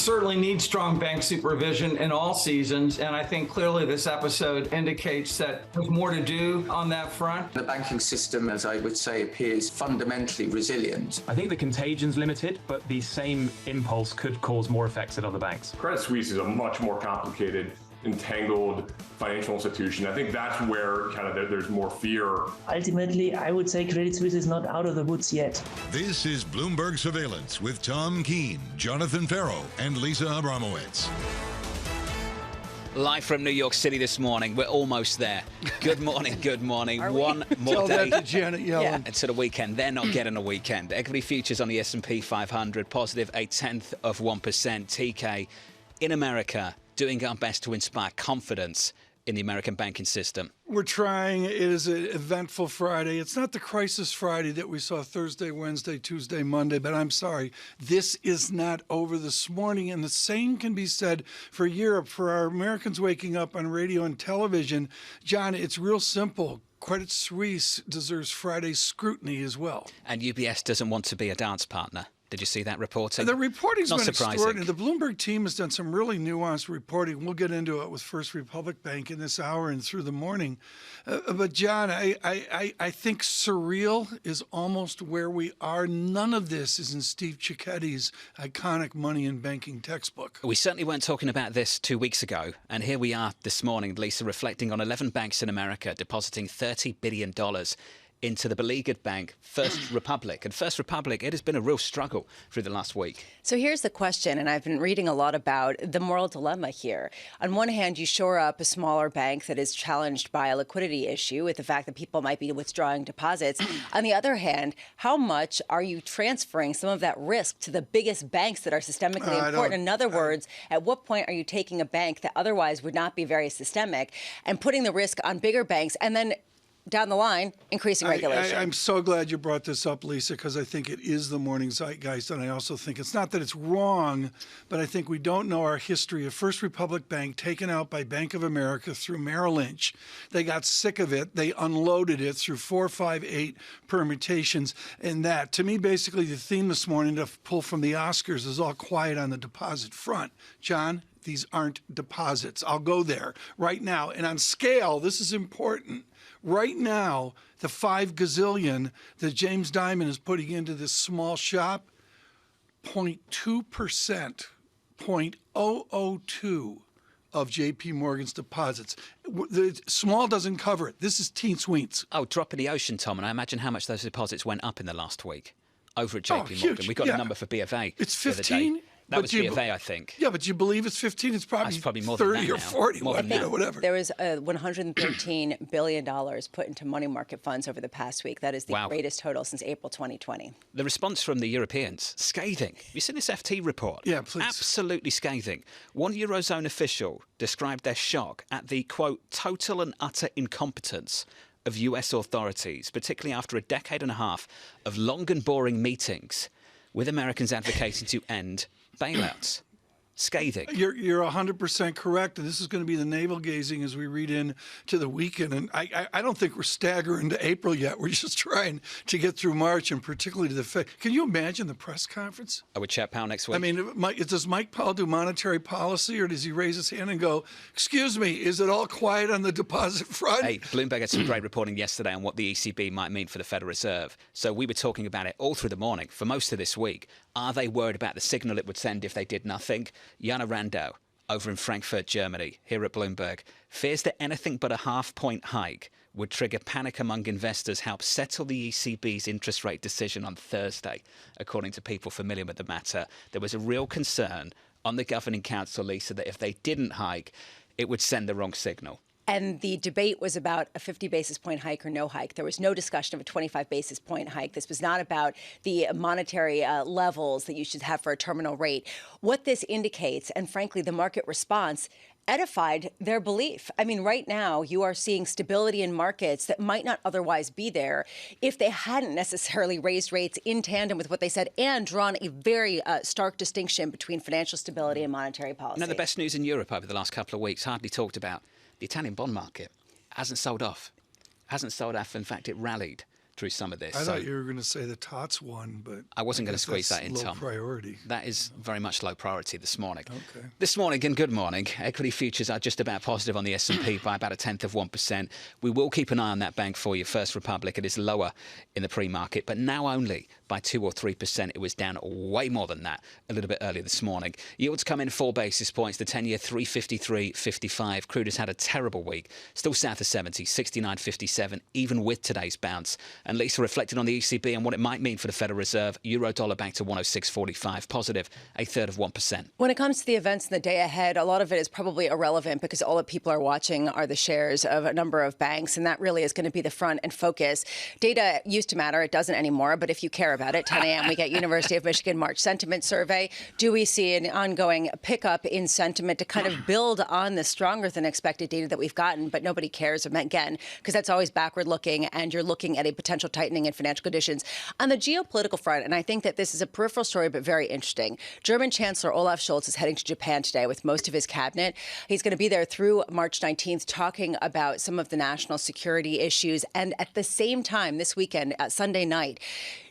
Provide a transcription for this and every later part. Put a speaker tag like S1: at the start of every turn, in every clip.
S1: certainly need strong bank supervision in all seasons, and I think clearly this episode indicates that there's more to do on that front.
S2: The banking system, as I would say, appears fundamentally resilient.
S3: I think the contagion's limited, but the same impulse could cause more effects at other banks.
S4: Credit Suisse is a much more complicated, entangled financial institution. I think that's where kind of there's more fear.
S5: Ultimately, I would say Credit Suisse is not out of the woods yet.
S6: This is Bloomberg Surveillance with Tom Keene, Jonathan Ferro, and Lisa Abramowicz.
S7: Live from New York City this morning. We're almost there. Good morning, good morning. One more
S8: Tell
S7: day.
S8: that to Janet Yellen.
S7: Yeah, and to the weekend. They're not getting a weekend. Equity futures on the S&P 500, positive 0.1% TK in America, doing our best to inspire confidence in the American banking system.
S8: We're trying. It is an eventful Friday. It's not the crisis Friday that we saw Thursday, Wednesday, Tuesday, Monday, but I'm sorry. This is not over this morning, and the same can be said for Europe, for our Americans waking up on radio and television. John, it's real simple. Credit Suisse deserves Friday's scrutiny as well.
S7: And UBS doesn't want to be a dance partner. Did you see that reporting?
S8: The reporting's
S7: Not
S8: been
S7: surprising.
S8: extraordinary. The Bloomberg team has done some really nuanced reporting. We'll get into it with First Republic Bank in this hour and through the morning. But, John, I think surreal is almost where we are. None of this is in Steve Cicchetti's iconic money and banking textbook.
S7: We certainly weren't talking about this 2 weeks ago. And here we are this morning, Lisa, reflecting on 11 banks in America depositing $30 billion into the beleaguered bank, First Republic. And First Republic, it has been a real struggle through the last week.
S9: So here's the question, and I've been reading a lot about the moral dilemma here. On one hand, you shore up a smaller bank that is challenged by a liquidity issue with the fact that people might be withdrawing deposits. On the other hand, how much are you transferring some of that risk to the biggest banks that are systemically important? In other words, at what point are you taking a bank that otherwise would not be very systemic and putting the risk on bigger banks and then down the line, increasing regulation?
S8: I'm so glad you brought this up, Lisa, because I think it is the morning zeitgeist, and I also think it's not that it's wrong, but I think we don't know our history of First Republic Bank taken out by Bank of America through Merrill Lynch. They got sick of it. They unloaded it through 4, 5, 8 permutations, and that, to me, basically the theme this morning to pull from the Oscars is all quiet on the deposit front. John, these aren't deposits. I'll go there right now. And on scale, this is important. Right now, the 5 gazillion that James Dimon is putting into this small shop, 0.2%, 0.002 of J.P. Morgan's deposits. The small doesn't cover it. This is teens weens.
S7: Oh, drop in the ocean, Tom. And I imagine how much those deposits went up in the last week over at J.P. Morgan. We got a number for BofA.
S8: It's 15.
S7: That was BofA, I think.
S8: Yeah, but you believe it's 15? It's probably
S7: more
S8: 30
S7: than that
S8: or 40,
S7: more than that.
S9: Whatever. There was $113 billion put into money market funds over the past week. That is the greatest total since April 2020.
S7: The response from the Europeans, scathing. You seen this FT report?
S8: Yeah, please.
S7: Absolutely scathing. One Eurozone official described their shock at the, quote, total and utter incompetence of US authorities, particularly after a decade and a half of long and boring meetings with Americans advocating to end bailouts. Scathing.
S8: You're 100% correct, and this is going to be the navel-gazing as we read in to the weekend. And I don't think we're staggering to April yet. We're just trying to get through March, and particularly to the Fed. Can you imagine the press conference?
S7: I would chat Powell next week.
S8: I mean, does Mike Powell do monetary policy, or does he raise his hand and go, excuse me, is it all quiet on the deposit front?
S7: Hey, Bloomberg had some great reporting yesterday on what the ECB might mean for the Federal Reserve. So we were talking about it all through the morning for most of this week. Are they worried about the signal it would send if they did nothing? Jana Randau, over in Frankfurt, Germany, here at Bloomberg, fears that anything but a half-point hike would trigger panic among investors, help settle the ECB's interest rate decision on Thursday. According to people familiar with the matter, there was a real concern on the Governing Council, Lisa, that if they didn't hike, it would send the wrong signal.
S9: And the debate was about a 50 basis point hike or no hike. There was no discussion of a 25 basis point hike. This was not about the monetary levels that you should have for a terminal rate. What this indicates, and frankly, the market response, edified their belief. I mean, right now, you are seeing stability in markets that might not otherwise be there if they hadn't necessarily raised rates in tandem with what they said and drawn a very stark distinction between financial stability and monetary policy.
S7: You know, the best news in Europe over the last couple of weeks, hardly talked about. The Italian bond market hasn't sold off. In fact, it rallied through some of this.
S8: I thought you were going to say the TOTS won, but
S7: I wasn't going to squeeze that in,
S8: low
S7: Tom.
S8: Priority.
S7: That is very much low priority this morning.
S8: Okay.
S7: This morning and good morning. Equity futures are just about positive on the S&P by about 0.1%. We will keep an eye on that bank for you. First Republic, it is lower in the pre-market, but now only by 2 or 3%. It was down way more than that a little bit earlier this morning. Yields come in 4 basis points. The 10-year 353.55. Crude has had a terrible week. Still south of 70, 69.57, even with today's bounce. And Lisa reflected on the ECB and what it might mean for the Federal Reserve. Euro dollar back to 106.45, positive 0.33%.
S9: When it comes to the events in the day ahead, a lot of it is probably irrelevant because all that people are watching are the shares of a number of banks, and that really is going to be the front and focus. Data used to matter. It doesn't anymore, but if you care about it, 10 a.m. we get University of Michigan March sentiment survey. Do we see an ongoing pickup in sentiment to kind of build on the stronger than expected data that we've gotten, but nobody cares again, because that's always backward looking, and you're looking at a potential tightening in financial conditions. On the geopolitical front, and I think that this is a peripheral story, but very interesting, German Chancellor Olaf Scholz is heading to Japan today with most of his cabinet. He's going to be there through March 19th, talking about some of the national security issues. And at the same time, this weekend, Sunday night,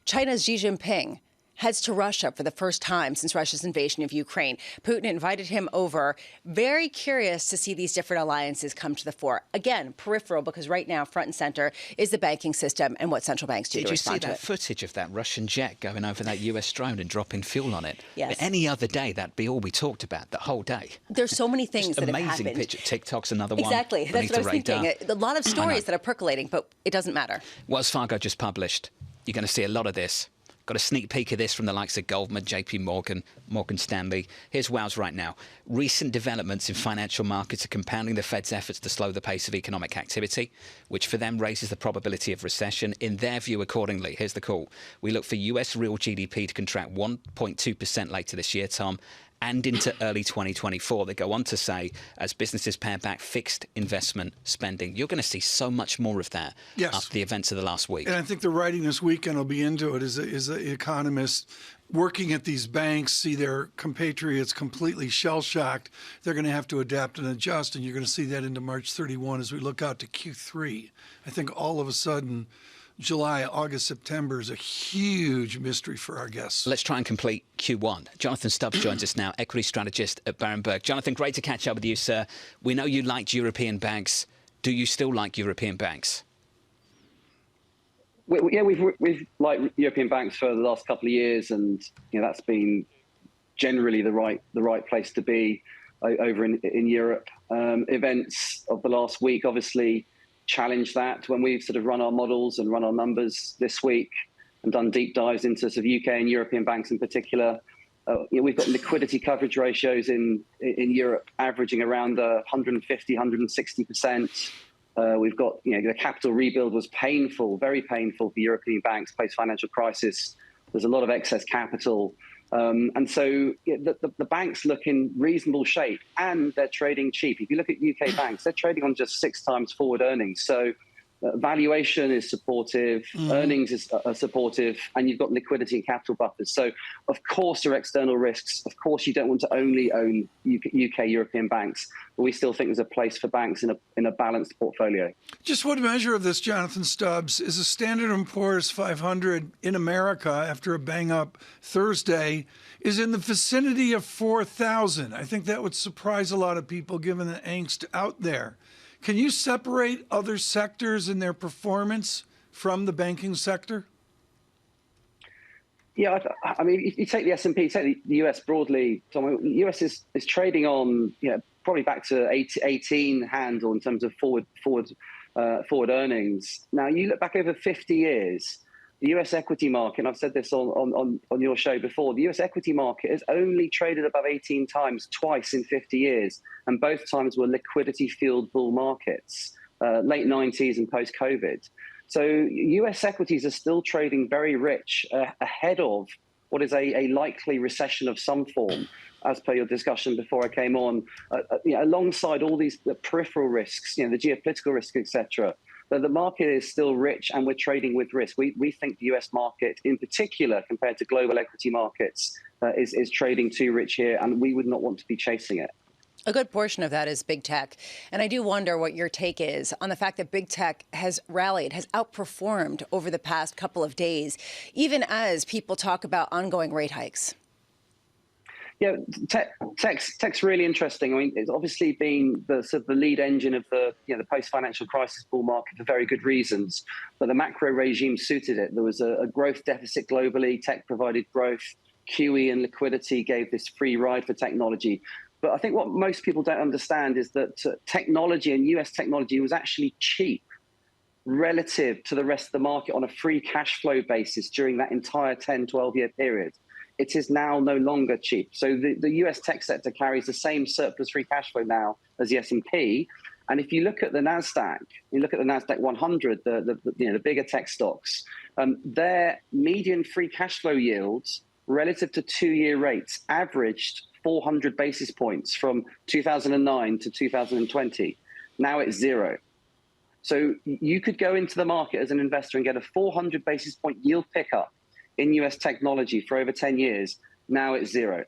S9: China's Xi Jinping heads to Russia for the first time since Russia's invasion of Ukraine. Putin invited him over. Very curious to see these different alliances come to the fore. Again, peripheral, because right now, front and center is the banking system and what central banks do to respond to it.
S7: Did you see that footage of that Russian jet going over that US drone and dropping fuel on it?
S9: Yes.
S7: Any other day, that'd be all we talked about, the whole day.
S9: There's so many things
S7: Just
S9: that have
S7: amazing
S9: happened.
S7: picture. TikTok's another one.
S9: Exactly. That's what I was thinking. A lot of stories that are percolating, but it doesn't matter.
S7: Wells Fargo just published. You're going to see a lot of this. Got a sneak peek of this from the likes of Goldman, JP Morgan, Morgan Stanley. Here's Wells right now. Recent developments in financial markets are compounding the Fed's efforts to slow the pace of economic activity, which for them raises the probability of recession. In their view, accordingly, here's the call. We look for US real GDP to contract 1.2% later this year, Tom, and into early 2024. They go on to say, as businesses pare back fixed investment spending, you're going to see so much more of that after the events of the last week.
S8: And I think the writing this weekend will be into it. Is the economists working at these banks see their compatriots completely shell-shocked. They're going to have to adapt and adjust, and you're going to see that into March 31 as we look out to Q3. I think all of a sudden, July, August, September is a huge mystery for our guests.
S7: Let's try and complete Q1. Jonathan Stubbs joins us now, equity strategist at Berenberg. Jonathan, great to catch up with you, sir. We know you liked European banks. Do you still like European banks?
S10: We've liked European banks for the last couple of years, and that's been generally the right place to be over in Europe. Events of the last week obviously challenge that. When we've sort of run our models and run our numbers this week and done deep dives into sort of UK and European banks in particular, we've got liquidity coverage ratios in Europe averaging around 150, 160%. We've got, the capital rebuild was painful, very painful for European banks post-financial crisis. There's a lot of excess capital. And so the banks look in reasonable shape, and they're trading cheap. If you look at UK banks, they're trading on just 6 times forward earnings. So valuation is supportive, earnings are supportive, and you've got liquidity and capital buffers. So, of course, there are external risks. Of course, you don't want to only own UK European banks, but we still think there's a place for banks in a balanced portfolio.
S8: Just what measure of this, Jonathan Stubbs, is the Standard & Poor's 500 in America after a bang-up Thursday is in the vicinity of 4,000. I think that would surprise a lot of people given the angst out there. Can you separate other sectors in their performance from the banking sector?
S10: Yeah, I mean, if you take the S&P, take the US broadly, Tom, the US is trading on, probably back to 18 handle in terms of forward earnings. Now, you look back over 50 years, the US equity market, and I've said this on your show before, the US equity market has only traded above 18 times twice in 50 years, and both times were liquidity-fueled bull markets, late 90s and post-COVID. So US equities are still trading very rich ahead of what is a likely recession of some form, as per your discussion before I came on, alongside all these peripheral risks, the geopolitical risk, etc. The market is still rich, and we're trading with risk. We think the US market, in particular, compared to global equity markets, is trading too rich here, and we would not want to be chasing it.
S9: A good portion of that is big tech. And I do wonder what your take is on the fact that big tech has rallied, has outperformed over the past couple of days, even as people talk about ongoing rate hikes.
S10: Yeah, tech's really interesting. I mean, it's obviously been the sort of the lead engine of the post-financial crisis bull market for very good reasons. But the macro regime suited it. There was a growth deficit globally. Tech provided growth. QE and liquidity gave this free ride for technology. But I think what most people don't understand is that technology and US technology was actually cheap relative to the rest of the market on a free cash flow basis during that entire 10, 12-year period. It is now no longer cheap. So the US tech sector carries the same surplus free cash flow now as the S&P. And if you look at the NASDAQ, you look at the NASDAQ 100, the bigger tech stocks, their median free cash flow yields relative to 2-year rates averaged 400 basis points from 2009 to 2020. Now it's 0. So you could go into the market as an investor and get a 400 basis point yield pickup in US technology for over 10 years. Now it's 0.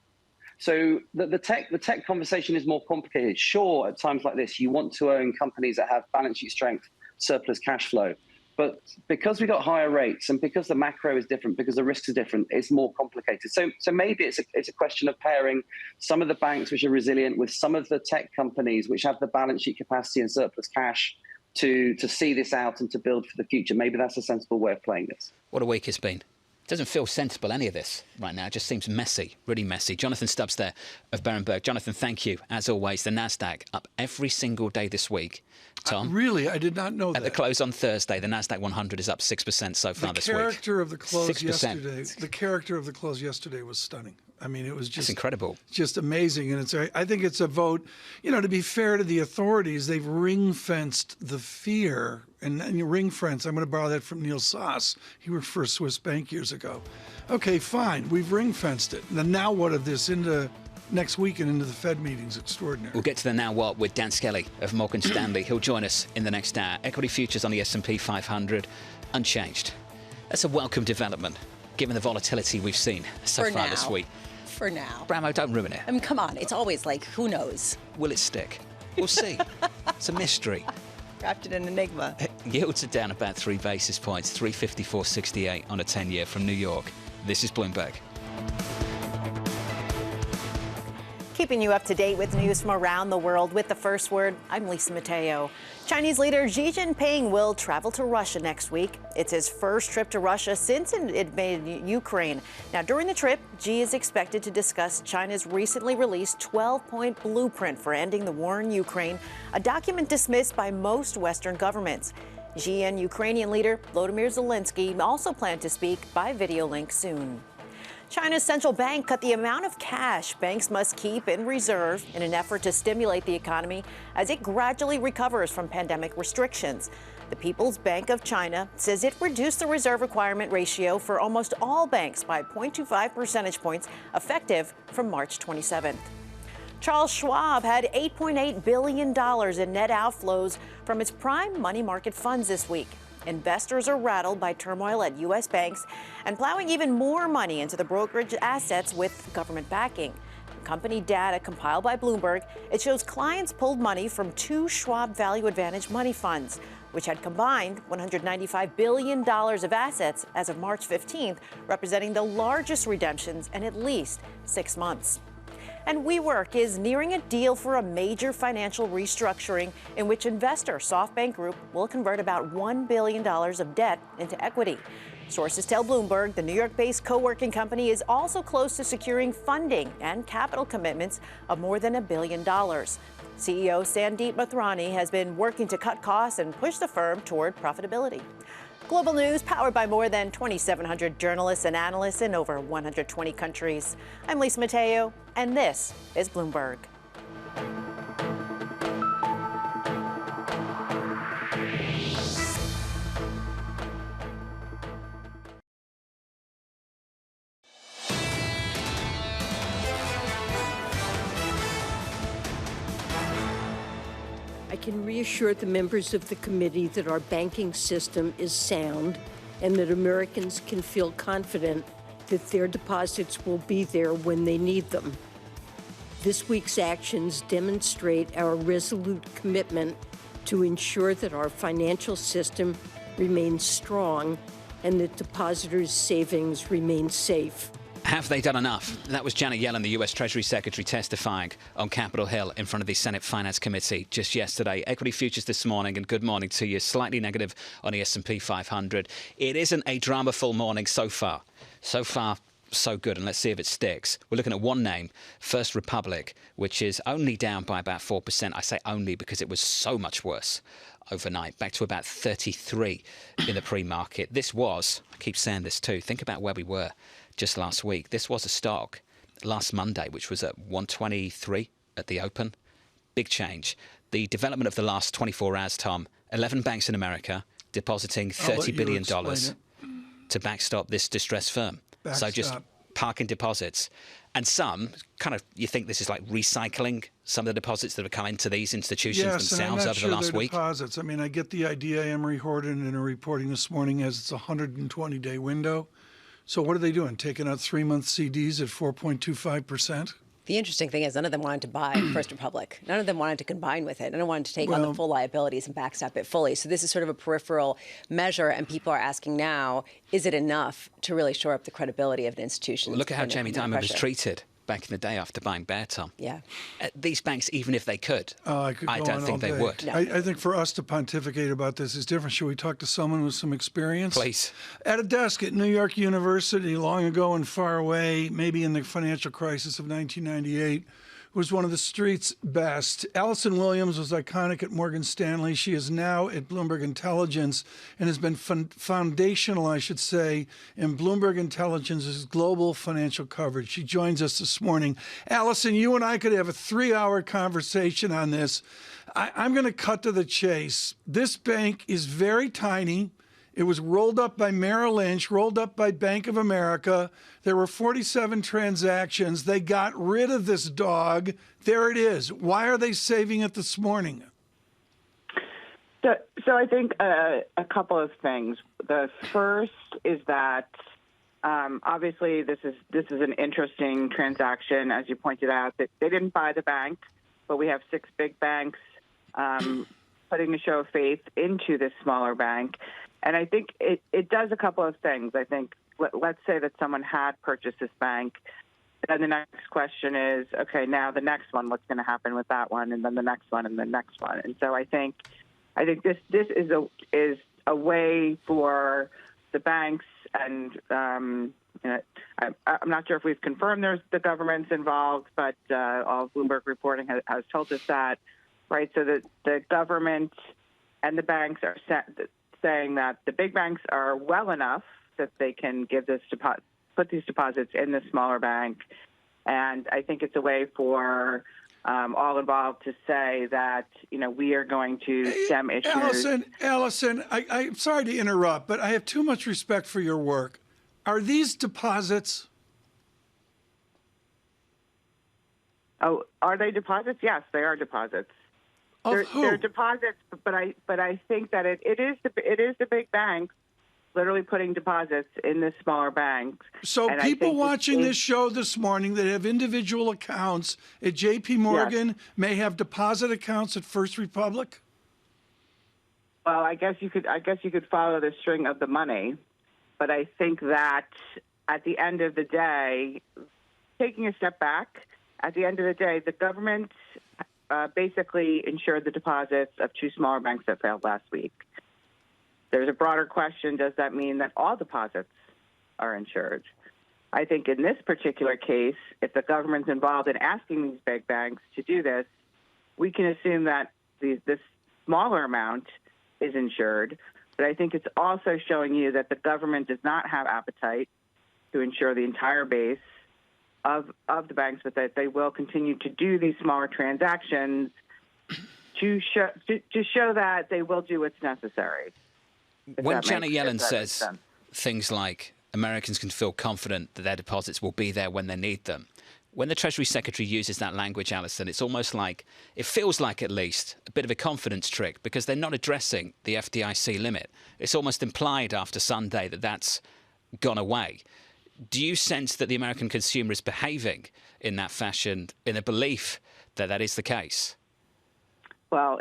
S10: So the tech conversation is more complicated. Sure, at times like this, you want to own companies that have balance sheet strength, surplus cash flow. But because we got higher rates and because the macro is different, because the risks are different, it's more complicated. So maybe it's a question of pairing some of the banks which are resilient with some of the tech companies which have the balance sheet capacity and surplus cash to see this out and to build for the future. Maybe that's a sensible way of playing this.
S7: What a week it's been. Doesn't feel sensible, any of this right now. It just seems messy, really messy. Jonathan Stubbs there of Berenberg. Jonathan, thank you. As always, the NASDAQ up every single day this week. Tom?
S8: Really? I did not know that.
S7: At the close on Thursday, the NASDAQ 100 is up 6% so far this week.
S8: The character of the close
S7: 6%.
S8: yesterday. The character of the close yesterday was stunning. I mean, it was just
S7: incredible,
S8: just amazing. And I think it's a vote. To be fair to the authorities, they've ring-fenced the fear. And ring-fence, I'm going to borrow that from Neil Sass. He worked for a Swiss bank years ago. Okay, fine, we've ring-fenced it. Now what of this into next week and into the Fed meetings? Extraordinary.
S7: We'll get to the now what with Dan Skelly of Morgan Stanley. He'll join us in the next hour. Equity futures on the S&P 500 unchanged. That's a welcome development, given the volatility we've seen so far this week.
S9: For now.
S7: Bramo, don't ruin it.
S9: I mean, come on. It's always like, who knows?
S7: Will it stick? We'll see. It's a mystery.
S9: Wrapped in an enigma.
S7: Yields are down about 3 basis points, 354.68 on a 10-year from New York. This is Bloomberg.
S11: Keeping you up to date with news from around the world with the first word, I'm Lisa Mateo. Chinese leader Xi Jinping will travel to Russia next week. It's his first trip to Russia since it invaded Ukraine. Now, during the trip, Xi is expected to discuss China's recently released 12-point blueprint for ending the war in Ukraine, a document dismissed by most Western governments. Xi and Ukrainian leader Volodymyr Zelensky also plan to speak by video link soon. China's central bank cut the amount of cash banks must keep in reserve in an effort to stimulate the economy as it gradually recovers from pandemic restrictions. The People's Bank of China says it reduced the reserve requirement ratio for almost all banks by 0.25 percentage points, effective from March 27th. Charles Schwab had $8.8 billion in net outflows from its prime money market funds this week. Investors are rattled by turmoil at U.S. banks and plowing even more money into the brokerage assets with government backing. Company data compiled by Bloomberg, it shows clients pulled money from 2 Schwab Value Advantage money funds, which had combined $195 billion of assets as of March 15th, representing the largest redemptions in at least 6 months. And WeWork is nearing a deal for a major financial restructuring in which investor SoftBank Group will convert about $1 billion of debt into equity. Sources tell Bloomberg the New York-based co-working company is also close to securing funding and capital commitments of more than $1 billion. CEO Sandeep Mathrani has been working to cut costs and push the firm toward profitability. Global news powered by more than 2,700 journalists and analysts in over 120 countries. I'm Lisa Mateo, and this is Bloomberg.
S12: I can reassure the members of the committee that our banking system is sound and that Americans can feel confident that their deposits will be there when they need them. This week's actions demonstrate our resolute commitment to ensure that our financial system remains strong and that depositors' savings remain safe.
S7: Have they done enough? That was Janet Yellen, the US Treasury Secretary, testifying on Capitol Hill in front of the Senate Finance Committee just yesterday. Equity futures this morning, and good morning to you, slightly negative on the S&P 500. It isn't a drama-full morning so far. So far, so good, and let's see if it sticks. We're looking at one name, First Republic, which is only down by about 4%. I say only because it was so much worse overnight, back to about 33 in the pre-market. This was, I keep saying this too, think about where we were just last week. This was a stock last Monday, which was at 123 at the open. Big change. The development of the last 24 hours, Tom, 11 banks in America depositing $30 billion to backstop this distressed firm. So just parking deposits. And some, kind of, you think this is like recycling some of the deposits that have come into these institutions themselves over the last week?
S8: Deposits. I mean, I get the idea. Emery Horton in a reporting this morning as it's a 120-day window. So what are they doing? Taking out 3-month CDs at 4.25%?
S9: The interesting thing is none of them wanted to buy First Republic. None of them wanted to combine with it. None of them wanted to take on the full liabilities and backstop it fully. So this is sort of a peripheral measure, and people are asking now, is it enough to really shore up the credibility of the institution?
S7: Look at how Jamie Dimon was treated back in the day after buying Bear, Tom.
S9: Yeah.
S7: These banks, even if they could, I don't think they would.
S8: No. I think for us to pontificate about this is different. Should we talk to someone with some experience?
S7: Please.
S8: At a desk at New York University, long ago and far away, maybe in the financial crisis of 1998, was one of the street's best. Allison Williams was iconic at Morgan Stanley. She is now at Bloomberg Intelligence and has been foundational, I should say, in Bloomberg Intelligence's global financial coverage. She joins us this morning. Allison, you and I could have a 3-hour conversation on this. I'm going to cut to the chase. This bank is very tiny. It was rolled up by Merrill Lynch, rolled up by Bank of America. There were 47 transactions. They got rid of this dog. There it is. Why are they saving it this morning?
S13: So I think a couple of things. The first is that obviously this is an interesting transaction, as you pointed out. That they didn't buy the bank, but we have 6 big banks putting a show of faith into this smaller bank. And I think it does a couple of things. I think, let's say that someone had purchased this bank. Then the next question is, okay, now the next one, what's going to happen with that one? And then the next one and the next one. And so I think this is a way for the banks, and I'm not sure if we've confirmed there's the government's involved, but all Bloomberg reporting has told us that, right? So that the government and the banks are saying that the big banks are well enough that they can give this put these deposits in the smaller bank. And I think it's a way for all involved to say that, we are going to stem issues.
S8: Allison, I'm sorry to interrupt, but I have too much respect for your work. Are these deposits?
S13: Oh, are they deposits? Yes, they are deposits. They're deposits, but I think that it is the big banks literally putting deposits in the smaller banks.
S8: So people watching this show this morning that have individual accounts at J.P. Morgan may have deposit accounts at First Republic?
S13: Well, I guess you could follow the string of the money, but I think that at the end of the day, taking a step back, at the end of the day, the government basically insured the deposits of 2 smaller banks that failed last week. There's a broader question, does that mean that all deposits are insured? I think in this particular case, if the government's involved in asking these big banks to do this, we can assume that this smaller amount is insured. But I think it's also showing you that the government does not have appetite to insure the entire base of the banks, but that they will continue to do these smaller transactions to show that they will do what's necessary.
S7: When Janet Yellen says things like Americans can feel confident that their deposits will be there when they need them, when the Treasury Secretary uses that language, Alison, it's almost like, it feels like at least, a bit of a confidence trick, because they're not addressing the FDIC limit. It's almost implied after Sunday that that's gone away. Do you sense that the American consumer is behaving in that fashion in a belief that that is the case?
S13: Well,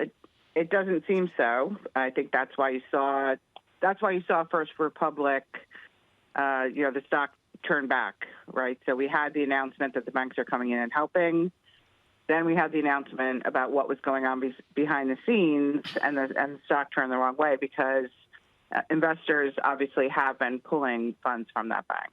S13: it doesn't seem so. I think that's why you saw First Republic, the stock turn back, right? So we had the announcement that the banks are coming in and helping. Then we had the announcement about what was going on behind the scenes, and the stock turned the wrong way because investors obviously have been pulling funds from that bank.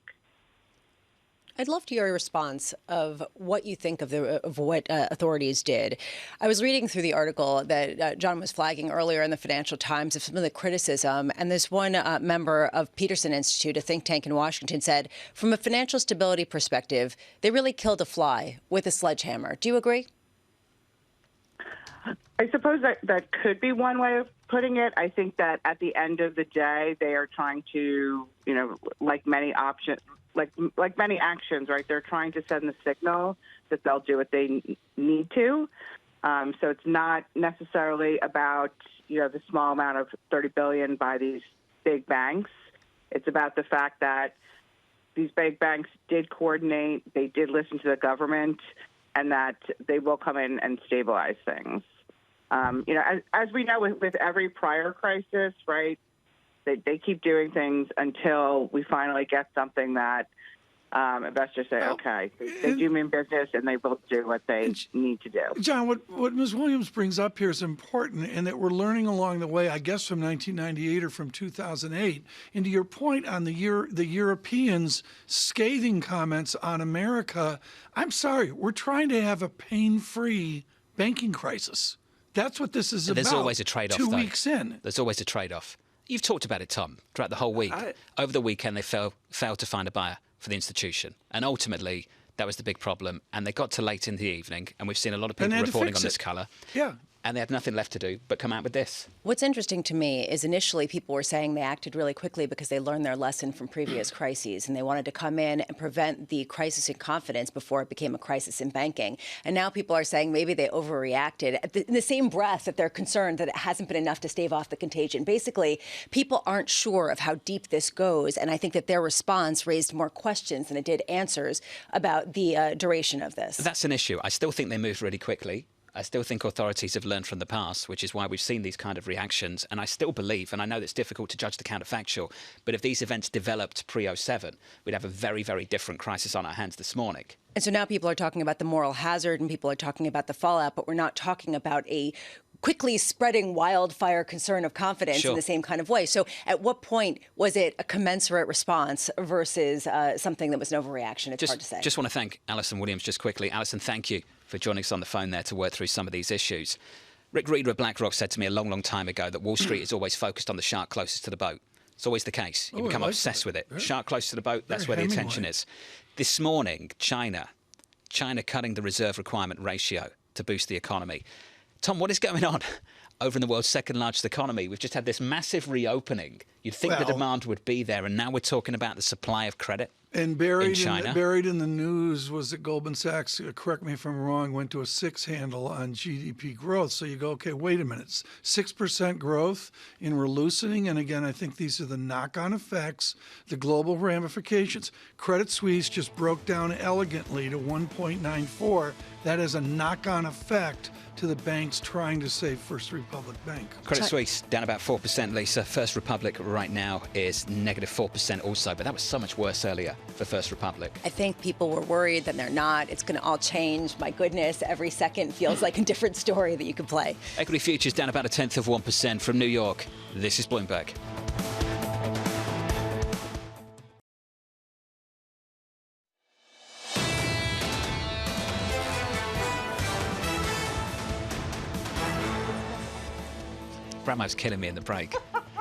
S9: I'd love to hear your response of what you think of what authorities did. I was reading through the article that John was flagging earlier in the Financial Times of some of the criticism, and this one member of Peterson Institute, a think tank in Washington, said, from a financial stability perspective, they really killed a fly with a sledgehammer. Do you agree?
S13: I suppose that could be one way of putting it. I think that at the end of the day, they are trying to, like many actions, right? They're trying to send the signal that they'll do what they need to. So it's not necessarily about, the small amount of $30 billion by these big banks. It's about the fact that these big banks did coordinate, they did listen to the government, and that they will come in and stabilize things. As we know with every prior crisis, right, they keep doing things until we finally get something that investors say, okay, they do mean business and they will do what they need to do.
S8: John, what Ms. Williams brings up here is important, and that we're learning along the way, I guess from 1998 or from 2008. And to your point on the Europeans' scathing comments on America, I'm sorry, we're trying to have a pain-free banking crisis. That's what this is about.
S7: There's always a trade-off,
S8: 2 weeks in.
S7: There's always a trade-off. You've talked about it, Tom, throughout the whole week. Over the weekend, they failed to find a buyer for the institution. And ultimately, that was the big problem. And they got to late in the evening, and we've seen a lot of people reporting on this colour.
S8: Yeah.
S7: And they had nothing left to do but come out with this.
S9: What's interesting to me is initially people were saying they acted really quickly because they learned their lesson from previous crises, and they wanted to come in and prevent the crisis in confidence before it became a crisis in banking. And now people are saying maybe they overreacted in the same breath that they're concerned that it hasn't been enough to stave off the contagion. Basically, people aren't sure of how deep this goes, and I think that their response raised more questions than it did answers about the duration of this.
S7: That's an issue. I still think they moved really quickly. I still think authorities have learned from the past, which is why we've seen these kind of reactions. And I still believe, and I know it's difficult to judge the counterfactual, but if these events developed pre-07, we'd have a very, very different crisis on our hands this morning.
S9: And so now people are talking about the moral hazard and people are talking about the fallout, but we're not talking about a quickly spreading wildfire concern of confidence in the same kind of way. So at what point was it a commensurate response versus something that was an overreaction? It's hard to say.
S7: Just want to thank Alison Williams just quickly. Alison, thank you for joining us on the phone there to work through some of these issues. Rick Reeder of BlackRock said to me a long, long time ago that Wall Street is always focused on the shark closest to the boat. It's always the case. You become obsessed with it. Shark close to the boat, that's where the attention is. This morning, China cutting the reserve requirement ratio to boost the economy. Tom, what is going on over in the world's second largest economy? We've just had this massive reopening. You'd think the demand would be there, and now we're talking about the supply of credit.
S8: And buried in the news was that Goldman Sachs, correct me if I'm wrong, went to a 6 handle on GDP growth. So you go, okay, wait a minute, 6% growth, and we're loosening. And again, I think these are the knock-on effects, the global ramifications. Credit Suisse just broke down elegantly to 1.94. That has a knock-on effect to the banks trying to save First Republic Bank.
S7: Credit Suisse down about 4%, Lisa. First Republic right now is negative 4% also, but that was so much worse earlier for First Republic.
S9: I think people were worried that they're not. It's going to all change. My goodness, every second feels like a different story that you could play.
S7: Equity futures down about 0.1% from New York. This is Bloomberg. Abramowicz killing me in the break.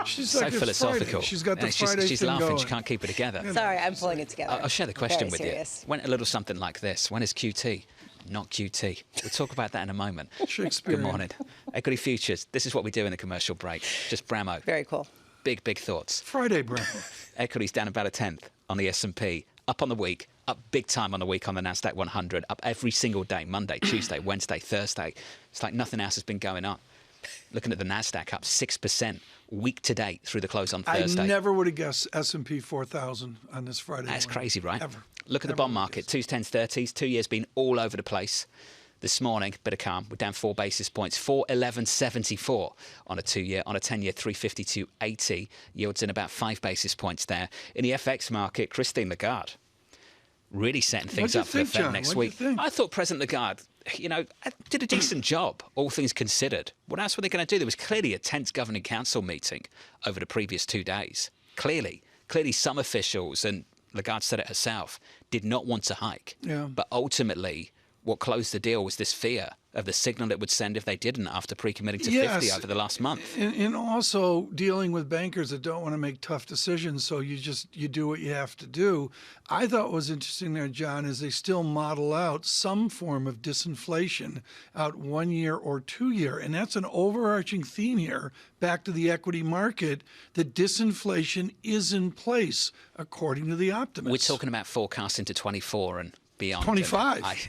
S8: She's
S7: so
S8: like
S7: philosophical.
S8: Friday. She's got the Friday
S7: she's
S8: thing
S7: laughing.
S8: going.
S7: She can't keep it together.
S9: Sorry, I'm pulling it together.
S7: I'll share the question with
S9: serious.
S7: you. When a little something like this. When is QT? Not QT. We'll talk about that in a moment.
S8: Shakespeare.
S7: Good morning. Equity futures. This is what we do in the commercial break. Just Bramo.
S9: Very cool.
S7: Big thoughts.
S8: Friday, Bramo.
S7: Equities down about 1/10 on the S&P. Up on the week. Up big time on the week on the Nasdaq 100. Up every single day. Monday, Tuesday, Wednesday, Thursday. It's like nothing else has been going on. Looking at the NASDAQ, up 6% week to date through the close on Thursday.
S8: I never would have guessed S&P 4000 on this Friday.
S7: That's
S8: morning.
S7: crazy, right?
S8: Ever.
S7: Look at the bond market, 2s, 10s, 30s, 2 years been all over the place. This morning, bit of calm. We're down 4 basis points, 4.1174 on a 2-year, on a 10-year, 352.80. Yields in about 5 basis points there. In the FX market, Christine Lagarde really setting things up for the Fed next week. I thought President Lagarde, did a decent job, all things considered. What else were they going to do? There was clearly a tense governing council meeting over the previous 2 days. Clearly some officials, and Lagarde said it herself, did not want to hike.
S8: Yeah.
S7: But ultimately, what closed the deal was this fear of the signal it would send if they didn't after pre-committing to 50 over the last month.
S8: And also dealing with bankers that don't want to make tough decisions, so you do what you have to do. I thought what was interesting there, John, is they still model out some form of disinflation out 1 year or 2 year. And that's an overarching theme here, back to the equity market, that disinflation is in place, according to the optimists.
S7: We're talking about forecasts into 24 and beyond.
S8: 25.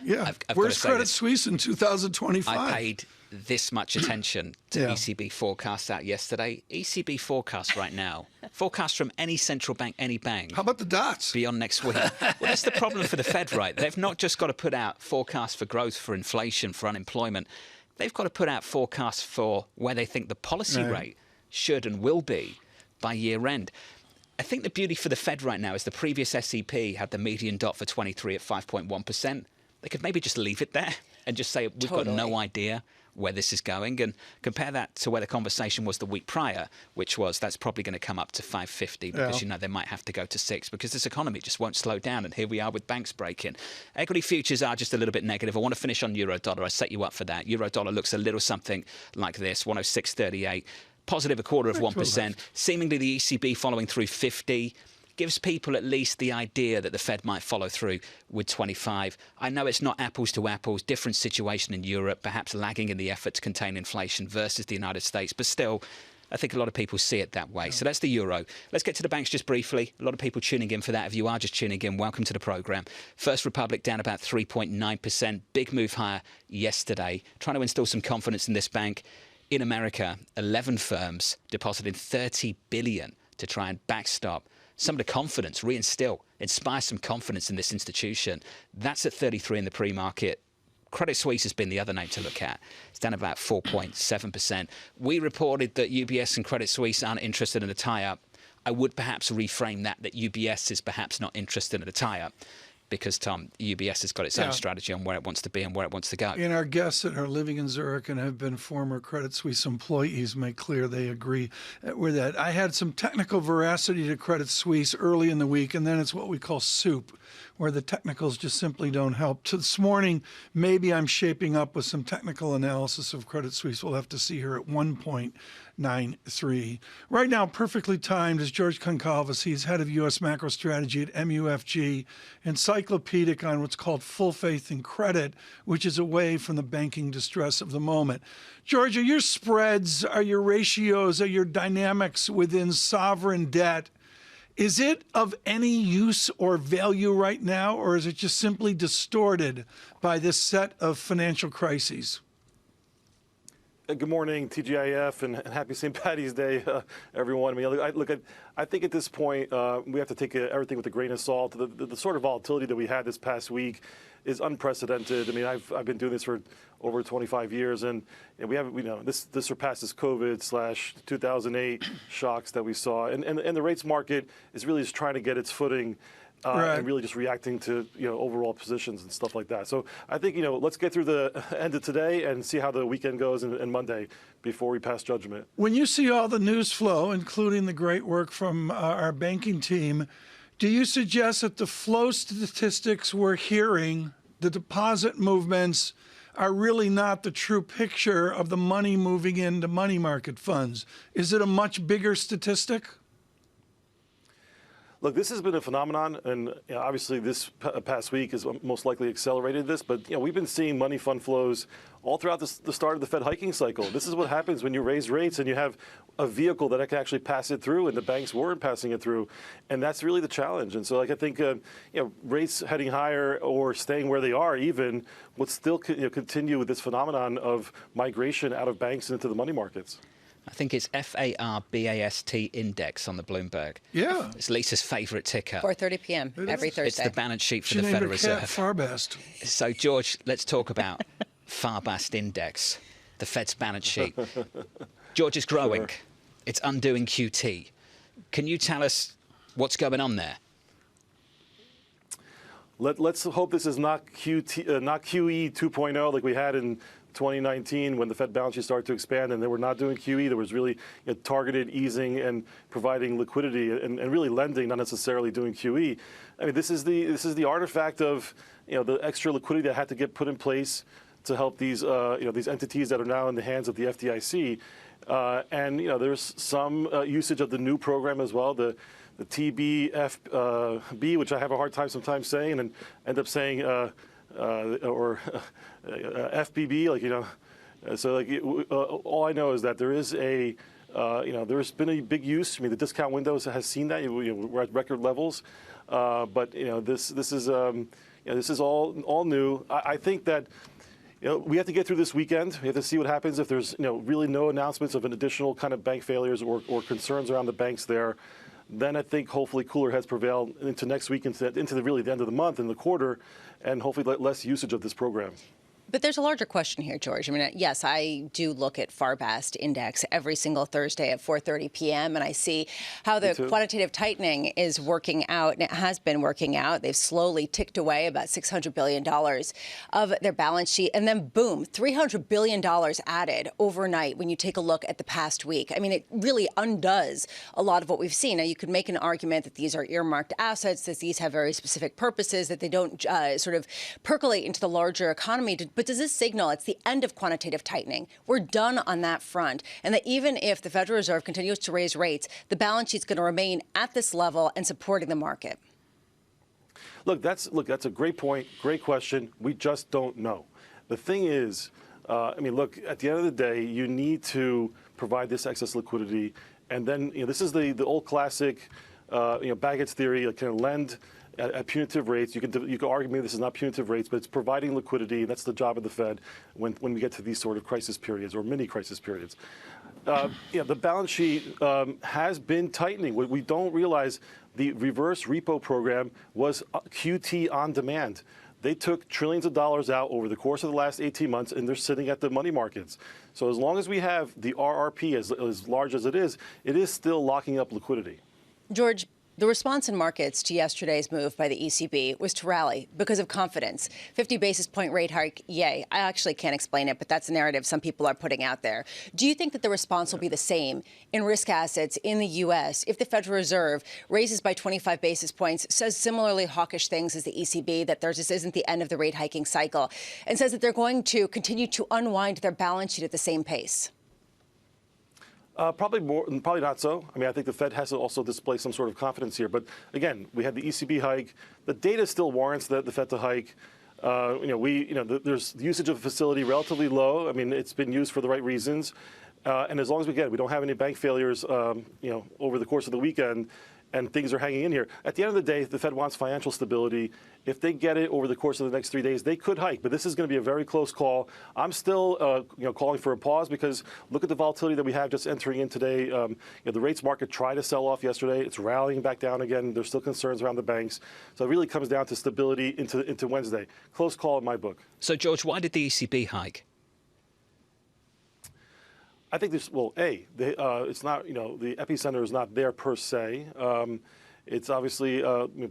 S8: Yeah. Where's Credit Suisse in 2025?
S7: I paid this much attention to ECB forecasts out yesterday. ECB forecasts right now, forecasts from any central bank, any bank.
S8: How about the dots?
S7: Beyond next week. Well, that's the problem for the Fed, right? They've not just got to put out forecasts for growth, for inflation, for unemployment. They've got to put out forecasts for where they think the policy rate should and will be by year end. I think the beauty for the Fed right now is the previous SEP had the median dot for 23 at 5.1%. They could maybe just leave it there and just say, we've got no idea where this is going, and compare that to where the conversation was the week prior, which was that's probably going to come up to 550 because, they might have to go to 6 because this economy just won't slow down. And here we are with banks breaking. Equity futures are just a little bit negative. I want to finish on euro dollar. I set you up for that. Euro dollar looks a little something like this, 106.38. Positive 0.25%. Seemingly the ECB following through 50 gives people at least the idea that the Fed might follow through with 25. I know it's not apples to apples, different situation in Europe, perhaps lagging in the effort to contain inflation versus the United States, but still, I think a lot of people see it that way. So that's the euro. Let's get to the banks just briefly. A lot of people tuning in for that. If you are just tuning in, welcome to the programme. First Republic down about 3.9%. Big move higher yesterday. Trying to instill some confidence in this bank. In America, 11 firms deposited $30 billion to try and backstop some of the confidence, inspire some confidence in this institution. That's at 33 in the pre-market. Credit Suisse has been the other name to look at. It's down about 4.7%. We reported that UBS and Credit Suisse aren't interested in a tie-up. I would perhaps reframe that UBS is perhaps not interested in a tie-up, because, Tom, UBS has got its own strategy on where it wants to be and where it wants to go.
S8: And our guests that are living in Zurich and have been former Credit Suisse employees make clear they agree with that. I had some technical veracity to Credit Suisse early in the week, and then it's what we call soup, where the technicals just simply don't help. So this morning, maybe I'm shaping up with some technical analysis of Credit Suisse. We'll have to see here at 1.93. Right now, perfectly timed is George Concalves. He's head of U.S. macro strategy at MUFG, encyclopedic on what's called full faith in credit, which is away from the banking distress of the moment. George, are your spreads, are your ratios, are your dynamics within sovereign debt, is it of any use or value right now, or is it just simply distorted by this set of financial crises?
S14: Good morning, TGIF, and happy St. Paddy's Day, everyone. I think at this point, we have to take everything with a grain of salt. The sort of volatility that we had this past week is unprecedented. I mean, I've been doing this for over 25 years, and this surpasses COVID/2008 shocks that we saw. And the rates market is really just trying to get its footing. And really just reacting to overall positions and stuff like that. So I think let's get through the end of today and see how the weekend goes and Monday before we pass judgment.
S8: When you see all the news flow, including the great work from our banking team, do you suggest that the flow statistics we're hearing, the deposit movements, are really not the true picture of the money moving into money market funds? Is it a much bigger statistic?
S14: Look, this has been a phenomenon, and obviously this past week has most likely accelerated this. But we've been seeing money fund flows all throughout the start of the Fed hiking cycle. This is what happens when you raise rates and you have a vehicle that can actually pass it through, and the banks weren't passing it through, and that's really the challenge. And so, I think rates heading higher or staying where they are even would still continue with this phenomenon of migration out of banks into the money markets.
S7: I think it's FARBAST index on the Bloomberg.
S8: Yeah.
S7: It's Lisa's favourite ticker.
S9: 4:30 p.m. every Thursday.
S7: It's the balance sheet for
S8: She
S7: the
S8: named
S7: Federal
S8: her cat
S7: Reserve.
S8: Farbast.
S7: So, George, let's talk about FARBAST index, the Fed's balance sheet. George, is growing.
S14: Sure.
S7: It's undoing QT. Can you tell us what's going on there?
S14: Let's hope this is not QE 2.0 like we had in 2019 when the Fed balance sheet started to expand, and they were not doing QE. There was really targeted easing and providing liquidity and really lending, not necessarily doing QE. I mean, this is the artifact of the extra liquidity that had to get put in place to help these these entities that are now in the hands of the FDIC. And there's some usage of the new program as well, the TBFB, which I have a hard time sometimes saying, and end up saying FBB, So all I know is that there is there's been a big use. I mean, the discount windows has seen that. We're at record levels, but this is all new. I think that. We have to get through this weekend. We have to see what happens if there's really no announcements of an additional kind of bank failures or concerns around the banks there. Then I think hopefully cooler heads prevail into next week, into really the end of the month and the quarter, and hopefully less usage of this program.
S9: But there's a larger question here, George. I mean, yes, I do look at FARBAST index every single Thursday at 4:30 p.m. and I see how the quantitative tightening is working out, and it has been working out. They've slowly ticked away about $600 billion of their balance sheet, and then boom, $300 billion added overnight when you take a look at the past week. I mean, it really undoes a lot of what we've seen. Now, you could make an argument that these are earmarked assets, that these have very specific purposes, that they don't sort of percolate into the larger economy. But does this signal it's the end of quantitative tightening? We're done on that front. And that even if the Federal Reserve continues to raise rates, the balance sheet's going to remain at this level and supporting the market.
S14: Look, that's a great point, great question. We just don't know. The thing is, look, at the end of the day, you need to provide this excess liquidity. And then, this is the old classic, Baggett's theory, can lend at punitive rates. You can argue maybe this is not punitive rates, but it's providing liquidity. That's the job of the Fed when we get to these sort of crisis periods or mini crisis periods. The balance sheet has been tightening. What we don't realize, the reverse repo program was QT on demand. They took trillions of dollars out over the course of the last 18 months, and they're sitting at the money markets. So as long as we have the RRP as large as it is still locking up liquidity.
S9: George, the response in markets to yesterday's move by the ECB was to rally because of confidence. 50 basis point rate hike, yay. I actually can't explain it, but that's a narrative some people are putting out there. Do you think that the response will be the same in risk assets in the U.S. if the Federal Reserve raises by 25 basis points, says similarly hawkish things as the ECB, that there just isn't the end of the rate hiking cycle, and says that they're going to continue to unwind their balance sheet at the same pace?
S14: Probably not so. I mean, I think the Fed has to also display some sort of confidence here. But again, we had the ECB hike. The data still warrants the Fed to hike. There's the usage of the facility relatively low. I mean, it's been used for the right reasons. And as long as we don't have any bank failures, over the course of the weekend, and things are hanging in here. At the end of the day, the Fed wants financial stability. If they get it over the course of the next 3 days, they could hike. But this is going to be a very close call. I'm still, calling for a pause because look at the volatility that we have just entering in today. The rates market tried to sell off yesterday. It's rallying back down again. There's still concerns around the banks. So it really comes down to stability into Wednesday. Close call in my book.
S7: So, George, why did the ECB hike?
S14: I think it's not, the epicenter is not there per se. It's obviously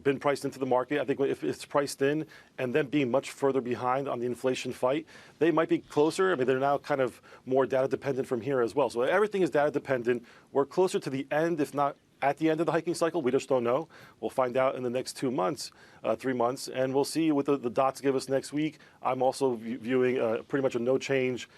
S14: been priced into the market. I think if it's priced in and then being much further behind on the inflation fight, they might be closer. I mean, they're now kind of more data dependent from here as well. So everything is data dependent. We're closer to the end, if not at the end of the hiking cycle. We just don't know. We'll find out in the next 2 months, 3 months, and we'll see what the dots give us next week. I'm also viewing pretty much a no change.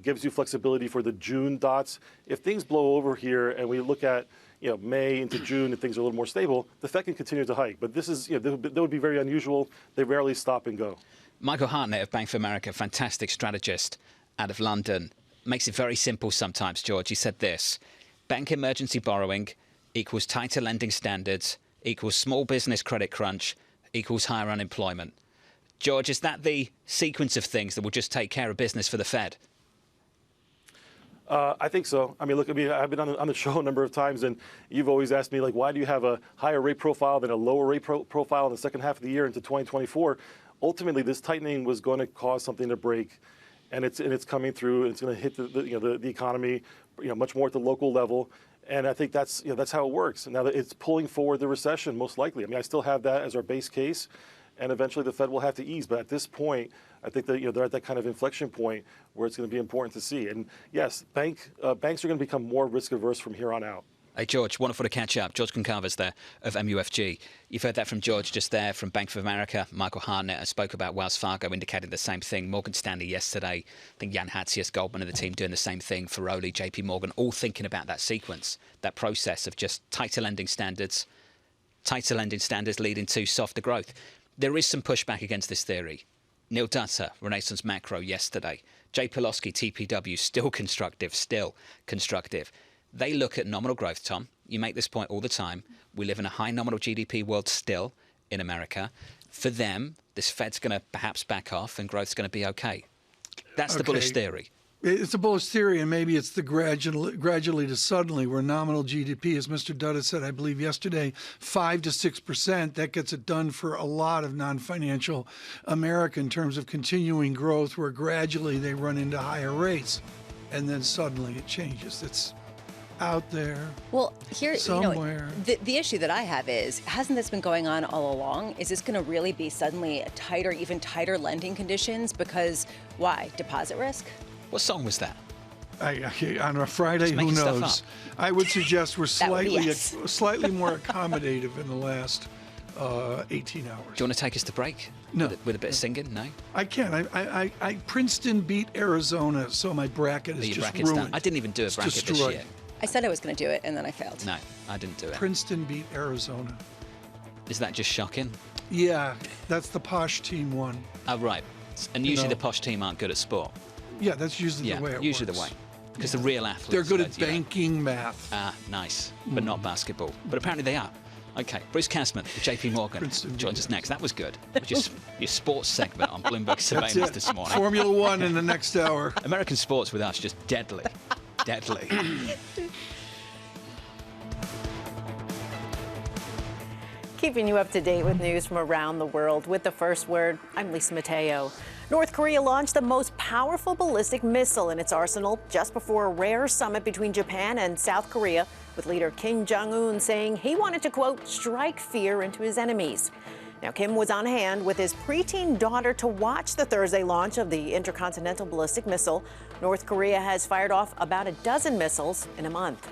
S14: Gives you flexibility for the June dots. If things blow over here and we look at, May into June and things are a little more stable, the Fed can continue to hike. But this is, that would be very unusual. They rarely stop and go.
S7: Michael Hartnett of Bank of America, fantastic strategist out of London, makes it very simple sometimes, George. He said this: bank emergency borrowing equals tighter lending standards, equals small business credit crunch, equals higher unemployment. George, is that the sequence of things that will just take care of business for the Fed?
S14: I think so. I mean, look, I've been on the show a number of times, and you've always asked me, like, why do you have a higher rate profile than a lower rate profile in the second half of the year into 2024? Ultimately, this tightening was going to cause something to break, and it's coming through, and it's going to hit the economy, much more at the local level. And I think that's how it works. Now that it's pulling forward the recession, most likely. I mean, I still have that as our base case, and eventually the Fed will have to ease. But at this point, I think that they're at that kind of inflection point where it's going to be important to see. And yes, banks are going to become more risk averse from here on out.
S7: Hey, George, wonderful to catch up. George Concalves there of MUFG. You've heard that from George just there from Bank of America. Michael Hartnett spoke about Wells Fargo, indicating the same thing. Morgan Stanley yesterday. I think Jan Hatzius, Goldman, and the team doing the same thing. Ferroli, JP Morgan, all thinking about that sequence, that process of just tighter lending standards leading to softer growth. There is some pushback against this theory. Neil Dutter, Renaissance Macro, yesterday. Jay Pawlowski, TPW, still constructive. They look at nominal growth, Tom. You make this point all the time. We live in a high nominal GDP world still in America. For them, this Fed's going to perhaps back off and growth's going to be okay. That's the bullish theory.
S8: It's a bullish theory, and maybe it's the gradually to suddenly, where nominal GDP, as Mr. Dutta said, I believe yesterday, 5 to 6%. That gets it done for a lot of non-financial America in terms of continuing growth, where gradually they run into higher rates, and then suddenly it changes. It's out there.
S9: Well, here,
S8: somewhere.
S9: The issue that I have is, hasn't this been going on all along? Is this going to really be suddenly tighter, even tighter lending conditions? Because why? Deposit risk?
S7: What song was that?
S8: On a Friday, who knows? I would suggest we're slightly more accommodative in the last 18 hours.
S7: Do you want to take us to break?
S8: No.
S7: With a bit of singing? No?
S8: I can't. I Princeton beat Arizona, so my bracket is just ruined.
S7: Done. I didn't even do a bracket this year.
S9: I said I was going to do it, and then I failed.
S7: No, I didn't do it.
S8: Princeton beat Arizona.
S7: Is that just shocking?
S8: Yeah, that's the posh team won.
S7: Oh, right. And usually the posh team aren't good at sport.
S8: Yeah, that's usually the way it works.
S7: Usually the way. Because the real athletes...
S8: They're good at banking, math.
S7: Ah, nice. But not basketball. But apparently they are. Okay, Bruce Kasman of JP Morgan joins us next. That was good. Which is your sports segment on Bloomberg Surveillance this morning.
S8: Formula One in the next hour.
S7: American sports with us, just deadly. Deadly.
S11: Keeping you up to date with news from around the world with the first word, I'm Lisa Mateo. North Korea launched the most powerful ballistic missile in its arsenal just before a rare summit between Japan and South Korea, with leader Kim Jong-un saying he wanted to, quote, strike fear into his enemies. Now, Kim was on hand with his preteen daughter to watch the Thursday launch of the intercontinental ballistic missile. North Korea has fired off about a dozen missiles in a month.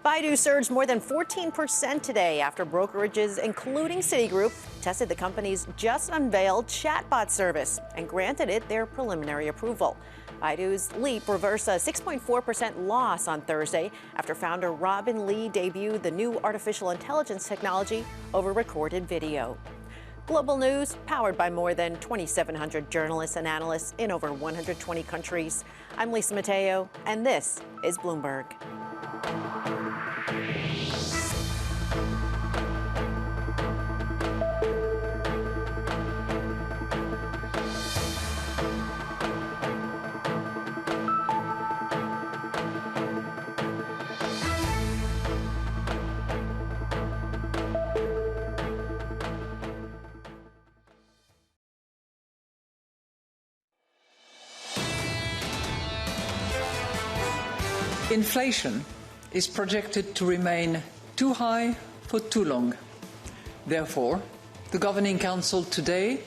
S11: Baidu surged more than 14% today after brokerages, including Citigroup, tested the company's just unveiled chatbot service and granted it their preliminary approval. Baidu's leap reversed a 6.4% loss on Thursday after founder Robin Li debuted the new artificial intelligence technology over recorded video. Global news powered by more than 2,700 journalists and analysts in over 120 countries. I'm Lisa Mateo, and this is Bloomberg.
S15: Inflation is projected to remain too high for too long. Therefore, the Governing Council today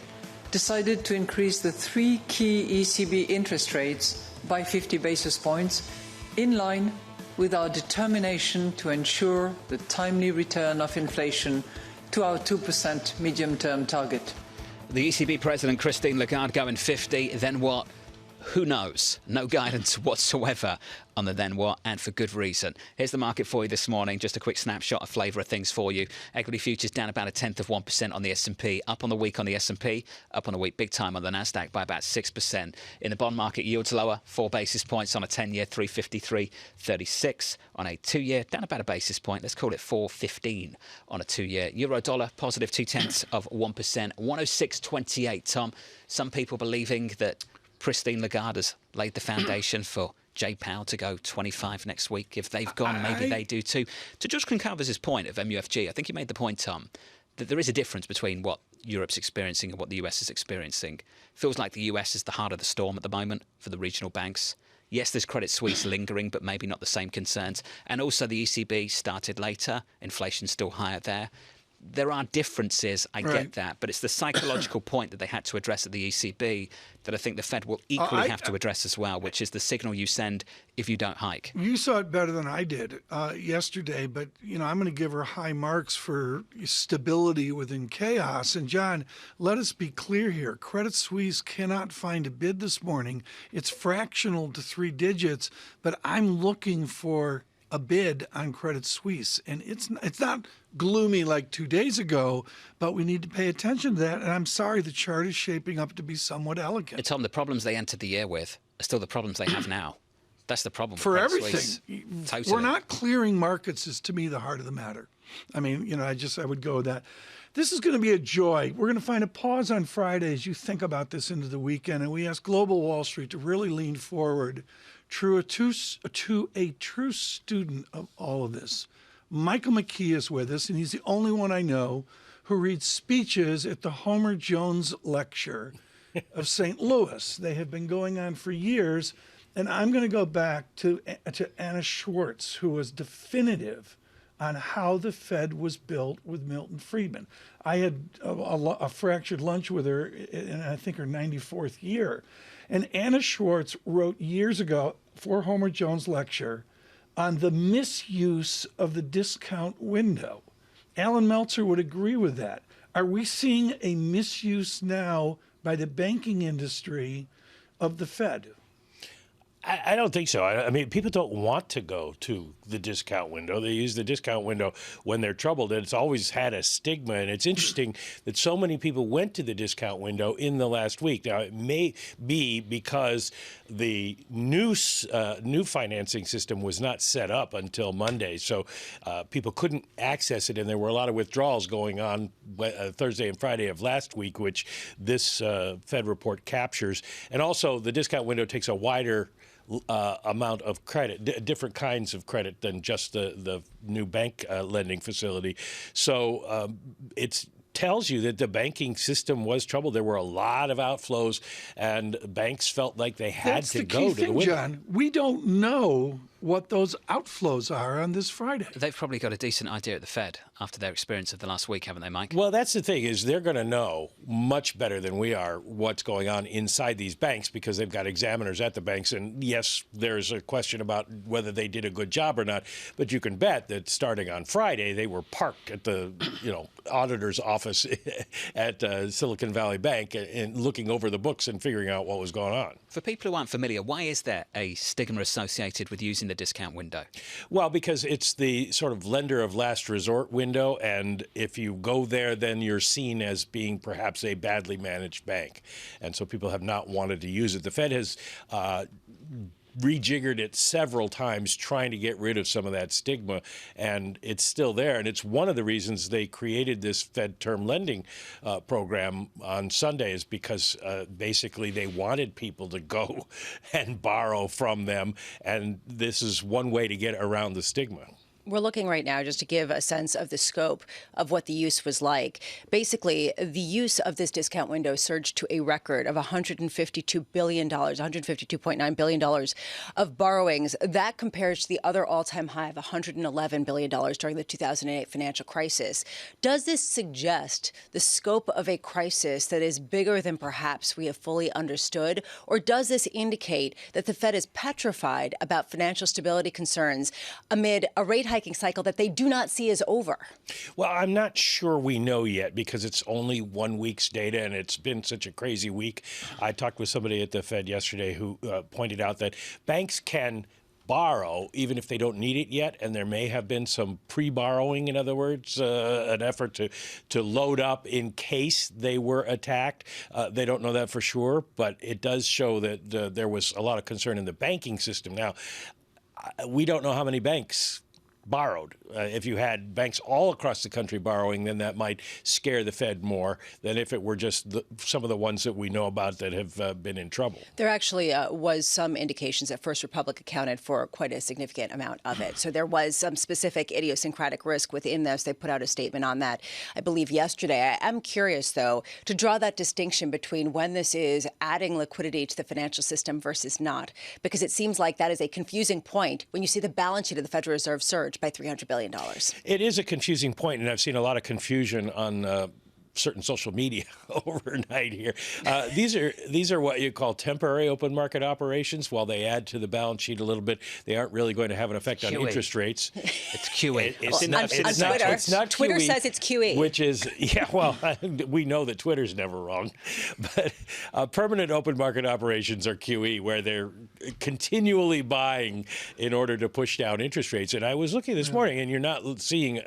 S15: decided to increase the 3 key ECB interest rates by 50 basis points, in line with our determination to ensure the timely return of inflation to our 2% medium-term target.
S7: The ECB President Christine Lagarde going 50, then what? Who knows? No guidance whatsoever on the then what, and for good reason. Here's the market for you this morning. Just a quick snapshot, a flavour of things for you. Equity futures down about 1/10% on the S&P, up on the week on the S&P, up on the week big time on the Nasdaq by about 6%. In the bond market, yields lower, 4 basis points on a 10-year, 353.36. On a 2-year, down about a basis point. Let's call it 4.15 on a 2-year. Euro dollar positive 0.2%, 106.28. Tom, some people believing that Christine Lagarde has laid the foundation for Jay Powell to go 25 next week. If they've gone, maybe they do too. To George Concalves' point of MUFG, I think he made the point, Tom, that there is a difference between what Europe's experiencing and what the US is experiencing. Feels like the US is the heart of the storm at the moment for the regional banks. Yes, there's Credit Suisse lingering, but maybe not the same concerns. And also the ECB started later. Inflation's still higher there. There are differences, I get that, but it's the psychological point that they had to address at the ECB that I think the Fed will equally have to address as well, which is the signal you send if you don't hike.
S8: You saw it better than I did yesterday, but I'm going to give her high marks for stability within chaos. And John, let us be clear here. Credit Suisse cannot find a bid this morning. It's fractional to 3 digits, but I'm looking for a bid on Credit Suisse, and it's not gloomy like 2 days ago, but we need to pay attention to that. And I'm sorry, the chart is shaping up to be somewhat elegant.
S7: Tom, the problems they entered the year with are still the problems they have now. That's the problem
S8: for
S7: with
S8: everything.
S7: Totally.
S8: We're not clearing markets is to me the heart of the matter. I mean, I would go with that. This is going to be a joy. We're going to find a pause on Friday as you think about this into the weekend, and we ask Global Wall Street to really lean forward. To a true student of all of this. Michael McKee is with us, and he's the only one I know who reads speeches at the Homer Jones Lecture of St. Louis. They have been going on for years, and I'm going to go back to Anna Schwartz, who was definitive on how the Fed was built with Milton Friedman. I had a fractured lunch with her in, I think, her 94th year. And Anna Schwartz wrote years ago for Homer Jones Lecture on the misuse of the discount window. Alan Meltzer would agree with that. Are we seeing a misuse now by the banking industry of the Fed?
S16: I don't think so. I mean, people don't want to go to the discount window. They use the discount window when they're troubled. And it's always had a stigma. And it's interesting that so many people went to the discount window in the last week. Now, it may be because the new financing system was not set up until Monday. So people couldn't access it. And there were a lot of withdrawals going on Thursday and Friday of last week, which this Fed report captures. And also, the discount window takes a wider amount of credit, different kinds of credit than just the new bank lending facility. So it tells you that the banking system was troubled. There were a lot of outflows, and banks felt like they had to go to the window.
S8: John, we don't know what those outflows are on this Friday.
S7: They've probably got a decent idea at the Fed after their experience of the last week, haven't they, Mike?
S16: Well, that's the thing, is they're going to know much better than we are what's going on inside these banks because they've got examiners at the banks. And yes, there's a question about whether they did a good job or not. But you can bet that starting on Friday, they were parked at the auditor's office at Silicon Valley Bank and looking over the books and figuring out what was going on.
S7: For people who aren't familiar, why is there a stigma associated with using the discount window?
S16: Well, because it's the sort of lender of last resort window, and if you go there, then you're seen as being perhaps a badly managed bank. And so people have not wanted to use it. The Fed has rejiggered it several times trying to get rid of some of that stigma, and it's still there. And it's one of the reasons they created this Fed term lending program on Sunday, is because basically they wanted people to go and borrow from them, and this is one way to get around the stigma.
S9: We're looking right now just to give a sense of the scope of what the use was like. Basically, the use of this discount window surged to a record of $152 billion, $152.9 billion of borrowings. That compares to the other all-time high of $111 billion during the 2008 financial crisis. Does this suggest the scope of a crisis that is bigger than perhaps we have fully understood? Or does this indicate that the Fed is petrified about financial stability concerns amid a rate hike hiking cycle that they do not see as over?
S16: Well, I'm not sure we know yet because it's only 1 week's data and it's been such a crazy week. I talked with somebody at the Fed yesterday who pointed out that banks can borrow even if they don't need it yet, and there may have been some pre-borrowing, in other words, an effort to load up in case they were attacked. They don't know that for sure, but it does show that there was a lot of concern in the banking system. Now, we don't know how many banks borrowed. If you had banks all across the country borrowing, then that might scare the Fed more than if it were just some of the ones that we know about that have been in trouble.
S9: There actually was some indications that First Republic accounted for quite a significant amount of it. So there was some specific idiosyncratic risk within this. They put out a statement on that, I believe, yesterday. I'm curious, though, to draw that distinction between when this is adding liquidity to the financial system versus not, because it seems like that is a confusing point when you see the balance sheet of the Federal Reserve surge by $300 billion.
S16: It is a confusing point, and I've seen a lot of confusion on certain social media overnight here. These are what you call temporary open market operations. While they add to the balance sheet a little bit, they aren't really going to have an effect on interest rates.
S7: It's QE.
S16: It's not
S9: Twitter
S16: QE,
S9: says it's QE.
S16: Which is, yeah, well, we know that Twitter's never wrong. But permanent open market operations are QE, where they're continually buying in order to push down interest rates. And I was looking this morning, and you're not seeing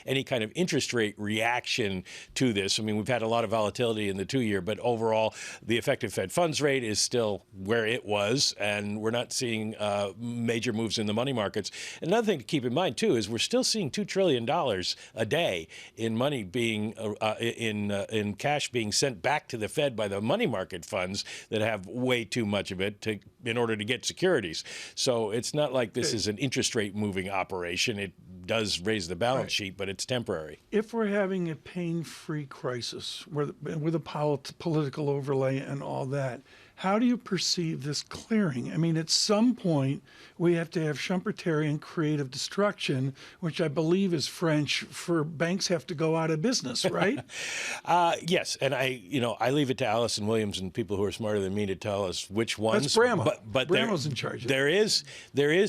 S16: any kind of interest rate reaction to this. I mean, we've had a lot of volatility in the 2-year, but overall, the effective Fed funds rate is still where it was, and we're not seeing major moves in the money markets. Another thing to keep in mind, too, is we're still seeing $2 trillion a day in money being in cash being sent back to the Fed by the money market funds that have way too much of it in order to get securities. So it's not like this is an interest rate moving operation. It does raise the balance sheet, but it's temporary.
S8: If we're having a pain-free crisis with a political overlay and all that, how do you perceive this clearing? I mean, at some point, we have to have Schumpeterian creative destruction, which I believe is French for banks have to go out of business, right?
S16: Yes, and I leave it to Allison Williams and people who are smarter than me to tell us which ones.
S8: That's Bramah.
S16: But
S8: Bramah's in charge of
S16: there is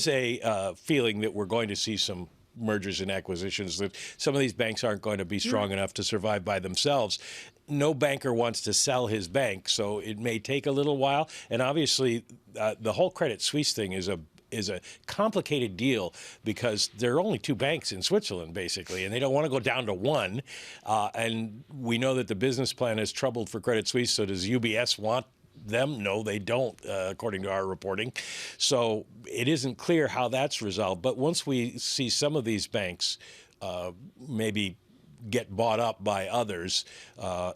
S16: a feeling that we're going to see some mergers and acquisitions, that some of these banks aren't going to be strong enough to survive by themselves. No banker wants to sell his bank, so it may take a little while. And obviously, the whole Credit Suisse thing is a complicated deal because there are only 2 banks in Switzerland, basically, and they don't want to go down to one. And we know that the business plan is troubled for Credit Suisse, so does UBS want them? No, they don't, according to our reporting. So it isn't clear how that's resolved. But once we see some of these banks maybe get bought up by others,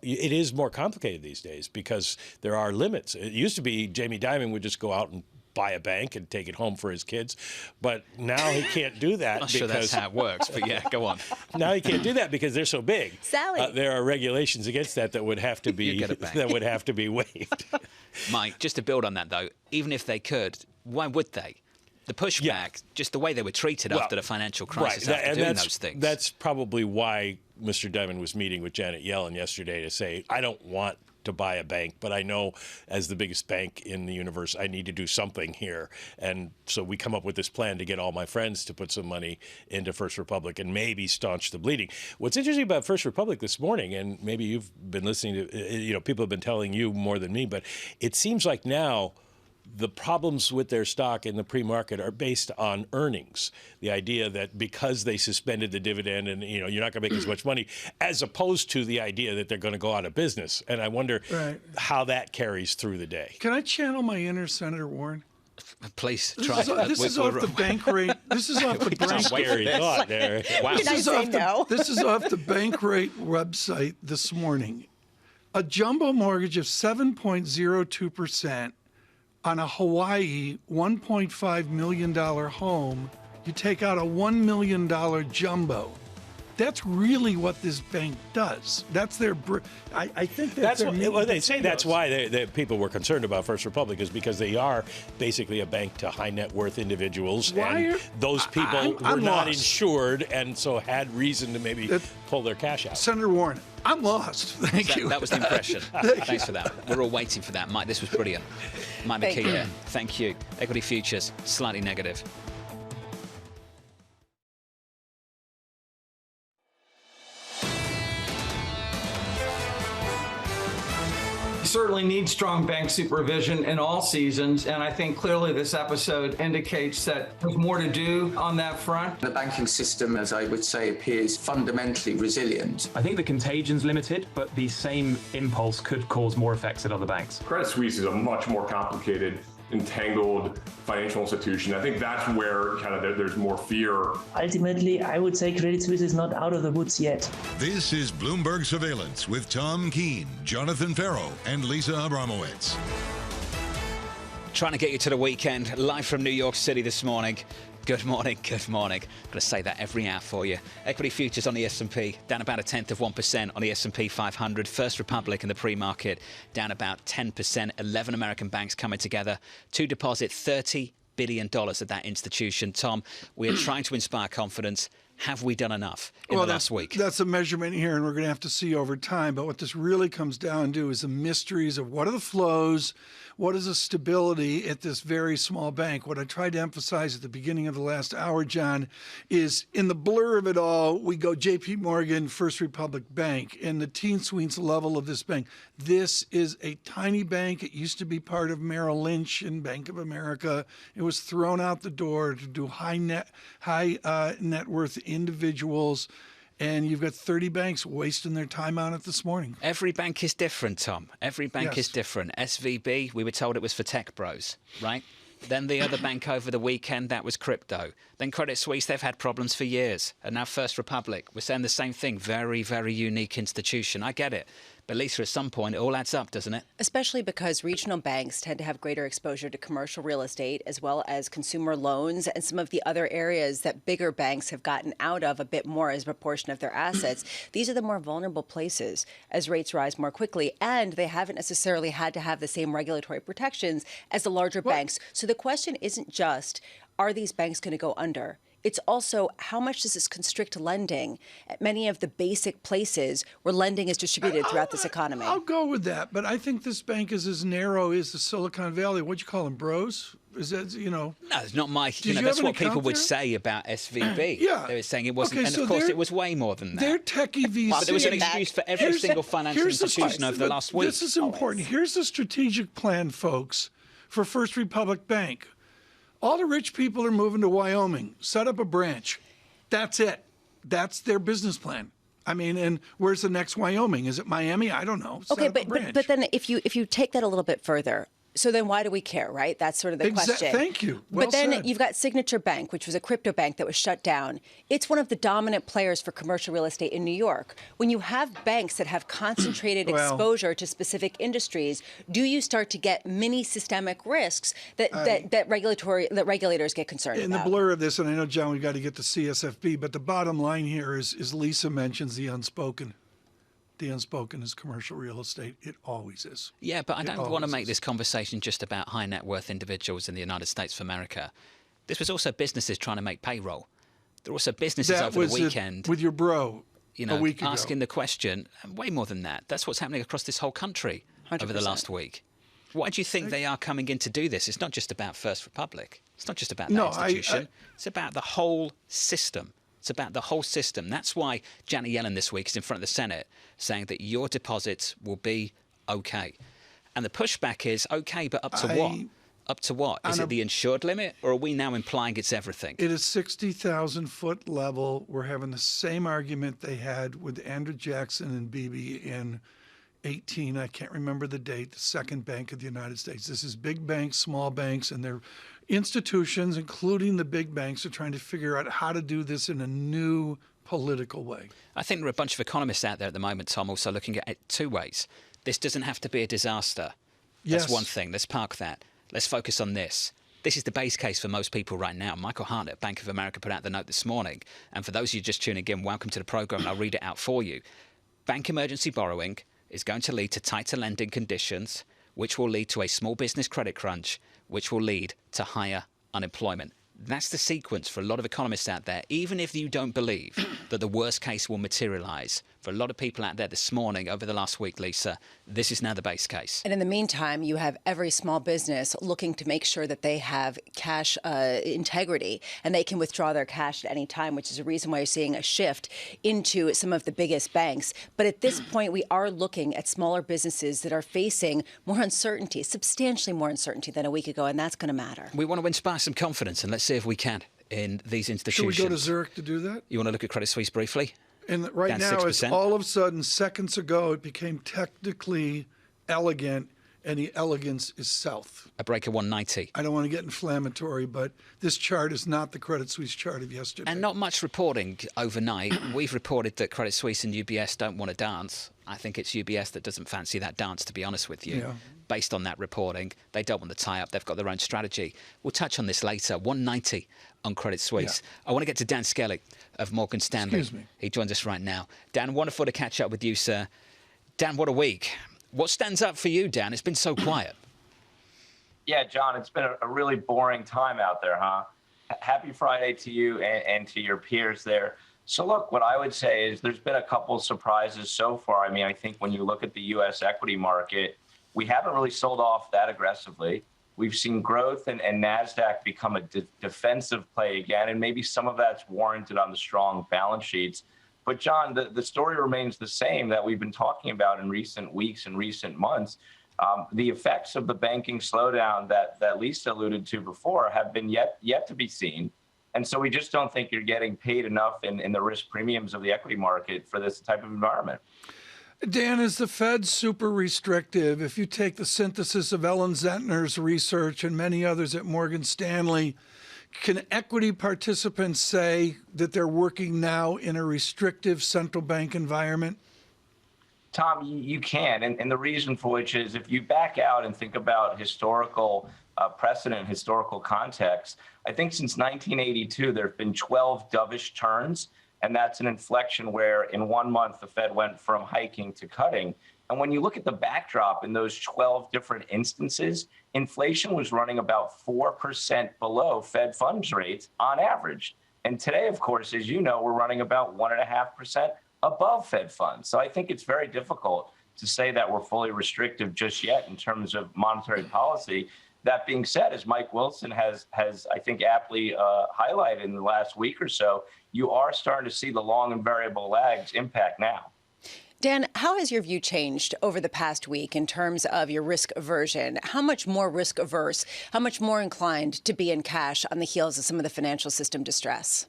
S16: it is more complicated these days because there are limits. It used to be Jamie Dimon would just go out and buy a bank and take it home for his kids, but now he can't do that.
S7: Not sure that's how it works, but yeah, go on.
S16: Now he can't do that because they're so big.
S9: Sally,
S16: there are regulations against that would have to be waived.
S7: Mike, just to build on that though, even if they could, why would they? The pushback, just the way they were treated after the financial crisis, after doing those things.
S16: That's probably why Mr. Dimon was meeting with Janet Yellen yesterday to say, I don't want to buy a bank, but I know as the biggest bank in the universe, I need to do something here. And so we come up with this plan to get all my friends to put some money into First Republic and maybe staunch the bleeding. What's interesting about First Republic this morning, and maybe you've been listening to, people have been telling you more than me, but it seems like now the problems with their stock in the pre-market are based on earnings. The idea that because they suspended the dividend and, you're not going to make as much money, as opposed to the idea that they're going to go out of business. And I wonder how that carries through the day.
S8: Can I channel my inner Senator Warren?
S7: Please try.
S8: This is off the bank rate. This is off the bank rate.
S7: Wow.
S8: This is off the bank rate website this morning. A jumbo mortgage of 7.02%. on a Hawaii $1.5 million home, you take out a $1 million jumbo. That's really what this bank does. That's their. I think that's
S16: what they say. That's why the people were concerned about First Republic, is because they are basically a bank to high net worth individuals, and those people were not insured, and so had reason to maybe pull their cash out.
S8: Senator Warren, I'm lost. Thank you.
S7: That was the impression. Thanks for that. We're all waiting for that, Mike. This was brilliant. Mike McKee here. Thank you. Equity futures slightly negative.
S1: certainly need strong bank supervision in all seasons, and I think clearly this episode indicates that there's more to do on that front.
S2: The banking system, as I would say, appears fundamentally resilient.
S3: I think the contagion's limited, but the same impulse could cause more effects at other banks.
S4: Credit Suisse is a much more complicated, entangled financial institution. I think that's where kind of there's more fear.
S5: Ultimately, I would say Credit Suisse is not out of the woods yet.
S6: This is Bloomberg Surveillance with Tom Keene, Jonathan Ferro, and Lisa Abramowicz.
S7: Trying to get you to the weekend, live from New York City this morning. Good morning, good morning. I'm going to say that every hour for you. Equity futures on the S&P down about 1/10% on the S&P 500. First Republic in the pre-market down about 10%. 11 American banks coming together to deposit $30 billion at that institution. Tom, we are trying to inspire confidence. Have we done enough in the last week?
S8: That's a measurement here, and we're going to have to see over time. But what this really comes down to is the mysteries of what are the flows, what is the stability at this very small bank. What I tried to emphasize at the beginning of the last hour, John, is in the blur of it all, we go J.P. Morgan, First Republic Bank, and the teensweens level of this bank. This is a tiny bank. It used to be part of Merrill Lynch and Bank of America. It was thrown out the door to do high net worth individuals, and you've got 30 banks wasting their time on it this morning.
S7: Every bank is different, Tom. Every bank is different. SVB, we were told it was for tech bros, right? Then the other bank over the weekend, that was crypto. Then Credit Suisse, they've had problems for years. And now First Republic, we're saying the same thing. Very, very unique institution. I get it. But Lisa, at some point, it all adds up, doesn't it?
S9: Especially because regional banks tend to have greater exposure to commercial real estate as well as consumer loans and some of the other areas that bigger banks have gotten out of a bit more as a proportion of their assets. These are the more vulnerable places as rates rise more quickly, and they haven't necessarily had to have the same regulatory protections as the larger banks. So the question isn't just, are these banks going to go under? It's also, how much does this constrict lending at many of the basic places where lending is distributed throughout this economy?
S8: I'll go with that, but I think this bank is as narrow as the Silicon Valley. What'd you call them, bros? Is that,
S7: No, it's not my, that's what people would say about SVB.
S8: Yeah.
S7: They were saying it wasn't, and of course it was way more than that.
S8: They're techie VC.
S7: But there was an excuse for every single financial institution over the last week.
S8: This is important. Here's the strategic plan, folks, for First Republic Bank. All the rich people are moving to Wyoming. Set up a branch. That's it. That's their business plan. I mean, and where's the next Wyoming? Is it Miami? I don't know.
S9: Okay, but then if you take that a little bit further, so then why do we care, right? That's sort of the question.
S8: Thank you. Well
S9: but then
S8: said.
S9: You've got Signature Bank, which was a crypto bank that was shut down. It's one of the dominant players for commercial real estate in New York. When you have banks that have concentrated exposure to specific industries, do you start to get mini systemic risks that regulators get concerned about?
S8: In the blur of this, and I know, John, we've got to get to CSFB, but the bottom line here is Lisa mentions the unspoken. The unspoken is commercial real estate. It always is.
S7: Yeah, but I don't want to make this conversation just about high net worth individuals in the United States of America. This was also businesses trying to make payroll. There were also businesses over the weekend.
S8: With your bro,
S7: a
S8: week ago.
S7: Asking the question, way more than that. That's what's happening across this whole country
S9: 100%.
S7: Over the last week. Why do you think they are coming in to do this? It's not just about First Republic. It's not just about that institution. It's about the whole system. It's about the whole system. That's why Janet Yellen this week is in front of the Senate saying that your deposits will be okay. And the pushback is, okay, but up to what? Up to what? Is it the insured limit, or are we now implying it's everything?
S8: It is 60,000-foot level. We're having the same argument they had with Andrew Jackson and Bibi in 18. I can't remember the date, the second bank of the United States. This is big banks, small banks, and they're institutions, including the big banks, are trying to figure out how to do this in a new political way.
S7: I think there are a bunch of economists out there at the moment, Tom, also looking at it two ways. This doesn't have to be a disaster. That's one thing. Let's park that. Let's focus on this. This is the base case for most people right now. Michael Hart at Bank of America put out the note this morning. And for those of you just tuning in, welcome to the program, and I'll read it out for you. Bank emergency borrowing is going to lead to tighter lending conditions, which will lead to a small business credit crunch, which will lead to higher unemployment. That's the sequence for a lot of economists out there, even if you don't believe that the worst case will materialize For a lot of people out there this morning, over the last week, Lisa, this is now the base case.
S9: And in the meantime, you have every small business looking to make sure that they have cash integrity and they can withdraw their cash at any time, which is a reason why you're seeing a shift into some of the biggest banks. But at this point, we are looking at smaller businesses that are facing more uncertainty, substantially more uncertainty than a week ago, and that's going to matter.
S7: We want to inspire some confidence, and let's see if we can in these institutions.
S8: Should we go to Zurich to do that?
S7: You want to look at Credit Suisse briefly?
S8: And right
S7: Down
S8: now,
S7: 6%.
S8: it's all of a sudden, seconds ago, it became technically elegant, and the elegance is south.
S7: A break of 190.
S8: I don't want to get inflammatory, but this chart is not the Credit Suisse chart of yesterday.
S7: And not much reporting overnight. We've reported that Credit Suisse and UBS don't want to dance. I think it's UBS that doesn't fancy that dance, to be honest with you.
S8: Yeah.
S7: Based on that reporting, they don't want the tie-up. They've got their own strategy. We'll touch on this later. 190 on Credit Suisse. Yeah. I want to get to Dan Skelly of Morgan Stanley.
S8: Excuse me.
S7: He joins us right now. Dan, wonderful to catch up with you, sir. Dan, what a week. What stands out for you, Dan? It's been so quiet.
S17: Yeah, John, it's been a really boring time out there, huh? Happy Friday to you and to your peers there. So look, what I would say is there's been a couple of surprises so far. I mean, I think when you look at the U.S. equity market, we haven't really sold off that aggressively. We've seen growth and NASDAQ become a defensive play again, and maybe some of that's warranted on the strong balance sheets. But John, the story remains the same that we've been talking about in recent weeks and recent months. The effects of the banking slowdown that Lisa alluded to before have been yet to be seen. And so we just don't think you're getting paid enough in the risk premiums of the equity market for this type of environment.
S8: Dan, is the Fed super restrictive? If you take the synthesis of Ellen Zentner's research and many others at Morgan Stanley, can equity participants say that they're working now in a restrictive central bank environment?
S17: Tom, you can. And the reason for which is if you back out and think about historical precedent, historical context, I think since 1982, there have been 12 dovish turns. And that's an inflection where in 1 month, the Fed went from hiking to cutting. And when you look at the backdrop in those 12 different instances, inflation was running about 4% below Fed funds rates on average. And today, of course, as you know, we're running about 1.5% above Fed funds. So I think it's very difficult to say that we're fully restrictive just yet in terms of monetary policy. That being said, as Mike Wilson has I think, aptly highlighted in the last week or so, you are starting to see the long and variable lags impact now.
S9: Dan, how has your view changed over the past week in terms of your risk aversion? How much more risk averse, how much more inclined to be in cash on the heels of some of the financial system distress?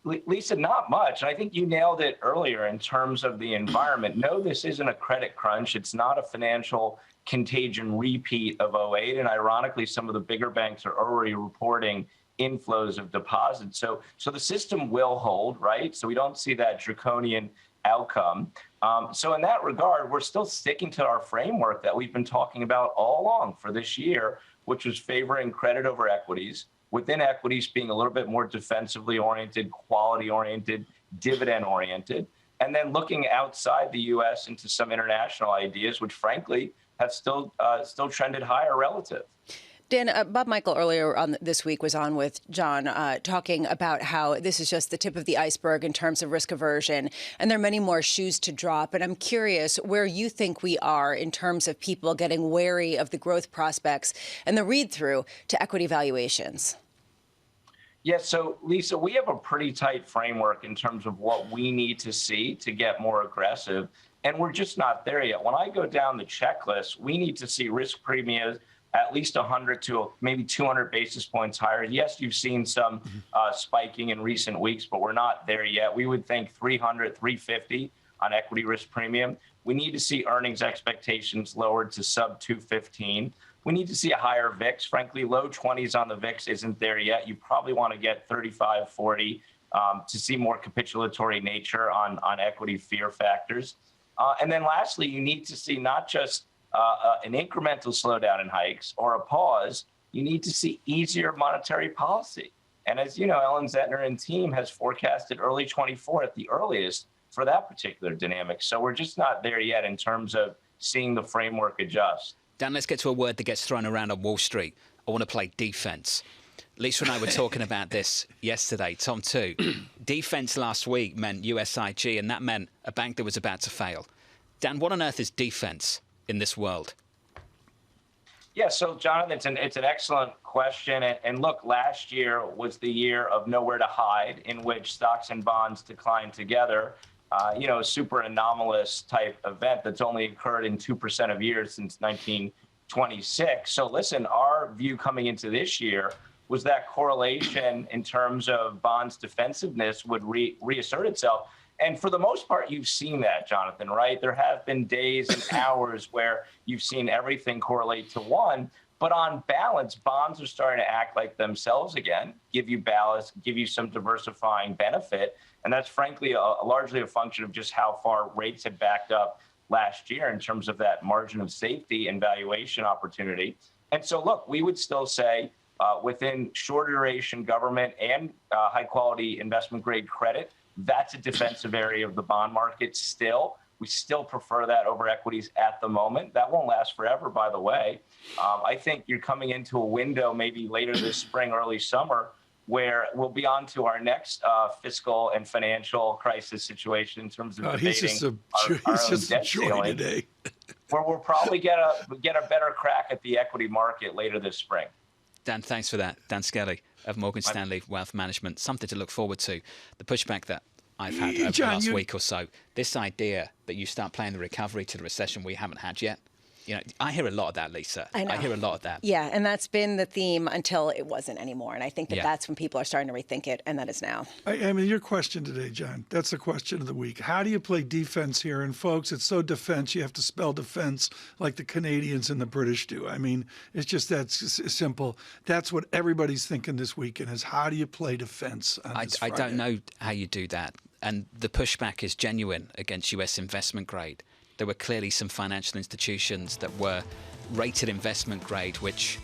S17: Lisa, not much. I think you nailed it earlier in terms of the environment. No, this isn't a credit crunch. It's not a financial contagion repeat of 08. And ironically, some of the bigger banks are already reporting inflows of deposits. So the system will hold, right? So we don't see that draconian outcome. So in that regard, we're still sticking to our framework that we've been talking about all along for this year, which was favoring credit over equities, within equities being a little bit more defensively oriented, quality oriented, dividend oriented, and then looking outside the U.S. into some international ideas, which frankly have still trended higher relative.
S9: Dan, Bob Michael earlier on this week was on with John talking about how this is just the tip of the iceberg in terms of risk aversion, and there are many more shoes to drop. And I'm curious where you think we are in terms of people getting wary of the growth prospects and the read-through to equity valuations.
S17: Yes, so Lisa, we have a pretty tight framework in terms of what we need to see to get more aggressive, and we're just not there yet. When I go down the checklist, we need to see risk premiums at least 100 to maybe 200 basis points higher. Yes, you've seen some spiking in recent weeks, but we're not there yet. We would think 300, 350 on equity risk premium. We need to see earnings expectations lowered to sub 215. We need to see a higher VIX. Frankly, low 20s on the VIX isn't there yet. You probably want to get 35, 40 to see more capitulatory nature on equity fear factors. And then lastly, you need to see not just an incremental slowdown in hikes or a pause. You need to see easier monetary policy. And as you know, Ellen Zentner and team has forecasted early 24 at the earliest for that particular dynamic. So we're just not there yet in terms of seeing the framework adjust.
S7: Dan, let's get to a word that gets thrown around on Wall Street. I want to play defense. Lisa and I were talking about this yesterday, Tom too. Defense last week meant USIG, and that meant a bank that was about to fail. Dan, what on earth is defense in this world?
S17: Yeah, so Jonathan, it's an excellent question. And look, last year was the year of nowhere to hide, in which stocks and bonds declined together. A super anomalous type event that's only occurred in 2% of years since 1926. So listen, our view coming into this year was that correlation in terms of bonds defensiveness would reassert itself. And for the most part, you've seen that, Jonathan, right? There have been days and hours where you've seen everything correlate to one. But on balance, bonds are starting to act like themselves again, give you ballast, give you some diversifying benefit. And that's frankly largely a function of just how far rates had backed up last year in terms of that margin of safety and valuation opportunity. And so, look, we would still say within short duration government and high quality investment grade credit, that's a defensive area of the bond market still. We still prefer that over equities at the moment. That won't last forever, by the way. I think you're coming into a window maybe later this spring, early summer, where we'll be on to our next fiscal and financial crisis situation in terms of debating our own debt ceiling, today. Where we'll probably get a better crack at the equity market later this spring.
S7: Dan, thanks for that. Dan Skelly of Morgan Stanley Wealth Management. Something to look forward to. The pushback that I've had over the last week or so, this idea that you start playing the recovery to the recession we haven't had yet. I hear a lot of that, Lisa. I hear a lot of that.
S9: Yeah, and that's been the theme until it wasn't anymore. And I think that's when people are starting to rethink it, and that is now.
S8: I mean, your question today, John, that's the question of the week. How do you play defense here? And folks, it's so defense, you have to spell defense like the Canadians and the British do. I mean, it's just that simple. That's what everybody's thinking this weekend is how do you play defense on this Friday?
S7: I don't know how you do that. And the pushback is genuine against US investment grade. There were clearly some financial institutions that were rated investment grade, which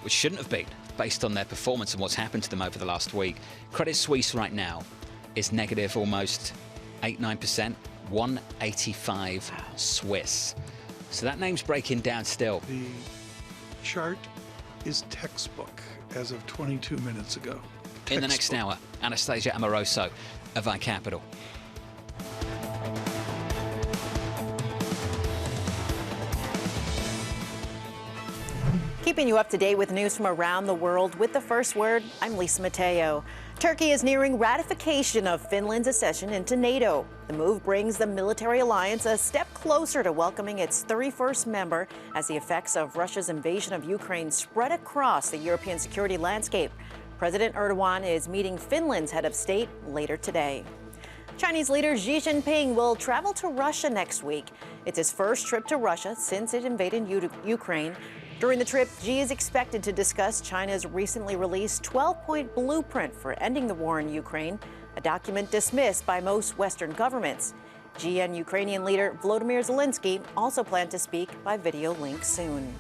S7: shouldn't have been, based on their performance and what's happened to them over the last week. Credit Suisse right now is negative almost 8-9%, 185 Swiss. So that name's breaking down still.
S8: The chart is textbook as of 22 minutes ago. Textbook.
S7: In the next hour, Anastasia Amoroso of iCapital.
S11: Keeping you up to date with news from around the world with the first word, I'm Lisa Mateo. Turkey is nearing ratification of Finland's accession into NATO. The move brings the military alliance a step closer to welcoming its 31st member as the effects of Russia's invasion of Ukraine spread across the European security landscape. President Erdogan is meeting Finland's head of state later today. Chinese leader Xi Jinping will travel to Russia next week. It's his first trip to Russia since it invaded Ukraine. During the trip, Xi is expected to discuss China's recently released 12-point blueprint for ending the war in Ukraine, a document dismissed by most Western governments. Xi and Ukrainian leader Volodymyr Zelensky also plan to speak by video link soon.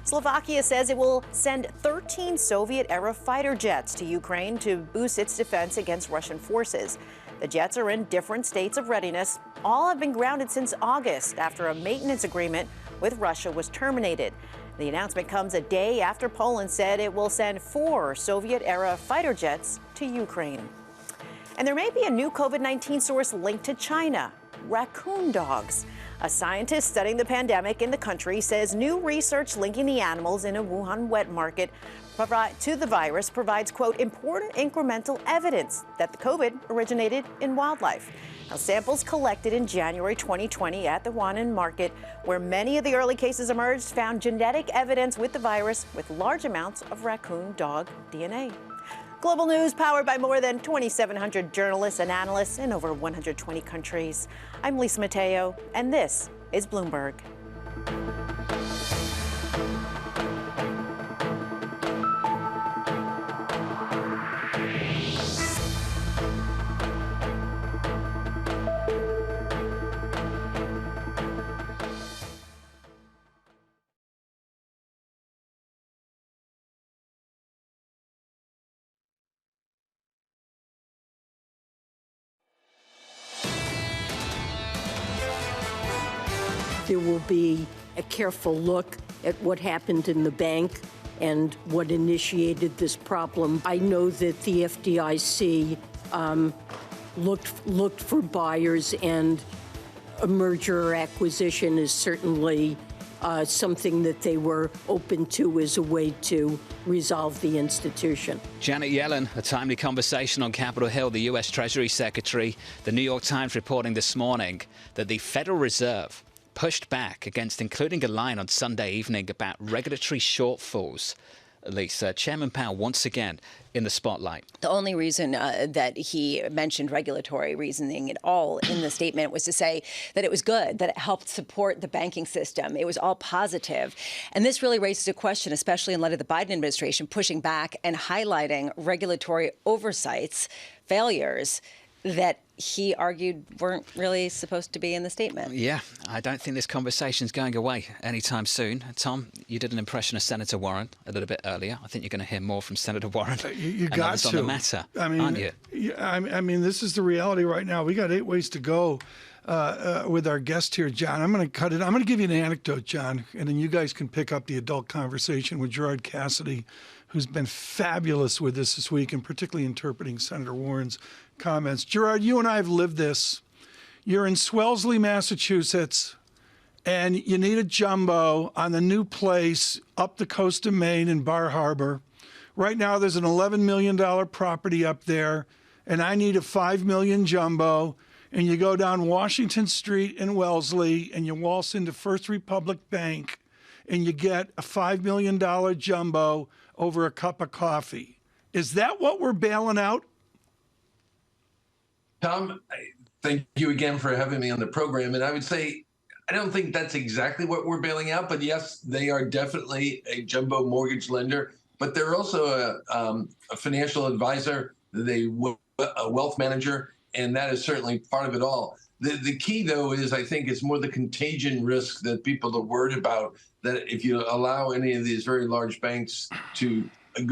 S11: Slovakia says it will send 13 Soviet-era fighter jets to Ukraine to boost its defense against Russian forces. The jets are in different states of readiness. All have been grounded since August after a maintenance agreement with Russia was terminated. The announcement comes a day after Poland said it will send 4 Soviet-era fighter jets to Ukraine. And there may be a new COVID-19 source linked to China, raccoon dogs. A scientist studying the pandemic in the country says new research linking the animals in a Wuhan wet market to the virus provides, quote, important incremental evidence that the COVID originated in wildlife. Now, samples collected in January 2020 at the Wuhan market, where many of the early cases emerged, found genetic evidence with the virus with large amounts of raccoon dog DNA. Global news powered by more than 2,700 journalists and analysts in over 120 countries. I'm Lisa Mateo, and this is Bloomberg.
S12: There will be a careful look at what happened in the bank and what initiated this problem. I know that the FDIC looked for buyers, and a merger or acquisition is certainly something that they were open to as a way to resolve the institution.
S7: Janet Yellen, a timely conversation on Capitol Hill, the U.S. Treasury Secretary. The New York Times reporting this morning that the Federal Reserve pushed back against including a line on Sunday evening about regulatory shortfalls. Lisa, Chairman Powell once again in the spotlight.
S9: The only reason that he mentioned regulatory reasoning at all in the statement was to say that it was good, that it helped support the banking system. It was all positive. And this really raises a question, especially in light of the Biden administration pushing back and highlighting regulatory oversights, failures that he argued weren't really supposed to be in the statement.
S7: Yeah, I don't think this conversation's going away anytime soon. Tom, you did an impression of Senator Warren a little bit earlier. I think you're going to hear more from Senator Warren.
S8: You got to.
S7: On the matter, aren't you?
S8: I mean, this is the reality right now. We got 8 ways to go with our guest here, John. I'm going to cut it. I'm going to give you an anecdote, John, and then you guys can pick up the adult conversation with Gerard Cassidy, who's been fabulous with this week, and particularly interpreting Senator Warren's comments. Gerard, you and I have lived this. You're in Swellesley, Massachusetts, and you need a jumbo on the new place up the coast of Maine in Bar Harbor. Right now, there's an $11 million property up there, and I need a $5 million jumbo. And you go down Washington Street in Wellesley, and you waltz into First Republic Bank, and you get a $5 million jumbo over a cup of coffee. Is that what we're bailing out?
S18: Tom, thank you again for having me on the program. And I would say, I don't think that's exactly what we're bailing out, but yes, they are definitely a jumbo mortgage lender, but they're also a financial advisor, a wealth manager, and that is certainly part of it all. The key, though, is I think it's more the contagion risk that people are worried about, that if you allow any of these very large banks to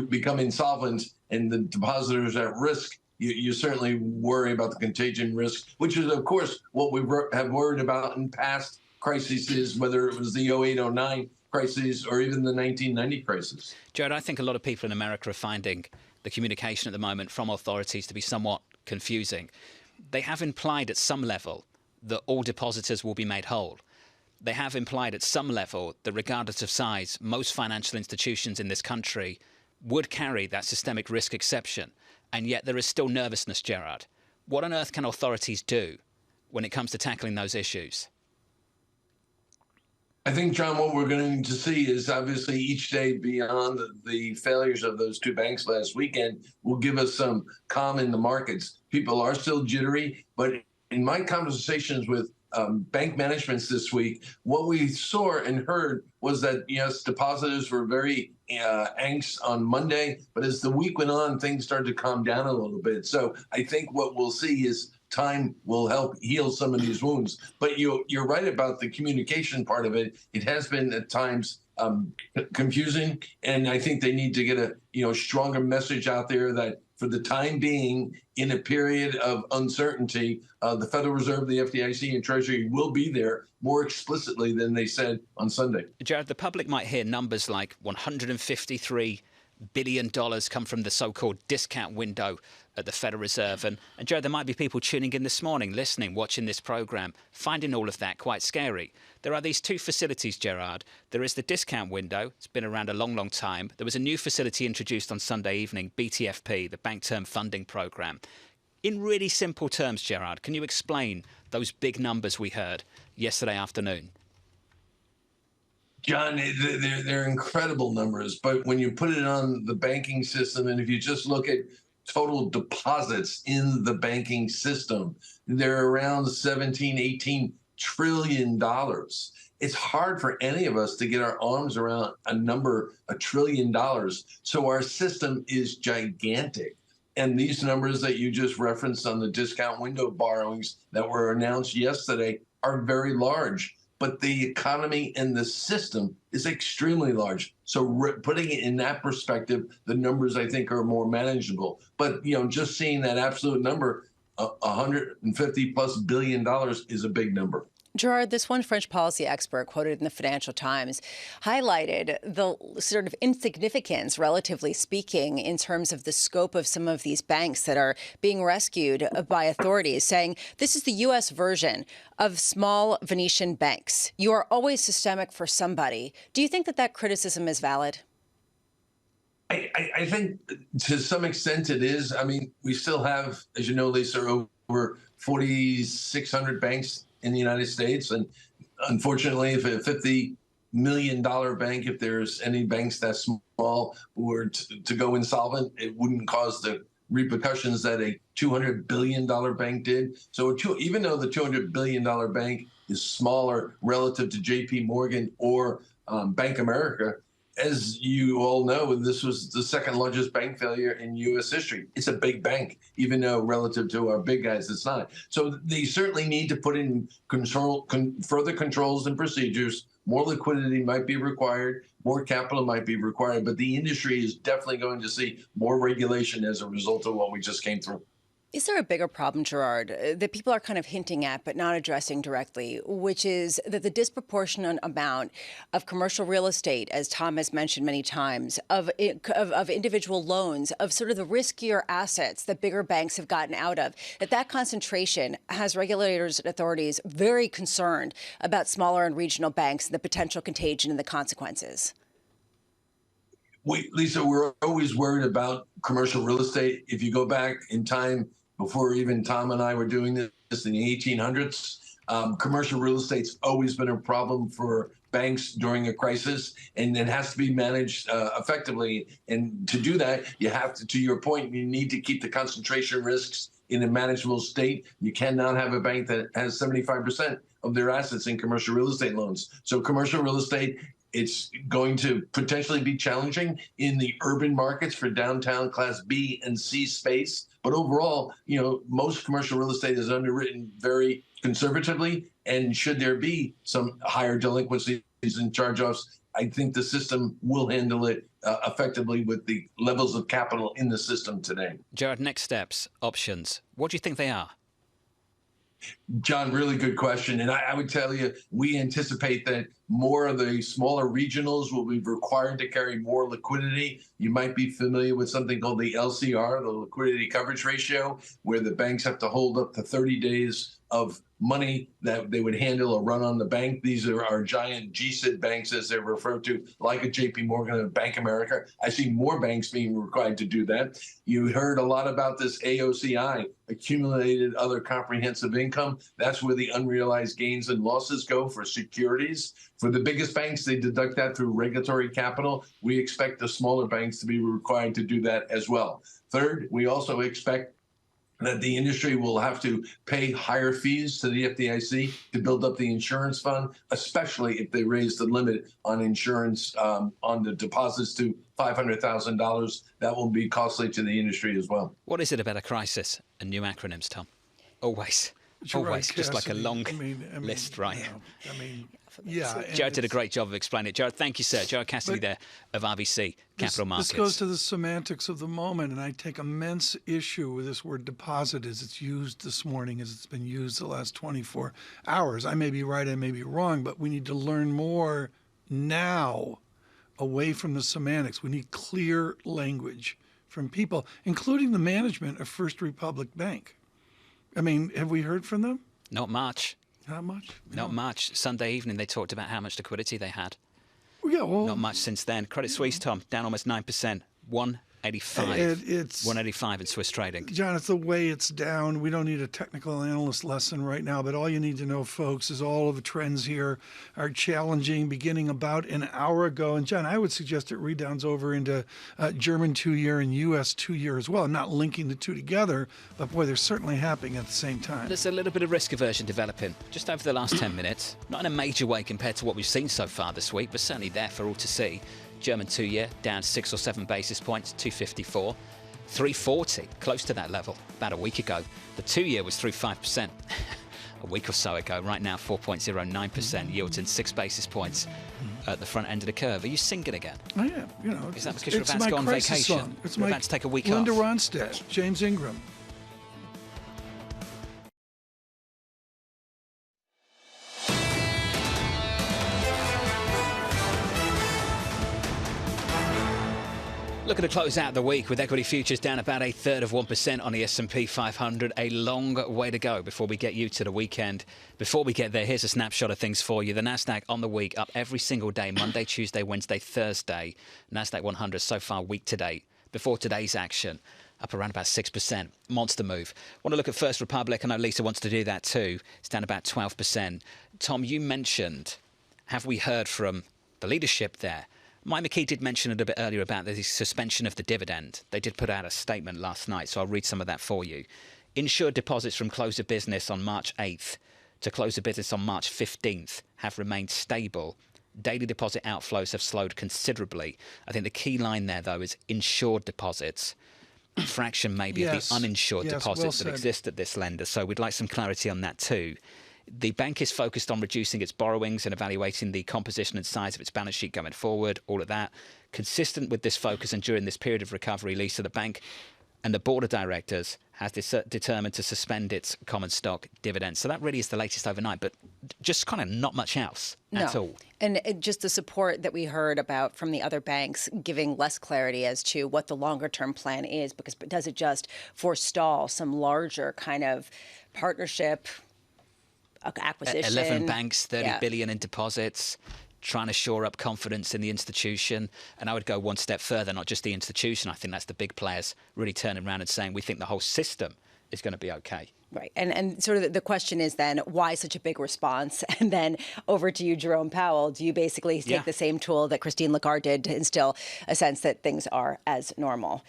S18: become insolvent and the depositors at risk, you certainly worry about the contagion risk, which is, of course, what we have worried about in past crises, whether it was the 08-09 crisis or even the 1990 crisis.
S7: Jared, I think a lot of people in America are finding the communication at the moment from authorities to be somewhat confusing. They have implied at some level that all depositors will be made whole. They have implied at some level that regardless of size, most financial institutions in this country would carry that systemic risk exception. And yet there is still nervousness, Gerard. What on earth can authorities do when it comes to tackling those issues?
S18: I think, John, what we're going to see is obviously each day beyond the failures of those two banks last weekend will give us some calm in the markets. People are still jittery, but in my conversations with bank managements this week, what we saw and heard was that, yes, depositors were very angst on Monday, but as the week went on, things started to calm down a little bit. So I think what we'll see is time will help heal some of these wounds. But you're right about the communication part of it. It has been at times confusing, and I think they need to get a stronger message out there that for the time being, in a period of uncertainty, the Federal Reserve, the FDIC, and Treasury will be there more explicitly than they said on Sunday.
S7: Jared, the public might hear numbers like $153 billion come from the so-called discount window at the Federal Reserve. And Jared, there might be people tuning in this morning, listening, watching this program, finding all of that quite scary. There are these two facilities, Gerard. There is the discount window. It's been around a long, long time. There was a new facility introduced on Sunday evening, BTFP, the Bank Term Funding Program. In really simple terms, Gerard, can you explain those big numbers we heard yesterday afternoon?
S18: John, they're incredible numbers, but when you put it on the banking system, and if you just look at total deposits in the banking system, they're around $17-18 trillion. It's hard for any of us to get our arms around a number, $1 trillion. So our system is gigantic. And these numbers that you just referenced on the discount window borrowings that were announced yesterday are very large. But the economy and the system is extremely large. So putting it in that perspective, the numbers, I think, are more manageable. But, just seeing that absolute number, $150+ billion is a big number.
S9: Gerard, this one French policy expert quoted in the Financial Times highlighted the sort of insignificance, relatively speaking, in terms of the scope of some of these banks that are being rescued by authorities, saying this is the U.S. version of small Venetian banks. You are always systemic for somebody. Do you think that that criticism is valid?
S18: I think to some extent it is. I mean, we still have, as you know, Lisa, over 4,600 banks in the United States. And unfortunately, if a $50 million bank, if there's any banks that small were to go insolvent, it wouldn't cause the repercussions that a $200 billion bank did. So even though the $200 billion bank is smaller relative to JP Morgan or Bank of America, as you all know, this was the second largest bank failure in U.S. history. It's a big bank, even though relative to our big guys, it's not. So they certainly need to put in further controls and procedures. More liquidity might be required. More capital might be required. But the industry is definitely going to see more regulation as a result of what we just came through.
S9: Is there a bigger problem, Gerard, that people are kind of hinting at but not addressing directly, which is that the disproportionate amount of commercial real estate, as Tom has mentioned many times, of individual loans, of sort of the riskier assets that bigger banks have gotten out of, that concentration has regulators and authorities very concerned about smaller and regional banks and the potential contagion and the consequences?
S18: Lisa, we're always worried about commercial real estate. If you go back in time, before even Tom and I were doing this in the 1800s, commercial real estate's always been a problem for banks during a crisis, and it has to be managed effectively. And to do that, you have to your point, you need to keep the concentration risks in a manageable state. You cannot have a bank that has 75% of their assets in commercial real estate loans. So commercial real estate, it's going to potentially be challenging in the urban markets for downtown Class B and C space. But overall, most commercial real estate is underwritten very conservatively. And should there be some higher delinquencies and charge-offs, I think the system will handle it effectively with the levels of capital in the system today.
S7: Gerard, next steps, options. What do you think they are?
S18: John, really good question. And I would tell you, we anticipate that more of the smaller regionals will be required to carry more liquidity. You might be familiar with something called the LCR, the liquidity coverage ratio, where the banks have to hold up to 30 days of money that they would handle or run on the bank. These are our giant GSIB banks, as they're referred to, like a JP Morgan and Bank of America. I see more banks being required to do that. You heard a lot about this AOCI, accumulated other comprehensive income. That's where the unrealized gains and losses go for securities. For the biggest banks, they deduct that through regulatory capital. We expect the smaller banks to be required to do that as well. Third, we also expect that the industry will have to pay higher fees to the FDIC to build up the insurance fund, especially if they raise the limit on insurance on the deposits to $500,000. That will be costly to the industry as well.
S7: What is it about a crisis and new acronyms, Tom? Always, just like a long list, right?
S8: Yeah.
S7: Jared did a great job of explaining it. Jared, thank you, sir. Jared Cassidy there of RBC Capital Markets.
S8: This goes to the semantics of the moment, and I take immense issue with this word deposit as it's used this morning, as it's been used the last 24 hours. I may be right, I may be wrong, but we need to learn more now away from the semantics. We need clear language from people, including the management of First Republic Bank. I mean, have we heard from them?
S7: Not much.
S8: Not much?
S7: Not much. Sunday evening, they talked about how much liquidity they had.
S8: Yeah, well,
S7: not much since then. Credit Suisse, Tom, down almost 9%. 185.
S8: It's
S7: 185 in Swiss trading.
S8: John, it's the way it's down. We don't need a technical analyst lesson right now, but all you need to know, folks, is all of the trends here are challenging beginning about an hour ago. And John, I would suggest it rebounds over into German 2-year and U.S. 2-year as well. I'm not linking the two together, but boy, they're certainly happening at the same time.
S7: There's a little bit of risk aversion developing just over the last 10 minutes. Not in a major way compared to what we've seen so far this week, but certainly there for all to see. German 2-year down 6 or 7 basis points, 254. 340, close to that level about a week ago. The 2-year was through 5% a week or so ago. Right now, 4.09%, yields in 6 basis points at the front end of the curve. Are you singing again?
S8: I am.
S7: Is that because you're about to go on vacation?
S8: Song. It's
S7: you're about to take a week
S8: Linda
S7: off?
S8: Ronstadt, James Ingram.
S7: Looking to close out the week with equity futures down about 0.33% on the S&P 500. A long way to go before we get you to the weekend. Before we get there, here's a snapshot of things for you. The Nasdaq on the week up every single day, Monday, Tuesday, Wednesday, Thursday. Nasdaq 100 so far week to date. Before today's action, up around about 6%. Monster move. Want to look at First Republic? I know Lisa wants to do that too. It's down about 12%. Tom, you mentioned, have we heard from the leadership there? Mike McKee did mention it a bit earlier about the suspension of the dividend. They did put out a statement last night, so I'll read some of that for you. Insured deposits from close of business on March 8th to close of business on March 15th have remained stable. Daily deposit outflows have slowed considerably. I think the key line there, though, is insured deposits. A fraction maybe of the uninsured deposits that exist at this lender. So we'd like some clarity on that too. The bank is focused on reducing its borrowings and evaluating the composition and size of its balance sheet going forward, all of that. Consistent with this focus and during this period of recovery, Lisa, the bank and the board of directors has determined to suspend its common stock dividends. So that really is the latest overnight, but just kind of not much else at all.
S9: And just the support that we heard about from the other banks giving less clarity as to what the longer term plan is, because does it just forestall some larger kind of partnership, acquisition?
S7: 11 banks, 30 billion in deposits, trying to shore up confidence in the institution. And I would go one step further, not just the institution. I think that's the big players really turning around and saying, we think the whole system is going to be okay.
S9: Right. And sort of the question is then, why such a big response? And then over to you, Jerome Powell. Do you basically take the same tool that Christine Lagarde did to instill a sense that things are as normal?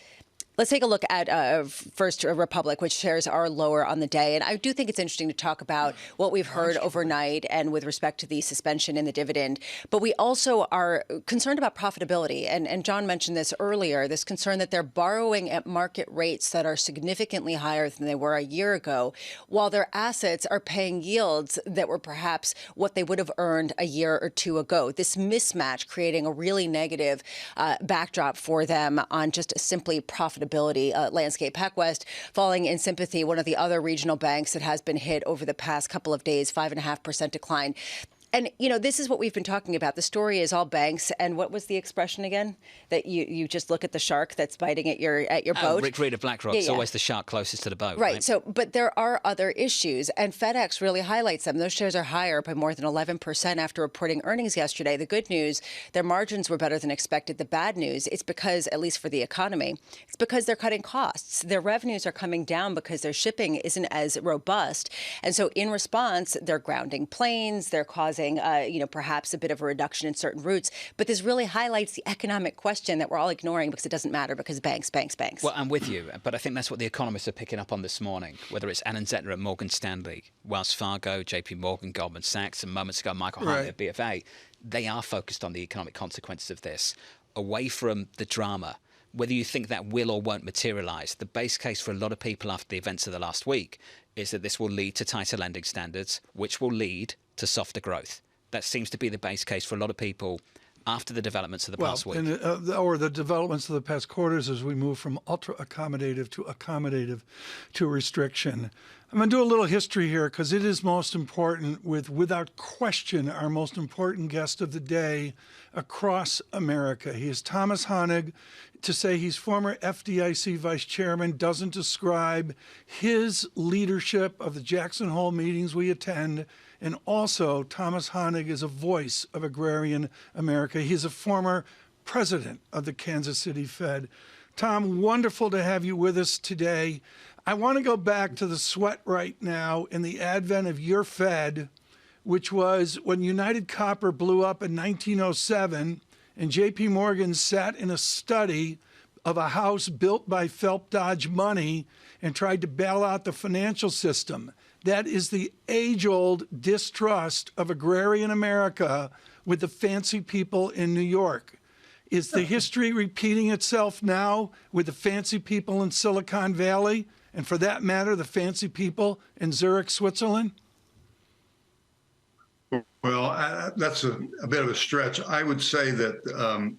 S9: Let's take a look at First Republic, which shares are lower on the day. And I do think it's interesting to talk about what we've heard overnight and with respect to the suspension in the dividend. But we also are concerned about profitability. And John mentioned this earlier, this concern that they're borrowing at market rates that are significantly higher than they were a year ago, while their assets are paying yields that were perhaps what they would have earned a year or two ago. This mismatch creating a really negative backdrop for them on just simply profitability landscape. PacWest falling in sympathy, one of the other regional banks that has been hit over the past couple of days, 5.5% decline. And, you know, this is what we've been talking about. The story is all banks. And what was the expression again? That you just look at the shark that's biting at your boat?
S7: Rick Reed of BlackRock. It's always the shark closest to the boat.
S9: Right. So, but there are other issues. And FedEx really highlights them. Those shares are higher by more than 11% after reporting earnings yesterday. The good news, their margins were better than expected. The bad news, it's because, at least for the economy, it's because they're cutting costs. Their revenues are coming down because their shipping isn't as robust. And so in response, they're grounding planes. They're causing perhaps a bit of a reduction in certain routes. But this really highlights the economic question that we're all ignoring because it doesn't matter because banks.
S7: Well, I'm with you, but I think that's what the economists are picking up on this morning, whether it's Anand Zettner at Morgan Stanley, Wells Fargo, JP Morgan, Goldman Sachs, and moments ago, Michael Hart at BofA. They are focused on the economic consequences of this, away from the drama. Whether you think that will or won't materialise, the base case for a lot of people after the events of the last week is that this will lead to tighter lending standards, which will lead to softer growth. That seems to be the base case for a lot of people after the developments of the past week.
S8: Or the developments of the past quarters as we move from ultra-accommodative to restriction. I'm going to do a little history here because it is most important without question, our most important guest of the day across America. He is Thomas Honig. To say he's former FDIC vice chairman doesn't describe his leadership of the Jackson Hole meetings we attend. And also, Thomas Honig is a voice of agrarian America. He's a former president of the Kansas City Fed. Tom, wonderful to have you with us today. I want to go back to the sweat right now in the advent of your Fed, which was when United Copper blew up in 1907 and J.P. Morgan sat in a study of a house built by Phelps Dodge money and tried to bail out the financial system. That is the age-old distrust of agrarian America with the fancy people in New York. Is the history repeating itself now with the fancy people in Silicon Valley, and for that matter, the fancy people in Zurich, Switzerland?
S19: Well, that's a bit of a stretch. I would say that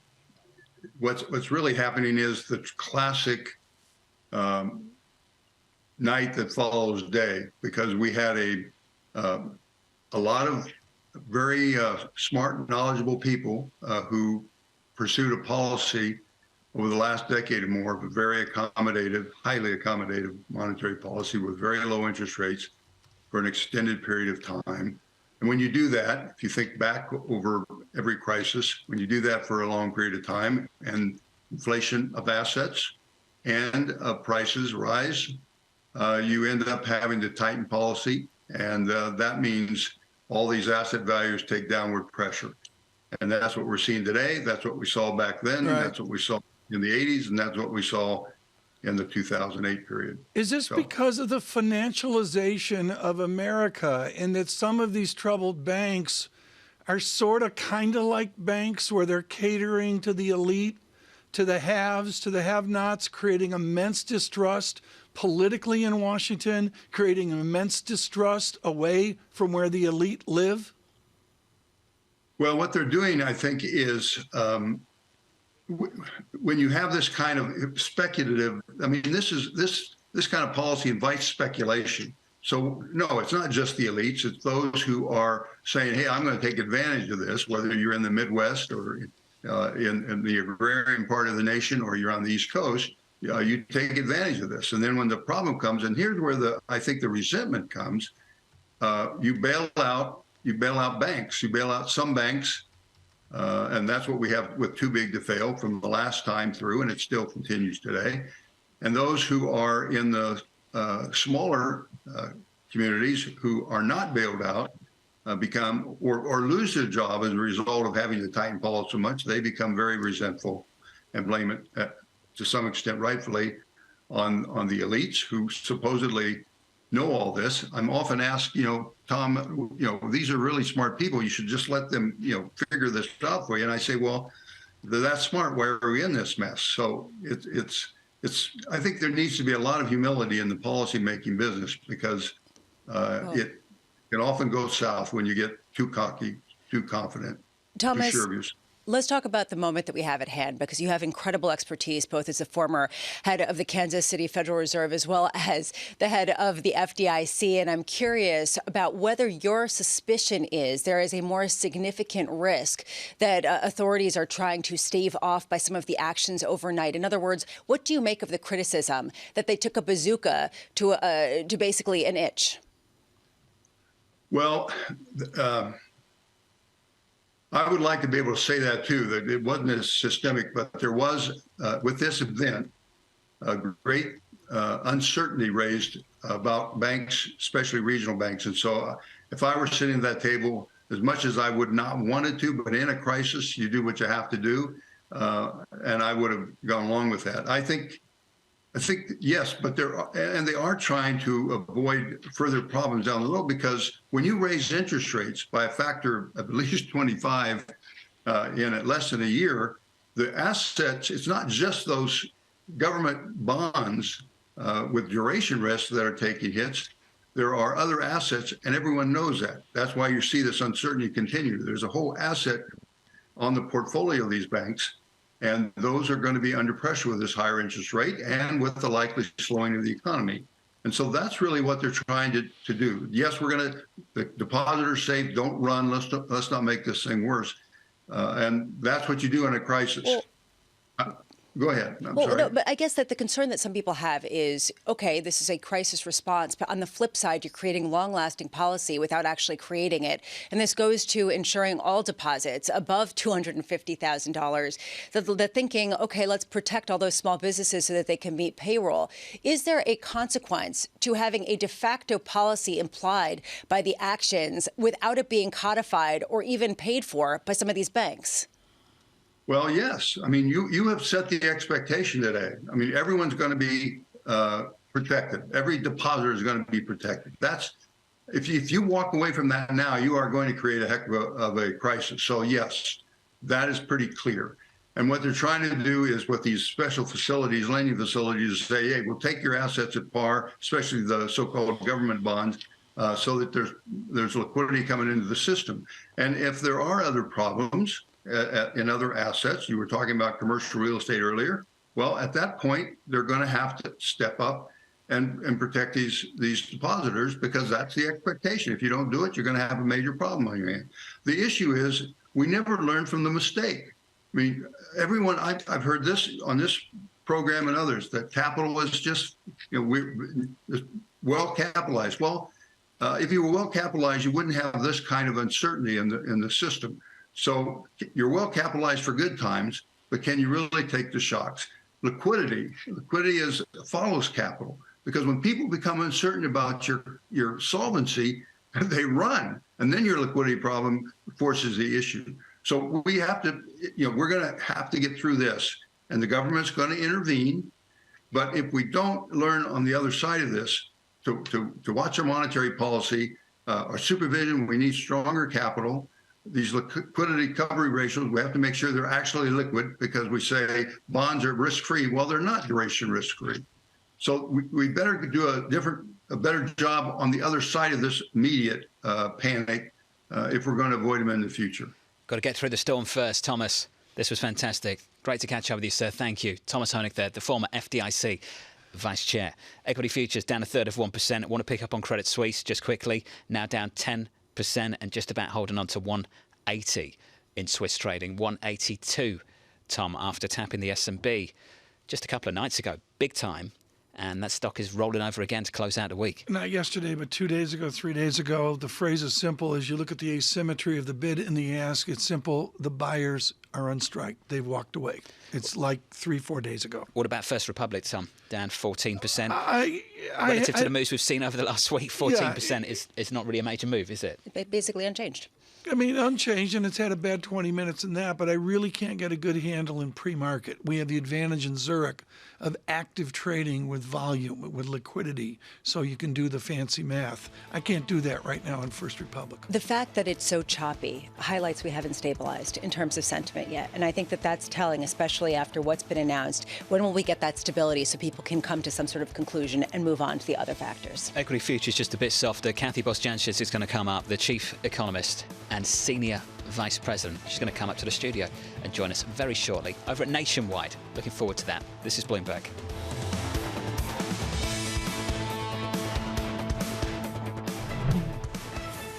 S19: what's really happening is the classic night that follows day, because we had a lot of very smart, knowledgeable people who pursued a policy over the last decade or more of a very accommodative, highly accommodative monetary policy with very low interest rates for an extended period of time. And when you do that, if you think back over every crisis, when you do that for a long period of time and inflation of assets and prices rise, you end up having to tighten policy. And that means all these asset values take downward pressure. And that's what we're seeing today. That's what we saw back then.
S8: Right.
S19: That's what we saw in the 80s. And that's what we saw in the 2008 period.
S8: Is this because of the financialization of America, and that some of these troubled banks are sort of kind of like banks where they're catering to the elite, to the haves, to the have-nots, creating immense distrust politically in Washington, creating immense distrust away from where the elite live?
S19: Well, what they're doing, I think, is when you have this kind of speculative, I mean, this kind of policy invites speculation. So no, it's not just the elites. It's those who are saying, hey, I'm going to take advantage of this, whether you're in the Midwest or in the agrarian part of the nation or you're on the East Coast, you take advantage of this. And then when the problem comes, and here's where I think the resentment comes, you bail out banks, you bail out some banks, and that's what we have with too big to fail from the last time through, and it still continues today. And those who are in the smaller communities who are not bailed out become or lose their job as a result of having to tighten policy so much, they become very resentful and blame it to some extent rightfully on the elites who supposedly know all this. I'm often asked, Tom, these are really smart people. You should just let them, figure this out for you. And I say, well, they're that smart. Why are we in this mess? So I think there needs to be a lot of humility in the policymaking business because it can often go south when you get too cocky, too confident,
S9: Thomas,
S19: too sure of yourself.
S9: Let's talk about the moment that we have at hand, because you have incredible expertise, both as a former head of the Kansas City Federal Reserve as well as the head of the FDIC. And I'm curious about whether your suspicion is there is a more significant risk that authorities are trying to stave off by some of the actions overnight. In other words, what do you make of the criticism that they took a bazooka to basically an itch?
S19: Well, I would like to be able to say that, too, that it wasn't as systemic, but there was, with this event, a great uncertainty raised about banks, especially regional banks. And so if I were sitting at that table, as much as I would not want it to, but in a crisis, you do what you have to do. And I would have gone along with that. I think yes, but they are trying to avoid further problems down the road, because when you raise interest rates by a factor of at least 25 in less than a year, the assets, it's not just those government bonds with duration risks that are taking hits. There are other assets, and everyone knows that. That's why you see this uncertainty continue. There's a whole asset on the portfolio of these banks, and those are going to be under pressure with this higher interest rate and with the likely slowing of the economy. And so that's really what they're trying to do. Yes, the depositors say, don't run, let's not make this thing worse. And that's what you do in a crisis. Go ahead. I'm sorry.
S9: No, but I guess that the concern that some people have is, okay, this is a crisis response, but on the flip side, you're creating long-lasting policy without actually creating it. And this goes to ensuring all deposits above $250,000. The thinking, okay, let's protect all those small businesses so that they can meet payroll. Is there a consequence to having a de facto policy implied by the actions without it being codified or even paid for by some of these banks?
S19: Well, yes. I mean, you have set the expectation today. I mean, everyone's going to be protected. Every depositor is going to be protected. That's if you walk away from that now, you are going to create a heck of a crisis. So yes, that is pretty clear. And what they're trying to do is with these special facilities, lending facilities, say, hey, we'll take your assets at par, especially the so-called government bonds, so that there's liquidity coming into the system. And if there are other problems in other assets, you were talking about commercial real estate earlier, well, at that point, they're going to have to step up and protect these depositors, because that's the expectation. If you don't do it, you're going to have a major problem on your hand. The issue is we never learn from the mistake. I mean, everyone, I've heard this on this program and others, that capital is just, we're well capitalized. Well, if you were well capitalized, you wouldn't have this kind of uncertainty in the system. So you're well capitalized for good times, but can you really take the shocks? Liquidity follows capital, because when people become uncertain about your solvency, they run, and then your liquidity problem forces the issue. So we have to, we're going to have to get through this, and the government's going to intervene. But if we don't learn on the other side of this to watch our monetary policy, our supervision, we need stronger capital. These liquidity recovery ratios, we have to make sure they're actually liquid, because we say bonds are risk-free. Well, they're not duration risk-free. So we better do a better job on the other side of this immediate panic if we're going to avoid them in the future.
S7: Got to get through the storm first, Thomas. This was fantastic. Great to catch up with you, sir. Thank you. Thomas Honig there, the former FDIC Vice Chair. Equity futures down 1/3 of 1%. I want to pick up on Credit Suisse just quickly. Now down 10% and just about holding on to 180 in Swiss trading. 182, Tom, after tapping the S&B just a couple of nights ago. Big time. And that stock is rolling over again to close out the week.
S8: Not yesterday, but 2 days ago, 3 days ago. The phrase is simple. As you look at the asymmetry of the bid and the ask, it's simple. The buyers are on strike. They've walked away. It's like 3-4 days ago.
S7: What about First Republic, Tom? Down 14%. Relative to the moves we've seen over the last week, 14% is not really a major move, is it?
S9: Basically unchanged.
S8: I mean, unchanged, and it's had a bad 20 minutes in that, but I really can't get a good handle in pre-market. We have the advantage in Zurich of active trading with volume, with liquidity, so you can do the fancy math. I can't do that right now in First Republic.
S9: The fact that it's so choppy highlights we haven't stabilized in terms of sentiment yet, and I think that that's telling, especially after what's been announced. When will we get that stability so people can come to some sort of conclusion and move on to the other factors?
S7: Equity futures just a bit softer. Kathy Bosjanchis is going to come up, the chief economist and senior vice president. She's going to come up to the studio and join us very shortly over at Nationwide. Looking forward to that. This is Bloomberg.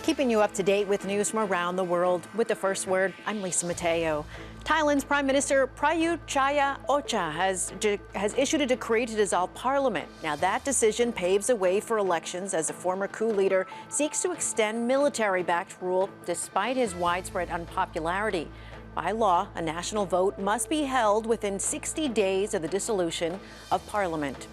S11: Keeping you up to date with news from around the world with the first word, I'm Lisa Mateo. Thailand's Prime Minister Prayut Chan-o-cha has issued a decree to dissolve parliament. Now, that decision paves the way for elections as a former coup leader seeks to extend military-backed rule despite his widespread unpopularity. By law, a national vote must be held within 60 days of the dissolution of parliament.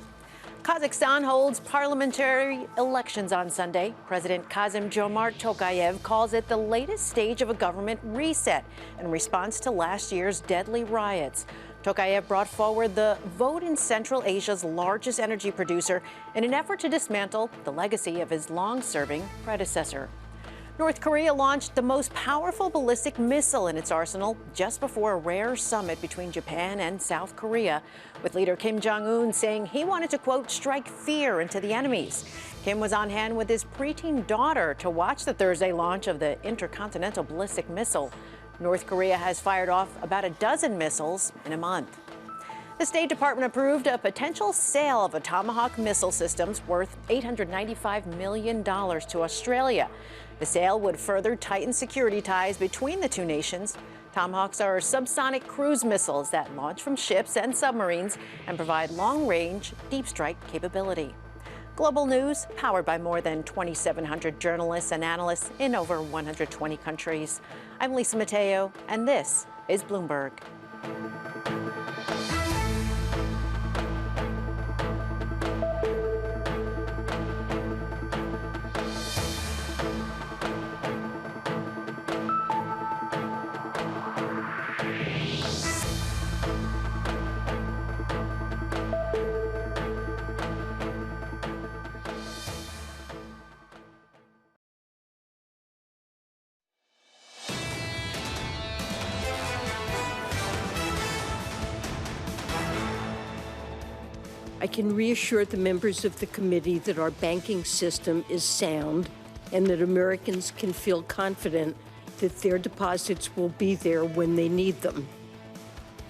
S11: Kazakhstan holds parliamentary elections on Sunday. President Kassym-Jomart Tokayev calls it the latest stage of a government reset in response to last year's deadly riots. Tokayev brought forward the vote in Central Asia's largest energy producer in an effort to dismantle the legacy of his long-serving predecessor. North Korea launched the most powerful ballistic missile in its arsenal just before a rare summit between Japan and South Korea, with leader Kim Jong-un saying he wanted to, quote, strike fear into the enemies. Kim was on hand with his preteen daughter to watch the Thursday launch of the intercontinental ballistic missile. North Korea has fired off about a dozen missiles in a month. The State Department approved a potential sale of a Tomahawk missile systems worth $895 million to Australia. The sale would further tighten security ties between the two nations. Tomahawks are subsonic cruise missiles that launch from ships and submarines and provide long-range deep strike capability. Global news powered by more than 2,700 journalists and analysts in over 120 countries. I'm Lisa Mateo, and this is Bloomberg.
S12: I can reassure the members of the committee that our banking system is sound and that Americans can feel confident that their deposits will be there when they need them.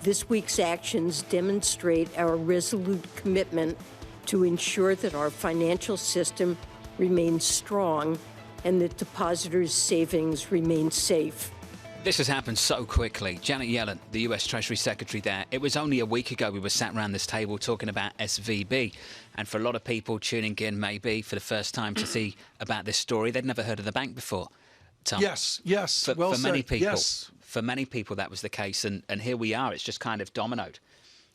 S12: This week's actions demonstrate our resolute commitment to ensure that our financial system remains strong and that depositors' savings remain safe.
S7: This has happened so quickly. Janet Yellen, the US Treasury Secretary there, it was only a week ago we were sat around this table talking about SVB. And for a lot of people tuning in maybe for the first time to see about this story, they'd never heard of the bank before. Tom,
S8: yes.
S7: For many people,
S8: yes.
S7: For many people that was the case. And here we are. It's just kind of dominoed,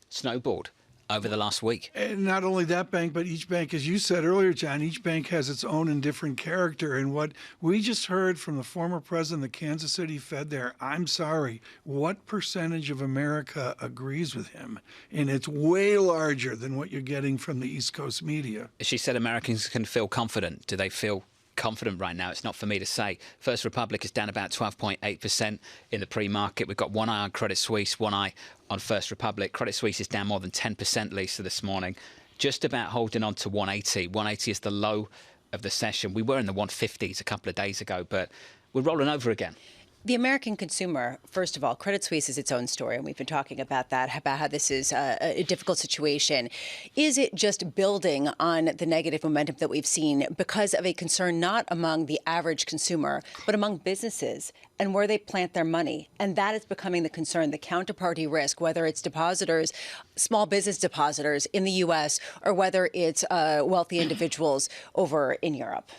S7: snowballed over the last week.
S8: And not only that bank, but each bank, as you said earlier, John, each bank has its own and different character. And what we just heard from the former president of the Kansas City Fed there, I'm sorry, what percentage of America agrees with him? And it's way larger than what you're getting from the East Coast media.
S7: She said Americans can feel confident. Do they feel confident right now? It's not for me to say. First Republic is down about 12.8% in the pre-market. We've got one eye on Credit Suisse, one eye on First Republic. Credit Suisse is down more than 10%, Lisa, this morning. Just about holding on to 180. 180 is the low of the session. We were in the 150s a couple of days ago, but we're rolling over again.
S9: The American consumer, first of all, Credit Suisse is its own story, and we've been talking about that, about how this is a difficult situation. Is it just building on the negative momentum that we've seen because of a concern not among the average consumer, but among businesses and where they plant their money? And that is becoming the concern, the counterparty risk, whether it's depositors, small business depositors in the U.S., or whether it's wealthy individuals over in Europe.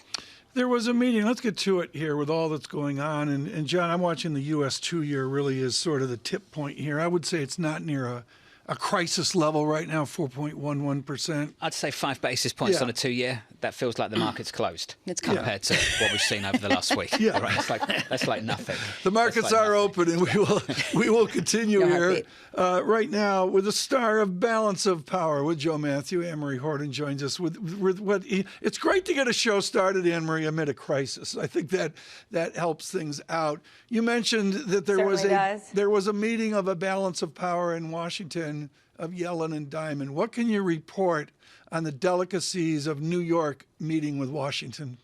S8: There was a meeting, let's get to it here with all that's going on. And John, I'm watching the U.S. 2-year really is sort of the tip point here. I would say it's not near a crisis level right now, 4.11%.
S7: I'd say 5 basis points on a 2-year. That feels like the market's closed compared to what we've seen over the last week. Right? That's like nothing.
S8: The markets are open, and we will continue here right now with the star of Balance of Power with Joe Matthew. Anne-Marie Horton joins us with what it's great to get a show started, Anne-Marie, amid a crisis. I think that helps things out. You mentioned that there was a meeting of a Balance of Power in Washington of Yellen and Dimon. What can you report on the delicacies of New York meeting with Washington?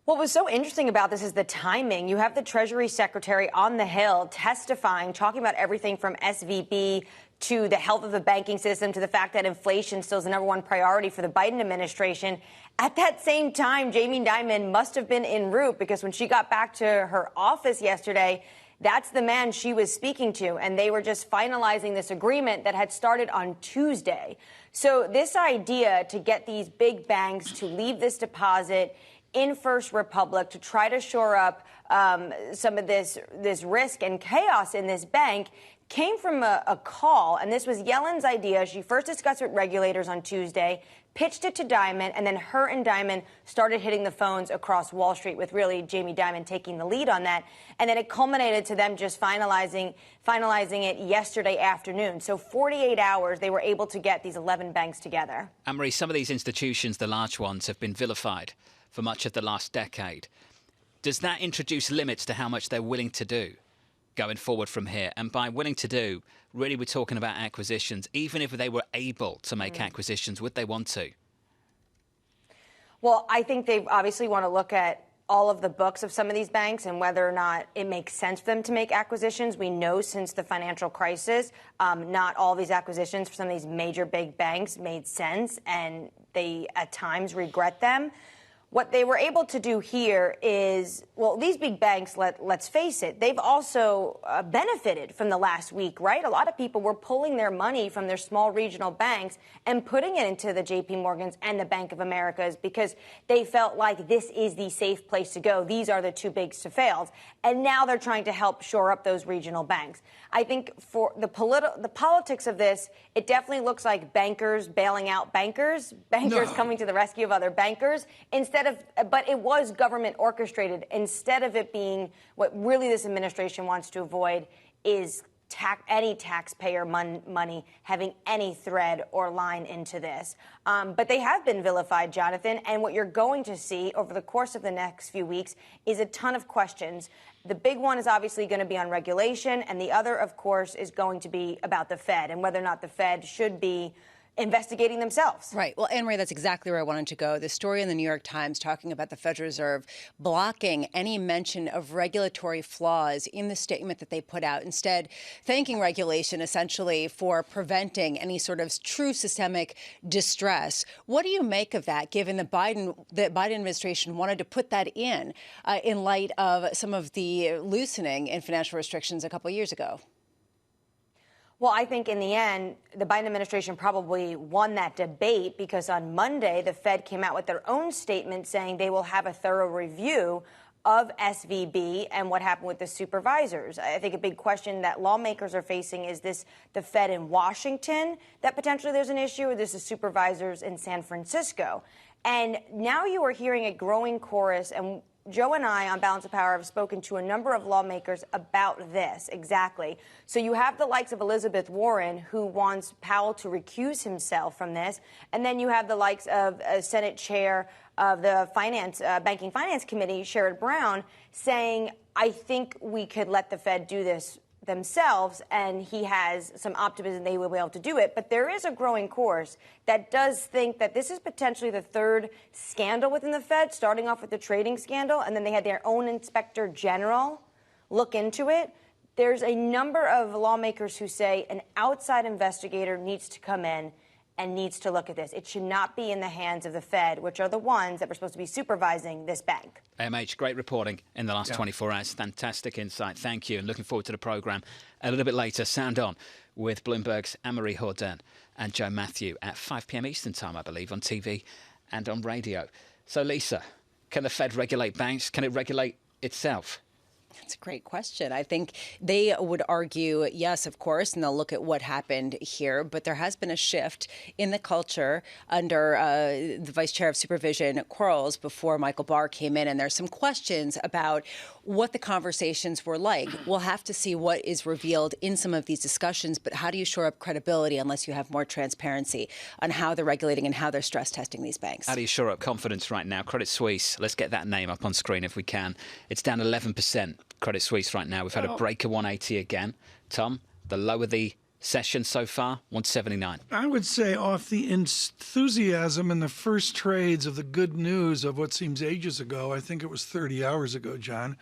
S20: What was so interesting about this is the timing. You have the Treasury Secretary on the Hill testifying, talking about everything from SVB to the health of the banking system to the fact that inflation still is the #1 priority for the Biden administration. At that same time, Jamie Dimon must have been en route, because when she got back to her office yesterday, that's the man she was speaking to, and they were just finalizing this agreement that had started on Tuesday. So this idea to get these big banks to leave this deposit in First Republic to try to shore up some of this risk and chaos in this bank came from a call, and this was Yellen's idea. She first discussed it with regulators on Tuesday, pitched it to Dimon, and then her and Dimon started hitting the phones across Wall Street, with really Jamie Dimon taking the lead on that. And then it culminated to them just finalizing it yesterday afternoon. So 48 hours, they were able to get these 11 banks together.
S7: Anne-Marie, some of these institutions, the large ones, have been vilified for much of the last decade. Does that introduce limits to how much they're willing to do going forward from here? And by willing to do, really we're talking about acquisitions. Even if they were able to make acquisitions, would they want to?
S20: Well, I think they obviously want to look at all of the books of some of these banks and whether or not it makes sense for them to make acquisitions. We know since the financial crisis, not all these acquisitions for some of these major big banks made sense, and they at times regret them. What they were able to do here is, well, these big banks, let's face it, they've also benefited from the last week, right? A lot of people were pulling their money from their small regional banks and putting it into the J.P. Morgans and the Bank of Americas because they felt like this is the safe place to go. These are the too bigs to fail. And now they're trying to help shore up those regional banks. I think for the politics of this, it definitely looks like bankers bailing out bankers coming to the rescue of other bankers, but it was government orchestrated. Instead of it being what really this administration wants to avoid is any taxpayer money having any thread or line into this. But they have been vilified, Jonathan, and what you're going to see over the course of the next few weeks is a ton of questions. The big one is obviously going to be on regulation, and the other, of course, is going to be about the Fed and whether or not the Fed should be investigating themselves.
S9: Right. Well, Anne Marie, that's exactly where I wanted to go. The story in the New York Times talking about the Federal Reserve blocking any mention of regulatory flaws in the statement that they put out, instead thanking regulation essentially for preventing any sort of true systemic distress. What do you make of that, given the Biden administration wanted to put that in light of some of the loosening in financial restrictions a couple of years ago?
S20: Well, I think in the end, the Biden administration probably won that debate because on Monday, the Fed came out with their own statement saying they will have a thorough review of SVB and what happened with the supervisors. I think a big question that lawmakers are facing is this the Fed in Washington that potentially there's an issue, or this is supervisors in San Francisco. And now you are hearing a growing chorus, and Joe and I on Balance of Power have spoken to a number of lawmakers about this exactly. So you have the likes of Elizabeth Warren, who wants Powell to recuse himself from this. And then you have the likes of Senate Chair of the Banking Finance Committee, Sherrod Brown, saying, I think we could let the Fed do this themselves, and he has some optimism they will be able to do it. But there is a growing chorus that does think that this is potentially the third scandal within the Fed, starting off with the trading scandal, and then they had their own inspector general look into it. There's a number of lawmakers who say an outside investigator needs to come in and needs to look at this. It should not be in the hands of the Fed, which are the ones that were supposed to be supervising this bank.
S7: AMH, great reporting in the last 24 hours. Fantastic insight. Thank you. And looking forward to the programme a little bit later. Sound On with Bloomberg's Anne-Marie Jourdain and Joe Matthew at 5 p.m. Eastern Time, I believe, on TV and on radio. So, Lisa, can the Fed regulate banks? Can it regulate itself?
S9: That's a great question. I think they would argue, yes, of course, and they'll look at what happened here. But there has been a shift in the culture under the Vice Chair of Supervision, Quarles, before Michael Barr came in. And there's some questions about what the conversations were like. We'll have to see what is revealed in some of these discussions. But how do you shore up credibility unless you have more transparency on how they're regulating and how they're stress testing these banks?
S7: How do you shore up confidence right now? Credit Suisse, let's get that name up on screen if we can. It's down 11%. Credit Suisse right now. We've had a break of 180 again. Tom, the low of the session so far, 179.
S8: I would say off the enthusiasm in the first trades of the good news of what seems ages ago, I think it was 30 hours ago, John,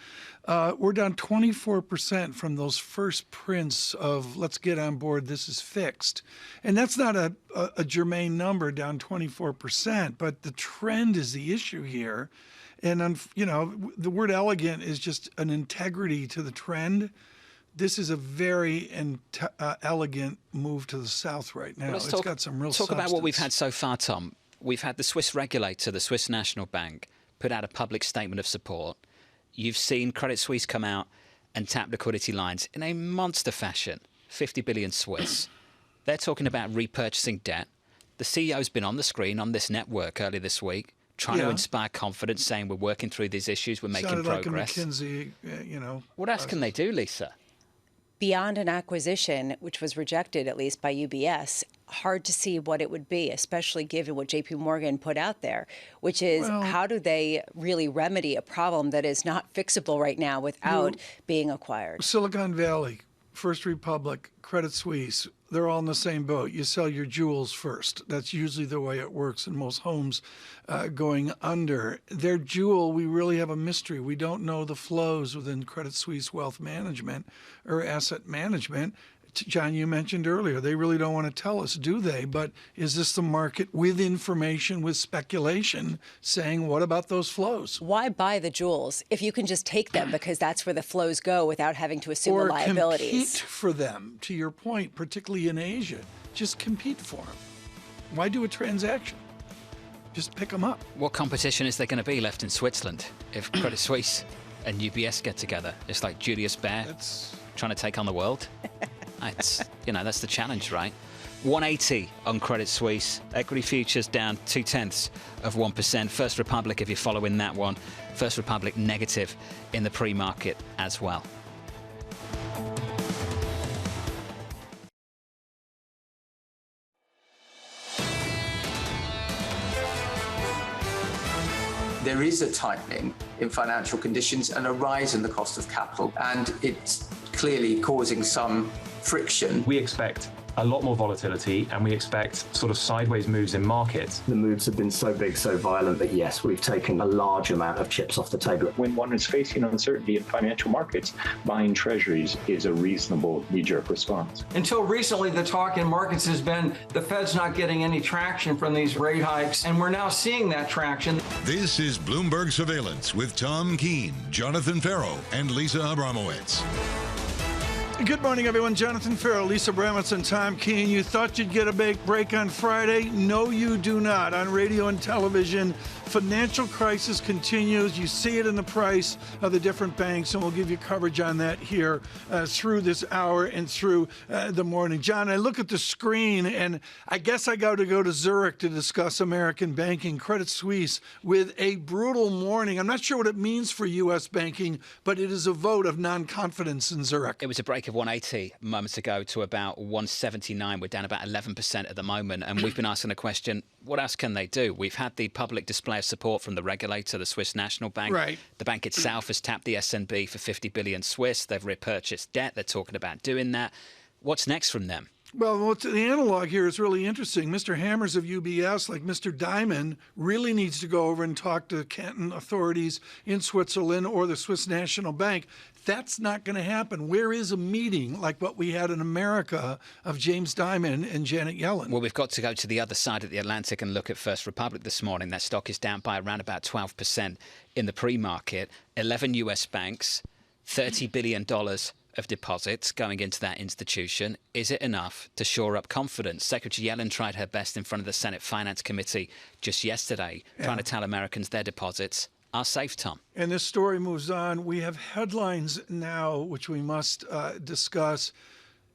S8: we're down 24% from those first prints of let's get on board, this is fixed. And that's not a germane number, down 24%, but the trend is the issue here. And, the word elegant is just an integrity to the trend. This is a very elegant move to the south right now. It's got some real substance.
S7: Talk about what we've had so far, Tom. We've had the Swiss regulator, the Swiss National Bank, put out a public statement of support. You've seen Credit Suisse come out and tap liquidity lines in a monster fashion, 50 billion Swiss. They're talking about repurchasing debt. The CEO's been on the screen on this network earlier this week, trying to inspire confidence, saying we're working through these issues, we're making progress.
S8: Like a McKinsey,
S7: What else can they do, Lisa?
S9: Beyond an acquisition, which was rejected, at least by UBS, hard to see what it would be, especially given what JP Morgan put out there, which is how do they really remedy a problem that is not fixable right now without being acquired?
S8: Silicon Valley, First Republic, Credit Suisse, they're all in the same boat. You sell your jewels first. That's usually the way it works in most homes going under. Their jewel, we really have a mystery. We don't know the flows within Credit Suisse Wealth Management or asset management. John, you mentioned earlier, they really don't want to tell us, do they? But is this the market with information, with speculation, saying, what about those flows?
S9: Why buy the jewels if you can just take them because that's where the flows go without having to assume the liabilities?
S8: Or compete for them, to your point, particularly in Asia. Just compete for them. Why do a transaction? Just pick them up.
S7: What competition is there going to be left in Switzerland if Credit Suisse and UBS get together? It's like Julius Baer trying to take on the world. It's, that's the challenge, right? 180 on Credit Suisse. Equity futures down 0.2%. First Republic, if you're following that one. First Republic negative in the pre-market as well.
S2: There is a tightening in financial conditions and a rise in the cost of capital, and it's clearly causing some friction.
S3: We expect a lot more volatility, and we expect sort of sideways moves in markets.
S21: The moves have been so big, so violent that yes, we've taken a large amount of chips off the table.
S22: When one is facing uncertainty in financial markets, buying treasuries is a reasonable knee-jerk response.
S1: Until recently, the talk in markets has been the Fed's not getting any traction from these rate hikes, and we're now seeing that traction.
S6: This is Bloomberg Surveillance with Tom Keene, Jonathan Ferro, and Lisa Abramowicz.
S8: Good morning, everyone. Jonathan Ferro, Lisa Abramowicz, and Tom Keene. You thought you'd get a big break on Friday? No, you do not. On radio and television, financial crisis continues. You see it in the price of the different banks, and we'll give you coverage on that here through this hour and through the morning. John, I look at the screen, and I guess I got to go to Zurich to discuss American banking. Credit Suisse with a brutal morning. I'm not sure what it means for U.S. banking, but it is a vote of non-confidence in Zurich.
S7: It was a break of 180 moments ago to about 179. We're down about 11% at the moment, and we've been asking the question, what else can they do? We've had the public display of support from the regulator, the Swiss National Bank.
S8: Right.
S7: The bank itself has tapped the SNB for 50 billion Swiss. They've repurchased debt. They're talking about doing that. What's next from them?
S8: Well, the analog here is really interesting. Mr. Hammers of UBS, like Mr. Diamond, really needs to go over and talk to Canton authorities in Switzerland or the Swiss National Bank. That's not going to happen. Where is a meeting like what we had in America of James Diamond and Janet Yellen?
S7: Well, we've got to go to the other side of the Atlantic and look at First Republic this morning. That stock is down by around about 12% in the pre-market. 11 U.S. banks, $30 billion of deposits going into that institution. Is it enough to shore up confidence? Secretary Yellen tried her best in front of the Senate Finance Committee just yesterday, trying to tell Americans their deposits are safe, Tom.
S8: And this story moves on. We have headlines now, which we must discuss.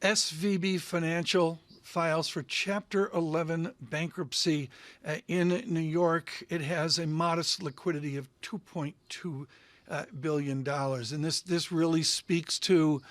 S8: SVB Financial files for Chapter 11 bankruptcy in New York. It has a modest liquidity of $2.2 billion. And this really speaks to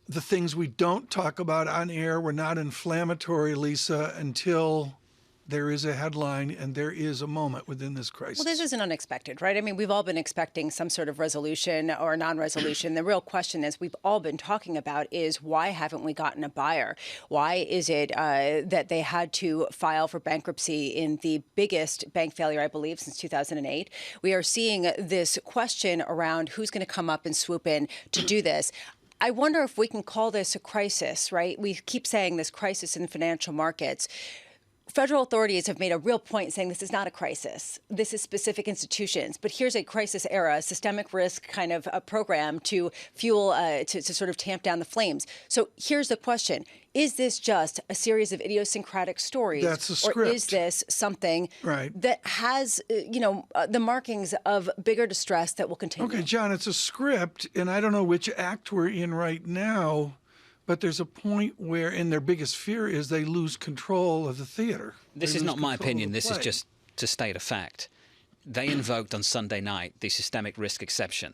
S8: the things we don't talk about on air. We're not inflammatory, Lisa, until there is a headline and there is a moment within this crisis.
S9: Well, this isn't unexpected, right? I mean, we've all been expecting some sort of resolution or non-resolution. The real question, as we've all been talking about, is why haven't we gotten a buyer? Why is it that they had to file for bankruptcy in the biggest bank failure, I believe, since 2008? We are seeing this question around who's going to come up and swoop in to do this. I wonder if we can call this a crisis, right? We keep saying this crisis in financial markets. Federal authorities have made a real point saying this is not a crisis. This is specific institutions. But here's a crisis era, systemic risk kind of a program to fuel, to sort of tamp down the flames. So here's the question. Is this just a series of idiosyncratic stories?
S8: That's a script.
S9: Or is this something that has, the markings of bigger distress that will continue?
S8: Okay, John, it's a script, and I don't know which act we're in right now. But there's a point where, and their biggest fear is they lose control of the theater.
S7: This is not my opinion. This is just to state a fact. They invoked on Sunday night the systemic risk exception.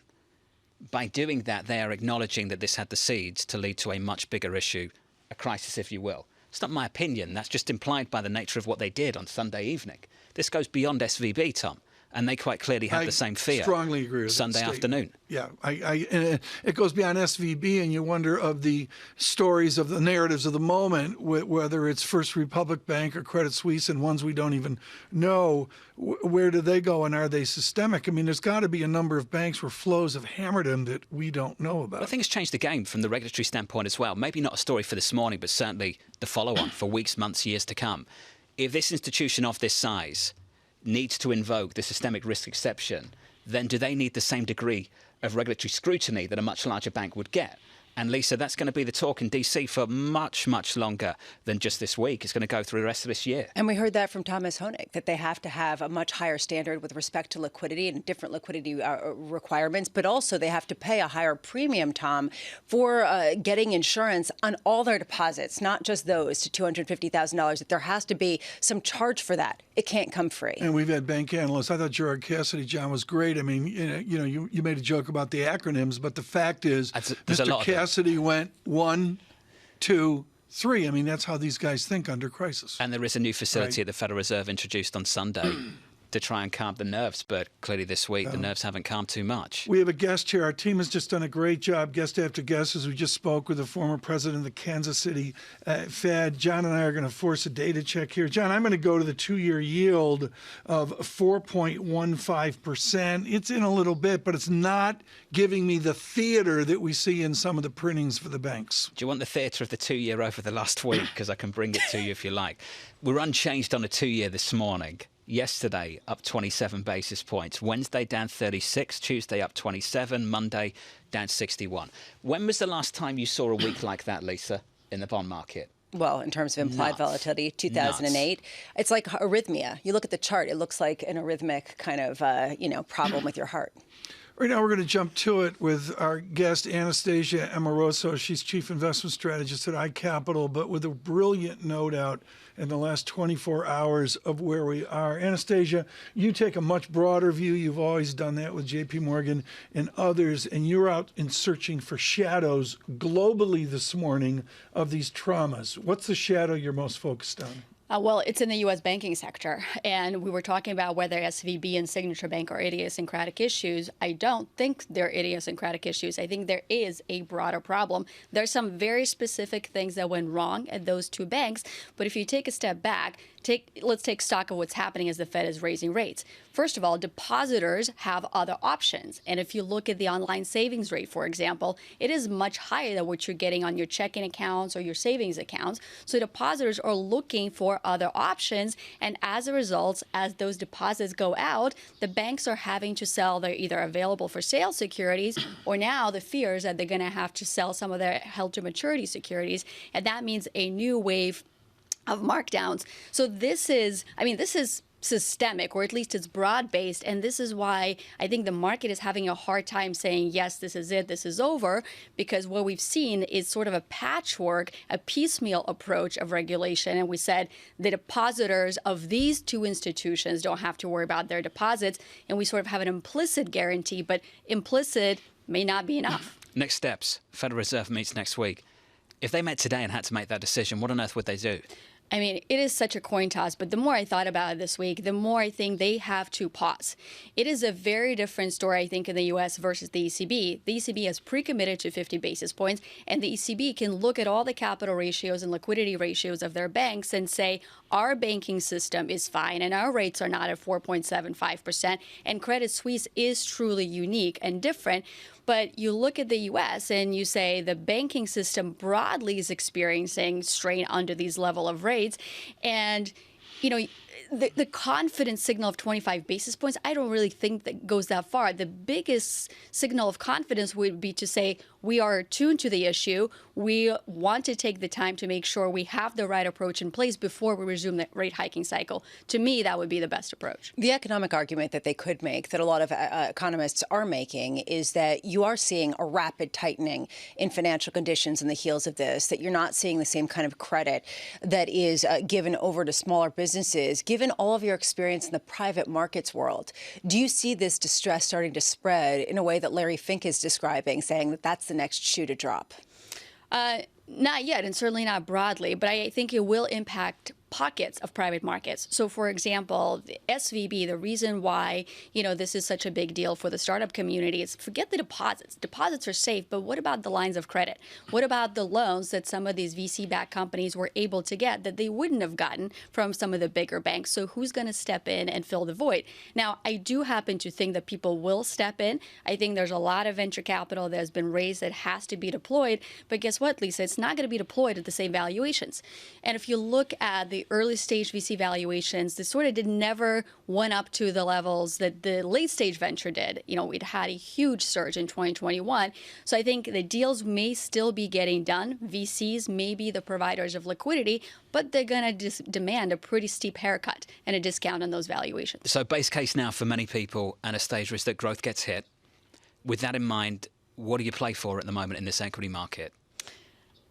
S7: By doing that, they are acknowledging that this had the seeds to lead to a much bigger issue, a crisis, if you will. It's not my opinion. That's just implied by the nature of what they did on Sunday evening. This goes beyond SVB, Tom. And they quite clearly had the same fear.
S8: I strongly agree with
S7: Sunday afternoon.
S8: Yeah, and it goes beyond SVB, and you wonder of the stories of the narratives of the moment, whether it's First Republic Bank or Credit Suisse and ones we don't even know. Where do they go, and are they systemic? I mean, there's got to be a number of banks where flows have hammered them that we don't know about.
S7: I think it's changed the game from the regulatory standpoint as well. Maybe not a story for this morning, but certainly the follow-on for weeks, months, years to come. If this institution of this size needs to invoke the systemic risk exception, then do they need the same degree of regulatory scrutiny that a much larger bank would get? And Lisa, that's going to be the talk in DC for much, much longer than just this week. It's going to go through the rest of this year.
S9: And we heard that from Thomas Honig, that they have to have a much higher standard with respect to liquidity and different liquidity requirements, but also they have to pay a higher premium, Tom, for getting insurance on all their deposits, not just those to $250,000, that there has to be some charge for that. It can't come free.
S8: And we've had bank analysts. I thought Gerard Cassidy, John, was great. I mean, you made a joke about the acronyms, but the fact is, Mr. Cassidy went 1, 2, 3. I mean, that's how these guys think under crisis.
S7: And there is a new facility at the Federal Reserve introduced on Sunday to try and calm the nerves, but clearly this week the nerves haven't calmed too much.
S8: We have a guest here. Our team has just done a great job, guest after guest, as we just spoke with the former president of the Kansas City Fed. John and I are going to force a data check here. John, I'm going to go to the 2-year yield of 4.15%. It's in a little bit, but it's not giving me the theater that we see in some of the printings for the banks.
S7: Do you want the theatre of the 2-year over the last week? Because I can bring it to you if you like. We're unchanged on a 2-year this morning. Yesterday, up 27 basis points. Wednesday, down 36. Tuesday, up 27. Monday, down 61. When was the last time you saw a week like that, Lisa, in the bond market?
S9: Well, in terms of implied volatility, 2008, it's like arrhythmia. You look at the chart, it looks like an arrhythmic kind of, problem with your heart.
S8: Right now, we're going to jump to it with our guest, Anastasia Amoroso. She's Chief Investment Strategist at iCapital, but with a brilliant note out in the last 24 hours of where we are. Anastasia, you take a much broader view. You've always done that with JP Morgan and others, and you're out in searching for shadows globally this morning of these traumas. What's the shadow you're most focused on?
S10: Well, it's in the U.S. banking sector, and we were talking about whether SVB and Signature Bank are idiosyncratic issues. I don't think they're idiosyncratic issues. I think there is a broader problem. There's some very specific things that went wrong at those two banks, but if you take a step back, let's take stock of what's happening as the Fed is raising rates. First of all, depositors have other options. And if you look at the online savings rate, for example, it is much higher than what you're getting on your checking accounts or your savings accounts. So depositors are looking for other options. And as a result, as those deposits go out, the banks are having to sell their either available for sale securities, or now the fears that they're going to have to sell some of their held to maturity securities. And that means a new wave of markdowns. So this is systemic, or at least it's broad-based, and this is why I think the market is having a hard time saying, yes, this is it, this is over, because what we've seen is sort of a patchwork, a piecemeal approach of regulation, and we said the depositors of these two institutions don't have to worry about their deposits, and we sort of have an implicit guarantee, but implicit may not be enough.
S7: Next steps, Federal Reserve meets next week. If they met today and had to make that decision, what on earth would they do?
S10: I mean, it is such a coin toss, but the more I thought about it this week, the more I think they have to pause. It is a very different story, I think, in the U.S. versus the ECB. The ECB has pre-committed to 50 basis points, and the ECB can look at all the capital ratios and liquidity ratios of their banks and say, our banking system is fine, and our rates are not at 4.75%, and Credit Suisse is truly unique and different. But you look at the U.S. and you say the banking system broadly is experiencing strain under these level of rates. And, the confidence signal of 25 basis points, I don't really think that goes that far. The biggest signal of confidence would be to say we are attuned to the issue. We want to take the time to make sure we have the right approach in place before we resume the rate hiking cycle. To me, that would be the best approach.
S9: The economic argument that they could make, that a lot of economists are making, is that you are seeing a rapid tightening in financial conditions in the heels of this, that you're not seeing the same kind of credit that is given over to smaller businesses. Given all of your experience in the private markets world, do you see this distress starting to spread in a way that Larry Fink is describing, saying that that's the next shoe to drop?
S10: Not yet, and certainly not broadly, but I think it will impact pockets of private markets. So, for example, the SVB, the reason why, this is such a big deal for the startup community is forget the deposits. Deposits are safe, but what about the lines of credit? What about the loans that some of these VC-backed companies were able to get that they wouldn't have gotten from some of the bigger banks? So who's going to step in and fill the void? Now, I do happen to think that people will step in. I think there's a lot of venture capital that has been raised that has to be deployed. But guess what, Lisa? It's not going to be deployed at the same valuations. And if you look at the early stage VC valuations, they sort of never went up to the levels that the late stage venture did. We'd had a huge surge in 2021. So I think the deals may still be getting done. VCs may be the providers of liquidity, but they're going to demand a pretty steep haircut and a discount on those valuations.
S7: So base case now for many people, Anastasia, is that growth gets hit. With that in mind, what do you play for at the moment in this equity market?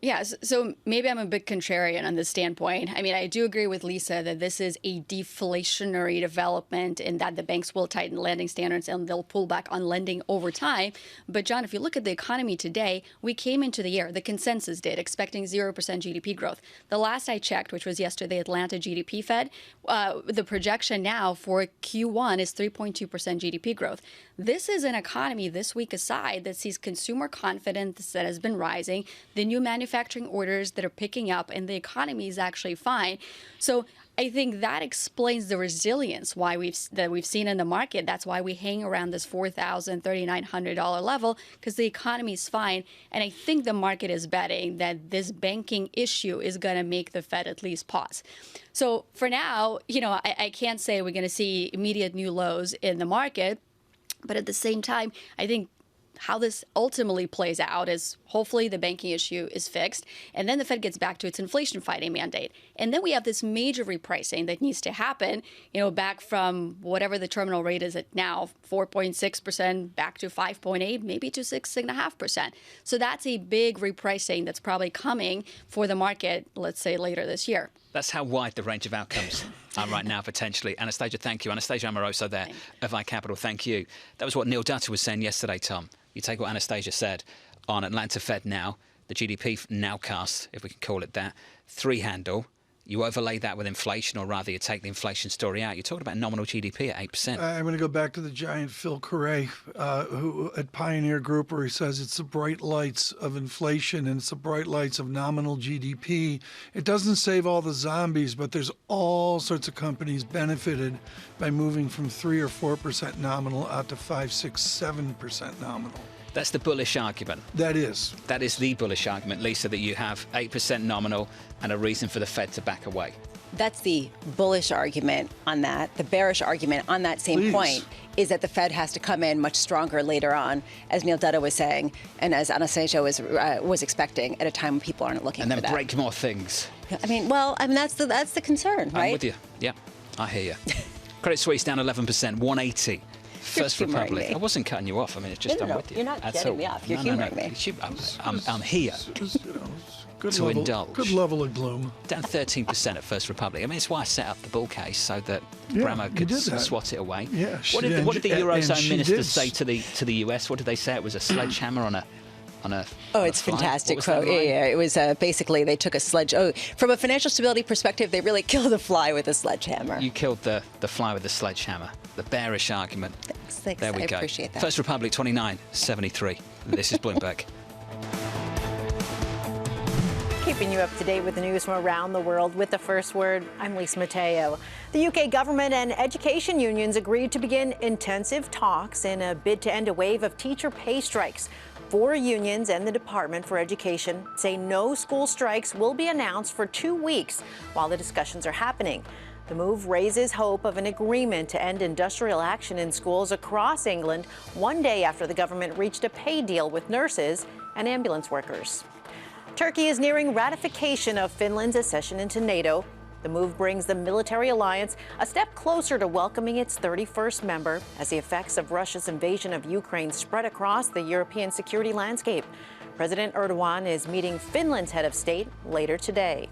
S10: Yes, so maybe I'm a bit contrarian on this standpoint. I mean, I do agree with Lisa that this is a deflationary development and that the banks will tighten lending standards and they'll pull back on lending over time. But John, if you look at the economy today, we came into the year, the consensus did, expecting 0% GDP growth. The last I checked, which was yesterday, Atlanta GDP Fed, the projection now for Q1 is 3.2% GDP growth. This is an economy, this week aside, that sees consumer confidence that has been rising, the new manufacturing orders that are picking up, and the economy is actually fine. So I think that explains the resilience that we've seen in the market. That's why we hang around this $4,000, $3,900 level, because the economy is fine. And I think the market is betting that this banking issue is going to make the Fed at least pause. So for now, I can't say we're going to see immediate new lows in the market. But at the same time, I think how this ultimately plays out is hopefully the banking issue is fixed, and then the Fed gets back to its inflation fighting mandate. And then we have this major repricing that needs to happen, back from whatever the terminal rate is at now, 4.6% back to 5.8, maybe to 6.5%. So that's a big repricing that's probably coming for the market, let's say later this year.
S7: That's how wide the range of outcomes are right now, potentially. Anastasia, thank you. Anastasia Amoroso there of iCapital, thank you. That was what Neil Dutta was saying yesterday, Tom. You take what Anastasia said on Atlanta Fed now, the GDP nowcast, if we can call it that, 3 handle. You overlay that with inflation, or rather you take the inflation story out. You're talking about nominal GDP at 8%.
S8: I'm going to go back to the giant Phil Correa, who at Pioneer Group, where he says it's the bright lights of inflation and it's the bright lights of nominal GDP. It doesn't save all the zombies, but there's all sorts of companies benefited by moving from 3 or 4% nominal out to 5, 6, 7% nominal.
S7: That's the bullish argument.
S8: That is.
S7: That is the bullish argument, Lisa, that you have 8% nominal and a reason for the Fed to back away.
S9: That's the bullish argument on that. The bearish argument on that same point is that the Fed has to come in much stronger later on, as Neil Dutta was saying, and as Anastasia was expecting, at a time when people aren't looking for that.
S7: And then break more things.
S9: That's the concern, right?
S7: I'm with you. Yeah, I hear you. Credit Suisse down 11%, 180. First Republic. I wasn't cutting you off. I mean, it's just I'm with you.
S9: You're not getting me off. You're humoring me.
S7: I'm here to indulge.
S8: Good level of gloom.
S7: Down 13% at First Republic. I mean, it's why I set up the bull case so that Abramowicz could swat it away.
S8: Yeah,
S7: what did the Eurozone ministers say to the US? What did they say? It was a sledgehammer on a
S9: it's fantastic quote. Yeah, it was basically they took a sledge. From a financial stability perspective, they really killed the fly with a sledgehammer.
S7: You killed the fly with the sledgehammer. The bearish argument.
S9: Thanks.
S7: There we go.
S9: I appreciate that.
S7: First Republic 29.73. This is Bloomberg.
S11: Keeping you up to date with the news from around the world with the first word, I'm Lisa Mateo. The UK government and education unions agreed to begin intensive talks in a bid to end a wave of teacher pay strikes. 4 unions and the Department for Education say no school strikes will be announced for 2 weeks while the discussions are happening. The move raises hope of an agreement to end industrial action in schools across England 1 day after the government reached a pay deal with nurses and ambulance workers. Turkey is nearing ratification of Finland's accession into NATO. The move brings the military alliance a step closer to welcoming its 31st member as the effects of Russia's invasion of Ukraine spread across the European security landscape. President Erdogan is meeting Finland's head of state later today.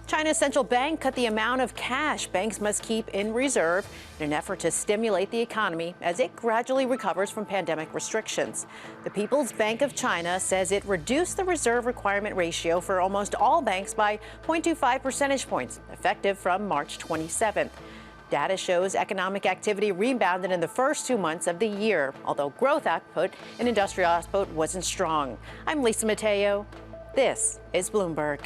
S11: China's central bank cut the amount of cash banks must keep in reserve in an effort to stimulate the economy as it gradually recovers from pandemic restrictions. The People's Bank of China says it reduced the reserve requirement ratio for almost all banks by 0.25 percentage points, effective from March 27th. Data shows economic activity rebounded in the first 2 months of the year, although growth output and industrial output wasn't strong. I'm Lisa Mateo. This is Bloomberg.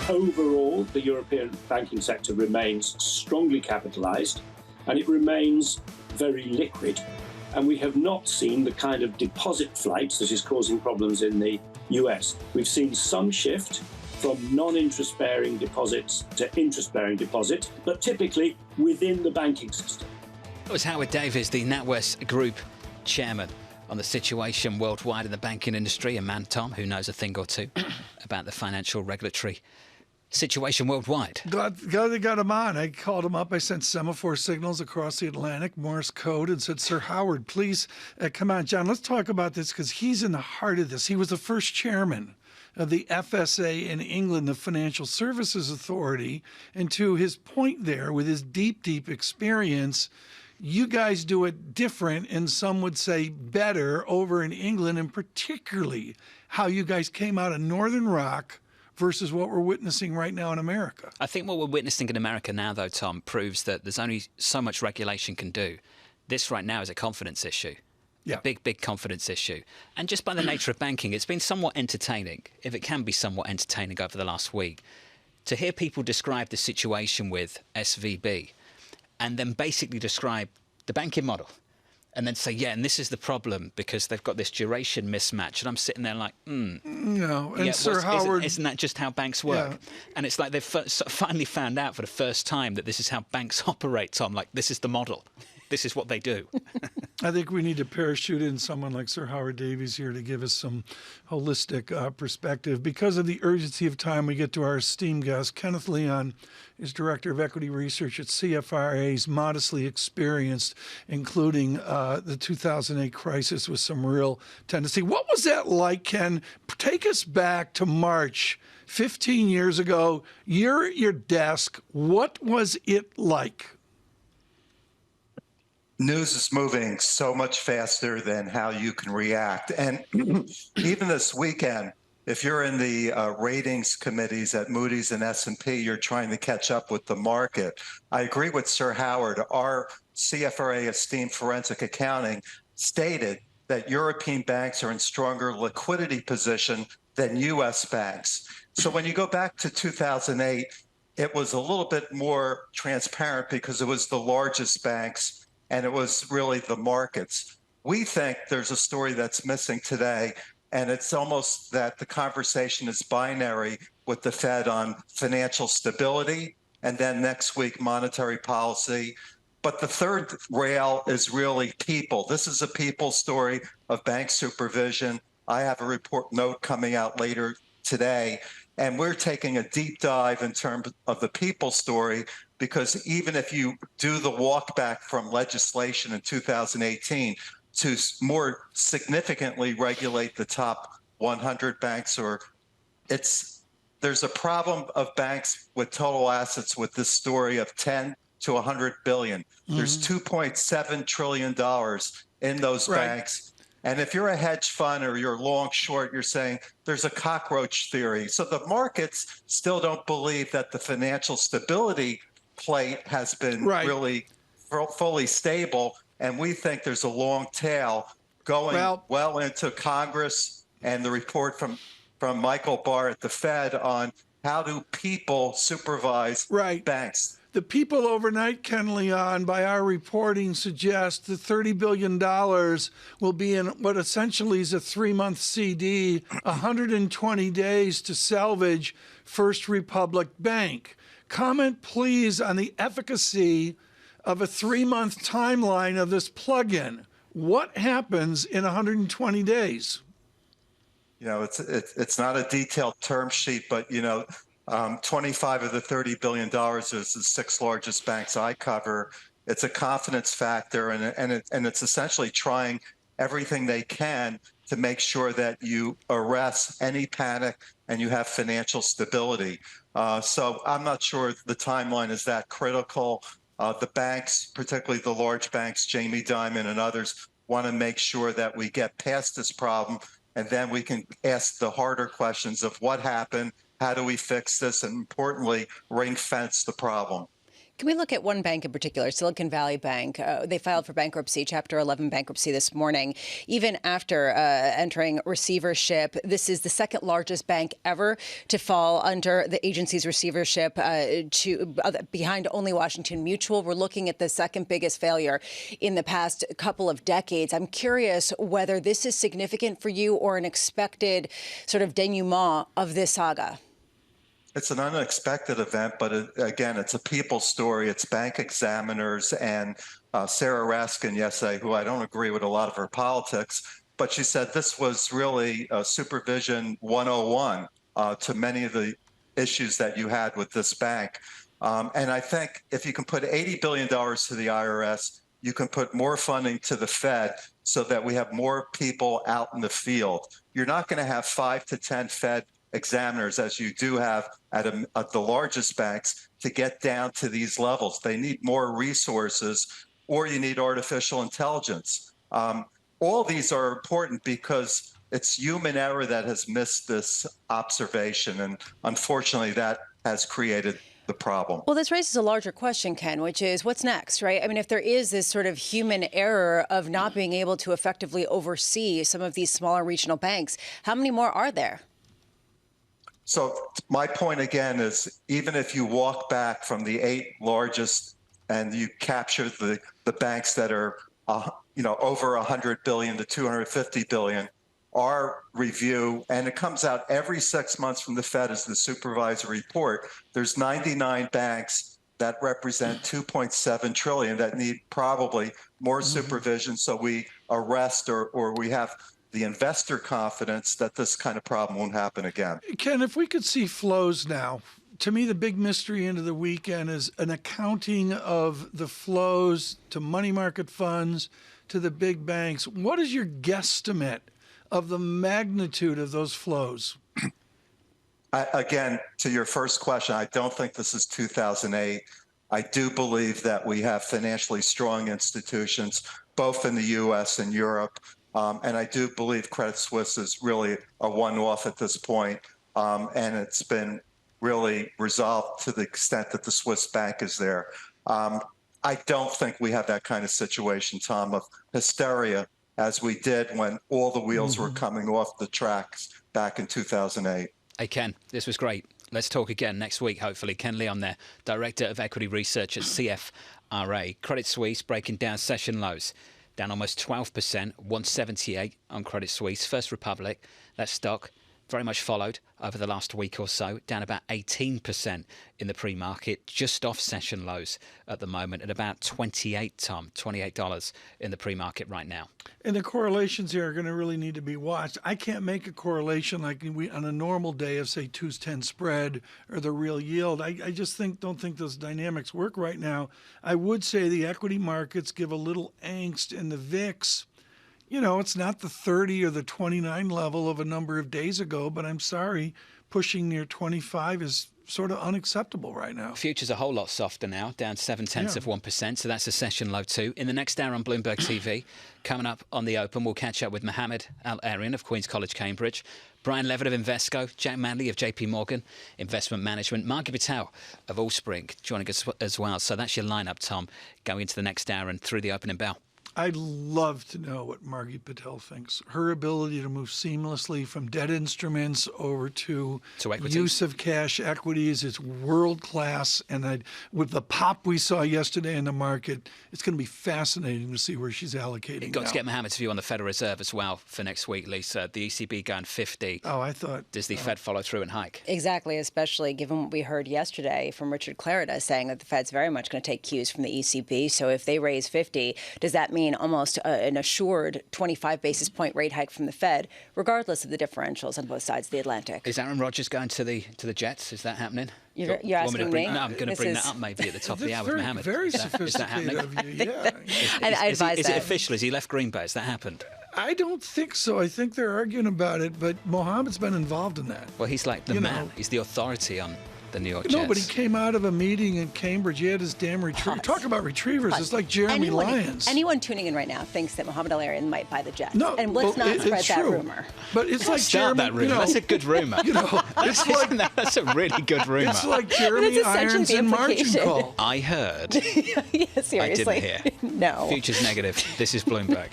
S13: Overall, the European banking sector remains strongly capitalized and it remains very liquid. And we have not seen the kind of deposit flight that is causing problems in the US. We've seen some shift from non-interest-bearing deposits to interest-bearing deposits, but typically within the banking system.
S7: That was Howard Davies, the NatWest Group chairman, on the situation worldwide in the banking industry. A man, Tom, who knows a thing or two about the financial regulatory situation worldwide.
S8: Glad they got him on. I called him up. I sent semaphore signals across the Atlantic, Morse code, and said, Sir Howard, please come on. John, let's talk about this because he's in the heart of this. He was the first chairman of the FSA in England, the Financial Services Authority. And to his point there, with his deep, deep experience, you guys do it different, and some would say better over in England, and particularly how you guys came out of Northern Rock versus what we're witnessing right now in America.
S7: I think what we're witnessing in America now, though, Tom, proves that there's only so much regulation can do. This right now is a confidence issue.
S8: Yeah.
S7: A big, big confidence issue. And just by the nature of banking, it's been somewhat entertaining, if it can be somewhat entertaining over the last week, to hear people describe the situation with SVB and then basically describe the banking model. And then say, yeah, and this is the problem because they've got this duration mismatch. And I'm sitting there like,
S8: No, and
S7: yeah,
S8: Sir Howard...
S7: Isn't that just how banks work?
S8: Yeah.
S7: And it's like they've finally found out for the first time that this is how banks operate, Tom. Like, this is the model. This is what they do.
S8: I think we need to parachute in someone like Sir Howard Davies here to give us some holistic perspective. Because of the urgency of time, we get to our esteemed guest. Kenneth Leon is Director of Equity Research at CFRA. He's modestly experienced, including the 2008 crisis with some real tendency. What was that like, Ken? Take us back to March 15 years ago. You're at your desk. What was it like?
S14: News is moving so much faster than how you can react. And even this weekend, if you're in the ratings committees at Moody's and S&P, you're trying to catch up with the market. I agree with Sir Howard. Our CFRA esteemed forensic accounting stated that European banks are in stronger liquidity position than U.S. banks. So when you go back to 2008, it was a little bit more transparent because it was the largest banks and it was really the markets. We think there's a story that's missing today, and it's almost that the conversation is binary with the Fed on financial stability and then next week monetary policy. But the third rail is really people. This is a people story of bank supervision. I have a report note coming out later today, and we're taking a deep dive in terms of the people story, because even if you do the walk back from legislation in 2018 to more significantly regulate the top 100 banks, there's a problem of banks with total assets with this story of 10 to 100 billion. There's $2.7 trillion in those banks. And if you're a hedge fund or you're long short, you're saying there's a cockroach theory. So the markets still don't believe that the financial stability plate has been really fully stable. And we think there's a long tail going well into Congress and the report from Michael Barr at the Fed on how do people supervise banks.
S8: The people overnight, Ken Leon, by our reporting, suggest that $30 billion will be in what essentially is a 3-month CD, 120 days to salvage First Republic Bank. Comment, please, on the efficacy of a 3-month timeline of this plug-in. What happens in 120 days?
S14: You know, it's not a detailed term sheet, but, 25 of the $30 billion is the 6 largest banks I cover. It's a confidence factor, and it's essentially trying everything they can to make sure that you arrest any panic and you have financial stability. So I'm not sure the timeline is that critical. The banks, particularly the large banks, Jamie Dimon and others, want to make sure that we get past this problem, and then we can ask the harder questions of what happened, how do we fix this, and importantly, ring fence the problem.
S9: Can we look at one bank in particular, Silicon Valley Bank? They filed for bankruptcy, Chapter 11 bankruptcy this morning. Even after entering receivership, this is the second largest bank ever to fall under the agency's receivership, behind only Washington Mutual. We're looking at the second biggest failure in the past couple of decades. I'm curious whether this is significant for you or an expected sort of denouement of this saga.
S14: It's an unexpected event, but again, it's a people story. It's bank examiners and Sarah Raskin yesterday, who I don't agree with a lot of her politics, but she said this was really supervision 101 to many of the issues that you had with this bank. And I think if you can put $80 billion to the IRS, you can put more funding to the Fed so that we have more people out in the field. You're not going to have 5 to 10 Fed examiners, as you do have at the largest banks, to get down to these levels. They need more resources, or you need artificial intelligence. All these are important because it's human error that has missed this observation, and unfortunately that has created the problem.
S9: Well, this raises a larger question, Ken, which is what's next, right? I mean, if there is this sort of human error of not being able to effectively oversee some of these smaller regional banks, how many more are there?
S14: So my point again is, even if you walk back from the 8 largest and you capture the banks that are over 100 billion to 250 billion, our review, and it comes out every 6 months from the Fed as the supervisory report, there's 99 banks that represent 2.7 trillion that need probably more supervision, so we arrest or we have the investor confidence that this kind of problem won't happen again.
S8: Ken, if we could see flows now, to me, the big mystery into the weekend is an accounting of the flows to money market funds, to the big banks. What is your guesstimate of the magnitude of those flows?
S14: Again, to your first question, I don't think this is 2008. I do believe that we have financially strong institutions, both in the U.S. and Europe. And I do believe Credit Suisse is really a one-off at this point. And it's been really resolved to the extent that the Swiss bank is there. I don't think we have that kind of situation, Tom, of hysteria as we did when all the wheels were coming off the tracks back in 2008.
S7: Hey, Ken, this was great. Let's talk again next week, hopefully. Ken Leon there, Director of Equity Research at CFRA. Credit Suisse breaking down session lows, down almost 12%, 178 on Credit Suisse. First Republic, that stock very much followed over the last week or so, down about 18% in the pre-market, just off session lows at the moment at about $28 in the pre-market right now.
S8: And the correlations here are going to really need to be watched. I can't make a correlation like on a normal day of, say, 2's10 spread or the real yield. I just don't think those dynamics work right now. I would say the equity markets give a little angst in the VIX. You know, it's not the 30 or the 29 level of a number of days ago, but I'm sorry, pushing near 25 is sort of unacceptable right now.
S7: Futures a whole lot softer now, down 0.7%, so that's a session low too. In the next hour on Bloomberg TV, coming up on the Open, we'll catch up with Mohammed Al-Arian of Queen's College, Cambridge, Brian Levitt of Invesco, Jack Manley of JP Morgan Investment Management, Margie Patel of Allspring joining us as well. So that's your lineup, Tom, going into the next hour and through the opening bell.
S8: I'd love to know what Margie Patel thinks. Her ability to move seamlessly from debt instruments over to use of cash equities is world-class. And with the pop we saw yesterday in the market, it's going to be fascinating to see where she's allocating.
S7: Got to get Mohammed's view on the Federal Reserve as well for next week, Lisa. The ECB going 50.
S8: Oh, I thought.
S7: Does the Fed follow through and hike?
S9: Exactly, especially given what we heard yesterday from Richard Clarida saying that the Fed's very much going to take cues from the ECB. So if they raise 50, does that mean almost an assured 25 basis point rate hike from the Fed, regardless of the differentials on both sides of the Atlantic?
S7: Is Aaron Rodgers going to the Jets? Is that happening?
S9: You're asking me?
S7: No, I'm going to bring that up maybe at the top of the hour with Mohammed.
S8: Very sophisticated of you, yeah.
S9: I advise that.
S7: Is it official? Has he left Green Bay? Has that happened?
S8: I don't think so. I think they're arguing about it, but Mohammed's been involved in that.
S7: Well, he's like the man. He's the authority on the New York Jets.
S8: No, but he came out of a meeting in Cambridge. He had his damn retriever. Talk about retrievers. It's like Jeremy Lyons.
S9: Anyone tuning in right now thinks that Mohammed Al-Arian might buy the Jets.
S8: No,
S9: and let's not spread that
S8: true.
S9: rumor.
S8: But it's like Jeremy.
S7: That rumor. That's a good rumor.
S8: It's like
S7: that's a really good rumor.
S8: It's like Jeremy Irons in margin call.
S7: I heard.
S9: Yeah, seriously.
S7: I didn't hear.
S9: No.
S7: Future's negative. This is Bloomberg.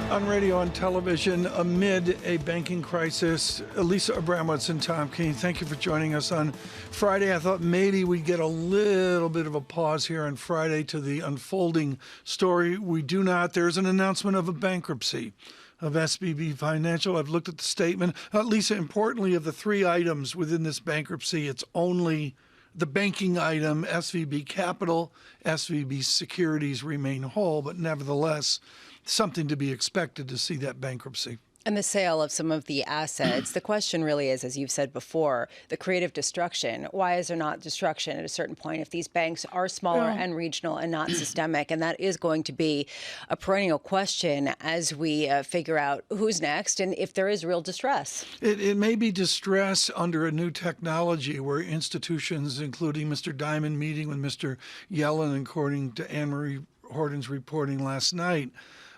S8: On radio and television, amid a banking crisis, Lisa Abramowicz and Tom Keene, thank you for joining us on Friday. I thought maybe we'd get a little bit of a pause here on Friday to the unfolding story. We do not. There's an announcement of a bankruptcy of SVB Financial. I've looked at the statement. Lisa, importantly, of the three items within this bankruptcy, it's only the banking item, SVB Capital, SVB Securities remain whole, but nevertheless, something to be expected to see that bankruptcy.
S9: And the sale of some of the assets. The question really is, as you've said before, the creative destruction. Why is there not destruction at a certain point if these banks are smaller and regional and not systemic? And that is going to be a perennial question as we figure out who's next and if there is real distress.
S8: It may be distress under a new technology where institutions, including Mr. Diamond meeting with Mr. Yellen, according to Anne-Marie Horton's reporting last night.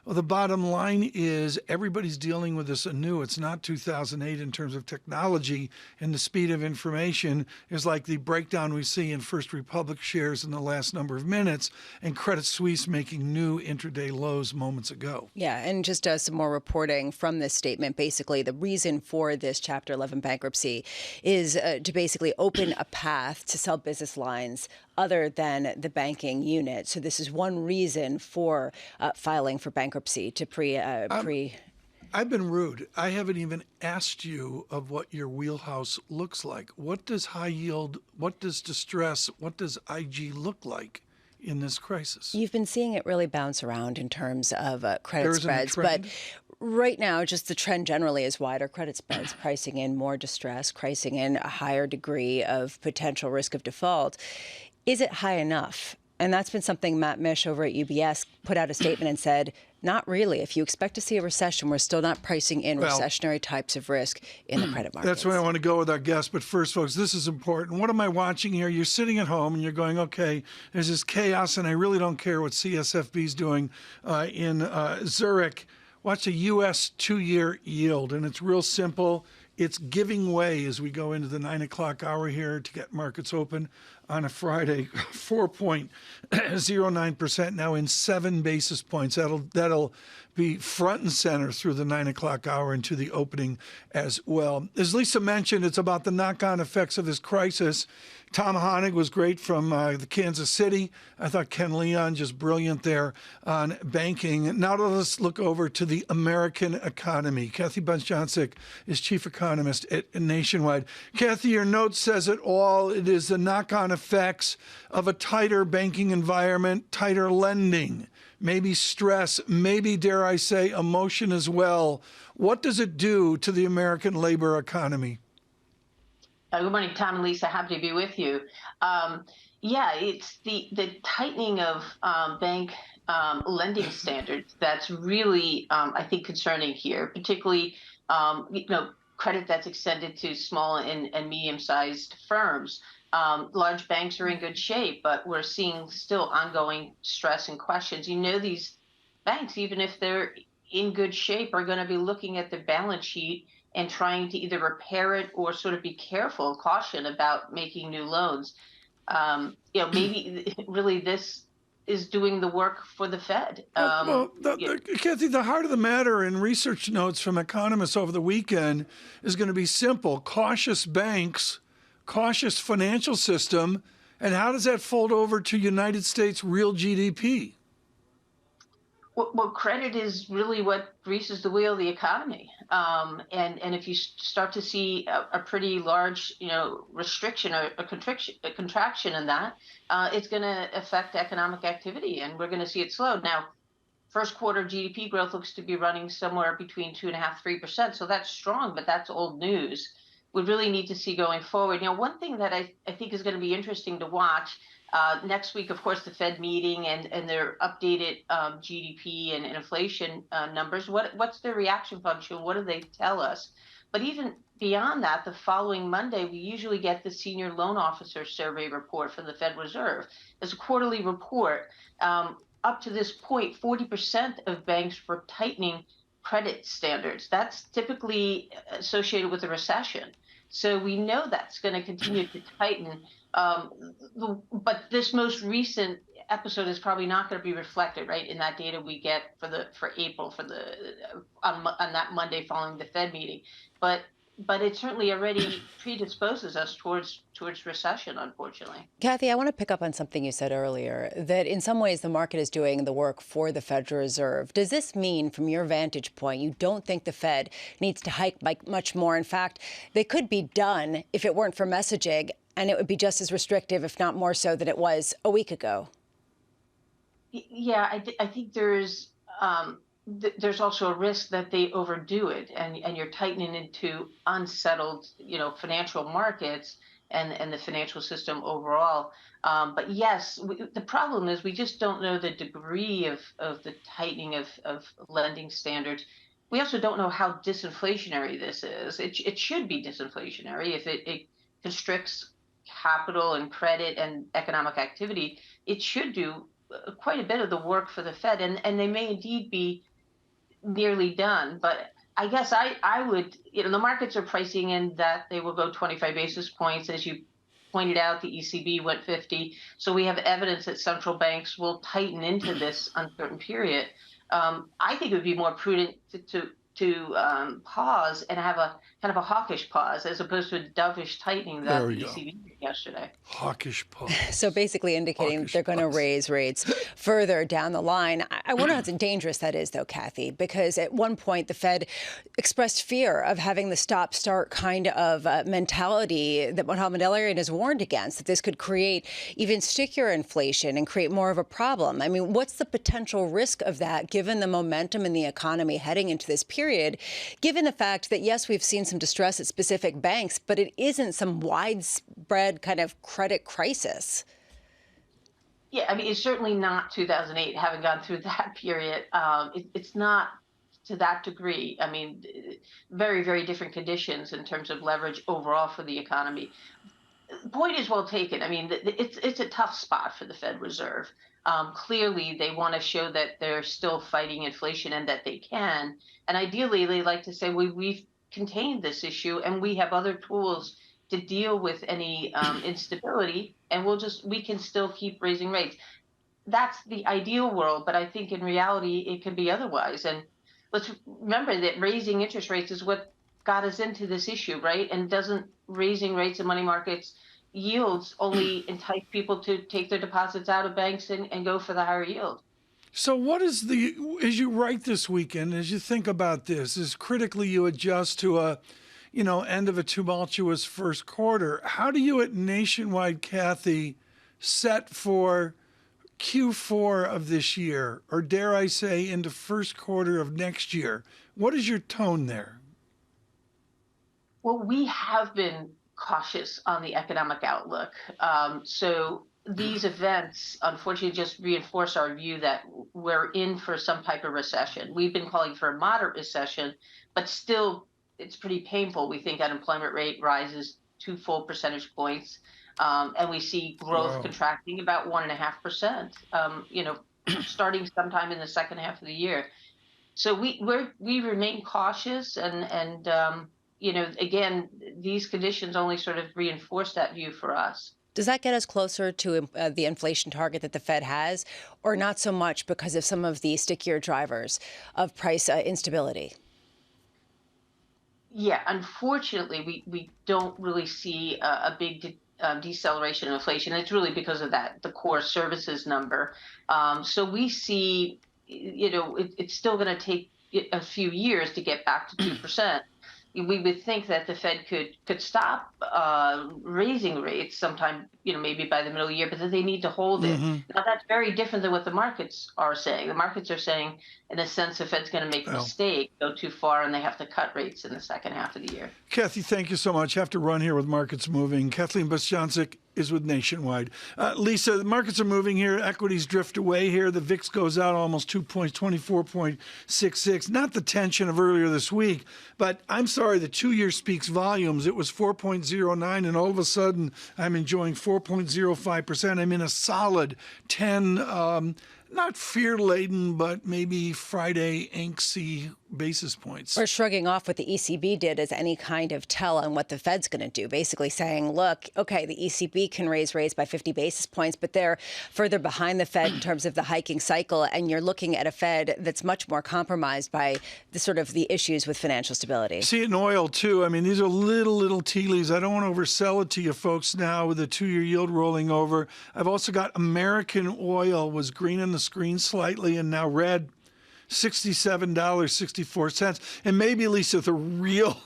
S8: Well, the bottom line is everybody's dealing with this anew. It's not 2008 in terms of technology, and the speed of information is like the breakdown we see in First Republic shares in the last number of minutes and Credit Suisse making new intraday lows moments ago.
S9: Yeah, and just some more reporting from this statement. Basically, the reason for this Chapter 11 bankruptcy is to basically open a path to sell business lines other than the banking unit. So this is one reason for filing for bankruptcy to
S8: I've been rude. I haven't even asked you of what your wheelhouse looks like. What does high yield, what does distress, what does IG look like in this crisis?
S9: You've been seeing it really bounce around in terms of credit spreads, but right now, just the trend generally is wider credit spreads, pricing in more distress, pricing in a higher degree of potential risk of default. Is it high enough? And that's been something Matt Mish over at UBS put out a statement and said, not really. If you expect to see a recession, we're still not pricing in recessionary types of risk in the credit markets.
S8: That's where I want to go with our guest. But first, folks, this is important. What am I watching here? You're sitting at home and you're going, okay, there's this chaos, and I really don't care what CSFB's doing in Zurich. Watch the U.S. 2-year yield, and it's real simple. It's giving way as we go into the 9 o'clock hour here to get markets open on a Friday. 4.09% now in 7 basis points. That'll be front and center through the 9 o'clock hour into the opening as well. As Lisa mentioned, it's about the knock-on effects of this crisis. Tom Honig was great from the Kansas City. I thought Ken Leon just brilliant there on banking. Now let's look over to the American economy. Kathy Bunch-Johnsick is chief economist at Nationwide. Kathy, your note says it all. It is the knock-on effects of a tighter banking environment, tighter lending, maybe stress, maybe, dare I say, emotion as well. What does it do to the American labor economy?
S15: Good morning, Tom and Lisa. Happy to be with you. It's the tightening of bank lending standards that's really, I think, concerning here, particularly, credit that's extended to small and medium-sized firms. Large banks are in good shape, but we're seeing still ongoing stress and questions. These banks, even if they're in good shape, are going to be looking at their balance sheet and trying to either repair it or sort of be careful, caution about making new loans. Maybe really this is doing the work for the Fed.
S8: Kathy, the heart of the matter in research notes from economists over the weekend is going to be simple. Cautious banks, cautious financial system, and how does that fold over to United States real GDP?
S15: Well, credit is really what greases the wheel of the economy. And if you start to see a pretty large, restriction or a contraction in that, it's going to affect economic activity, and we're going to see it slow. Now, first quarter GDP growth looks to be running somewhere between 2.5–3%. So that's strong, but that's old news. We really need to see going forward. One thing that I think is going to be interesting to watch next week, of course, the Fed meeting and their updated GDP and inflation numbers. What's their reaction function? What do they tell us? But even beyond that, the following Monday, we usually get the Senior Loan Officer Survey report from the Fed Reserve. It's a quarterly report. Up to this point, 40% of banks were tightening credit standards. That's typically associated with a recession. So we know that's going to continue to tighten. But this most recent episode is probably not going to be reflected, right, in that data we get for April on that Monday following the Fed meeting. But it certainly already predisposes us towards recession, unfortunately.
S9: Kathy, I want to pick up on something you said earlier, that in some ways the market is doing the work for the Federal Reserve. Does this mean, from your vantage point, you don't think the Fed needs to hike much more? In fact, they could be done if it weren't for messaging and it would be just as restrictive, if not more so, than it was a week ago.
S15: Yeah, I think there's also a risk that they overdo it, and you're tightening into unsettled, financial markets and the financial system overall. But yes, the problem is we just don't know the degree of the tightening of lending standards. We also don't know how disinflationary this is. It should be disinflationary if it constricts capital and credit and economic activity. It should do quite a bit of the work for the Fed, and they may indeed be nearly done. But I guess I would, the markets are pricing in that they will go 25 basis points. As you pointed out, the ECB went 50. So we have evidence that central banks will tighten into this uncertain period. I think it would be more prudent to pause and have a kind of a hawkish pause as opposed to a dovish tightening that the ECB did yesterday.
S8: Hawkish pause.
S9: So basically indicating they're going to raise rates further down the line. I wonder how dangerous that is, though, Kathy, because at one point the Fed expressed fear of having the stop-start kind of mentality that Mohamed El-Erian has warned against, that this could create even stickier inflation and create more of a problem. I mean, what's the potential risk of that, given the momentum in the economy heading into this period, given the fact that, yes, we've seen some distress at specific banks, but it isn't some widespread kind of credit crisis?
S15: Yeah, I mean, it's certainly not 2008, having gone through that period. It's not to that degree. I mean, very, very different conditions in terms of leverage overall for the economy. Point is well taken. I mean, it's a tough spot for the Fed Reserve. Clearly, they want to show that they're still fighting inflation and that they can. And ideally, they like to say, we've contained this issue and we have other tools to deal with any instability, and we can still keep raising rates. That's the ideal world, but I think in reality it can be otherwise. And let's remember that raising interest rates is what got us into this issue, right? And doesn't raising rates in money markets yields only entice people to take their deposits out of banks and go for the higher yield?
S8: So what is as you write this weekend, as you think about this, as critically you adjust to a end of a tumultuous first quarter, how do you at Nationwide, Kathy, set for Q4 of this year, or dare I say into first quarter of next year? What is your tone there?
S15: Well, we have been cautious on the economic outlook. So these events, unfortunately, just reinforce our view that we're in for some type of recession. We've been calling for a moderate recession, but still, it's pretty painful. We think unemployment rate rises 2 full percentage points, and we see growth contracting about 1.5%. Starting sometime in the second half of the year. So we remain cautious, and again, these conditions only sort of reinforce that view for us.
S9: Does that get us closer to the inflation target that the Fed has, or not so much because of some of the stickier drivers of price instability?
S15: Yeah, unfortunately, we don't really see a big deceleration in inflation. It's really because of the core services number. So we see, it's still going to take a few years to get back to 2%. We would think that the Fed could stop raising rates sometime, maybe by the middle of the year, but that they need to hold it. Now, that's very different than what the markets are saying. The markets are saying, in a sense, the Fed's going to make a mistake, go too far, and they have to cut rates in the second half of the year.
S8: Kathy, thank you so much. I have to run here with markets moving. Kathleen Bostjancic is with Nationwide. Lisa, the markets are moving here. Equities drift away here. The VIX goes out almost 2 points, 24.66. Not the tension of earlier this week, but I'm sorry, the 2-year speaks volumes. It was 4.09, and all of a sudden I'm enjoying 4.05%. I'm in a solid 10, not fear-laden, but maybe Friday angsty basis points.
S9: Or shrugging off what the ECB did as any kind of tell on what the Fed's going to do, basically saying, look, okay, the ECB can raise rates by 50 basis points, but they're further behind the Fed in terms of the hiking cycle, and you're looking at a Fed that's much more compromised by the issues with financial stability.
S8: See it in oil, too. I mean, these are little tea leaves. I don't want to oversell it to you folks now with the 2-year yield rolling over. I've also got American oil was green on the screen slightly and now red. $67.64. And maybe, Lisa, the real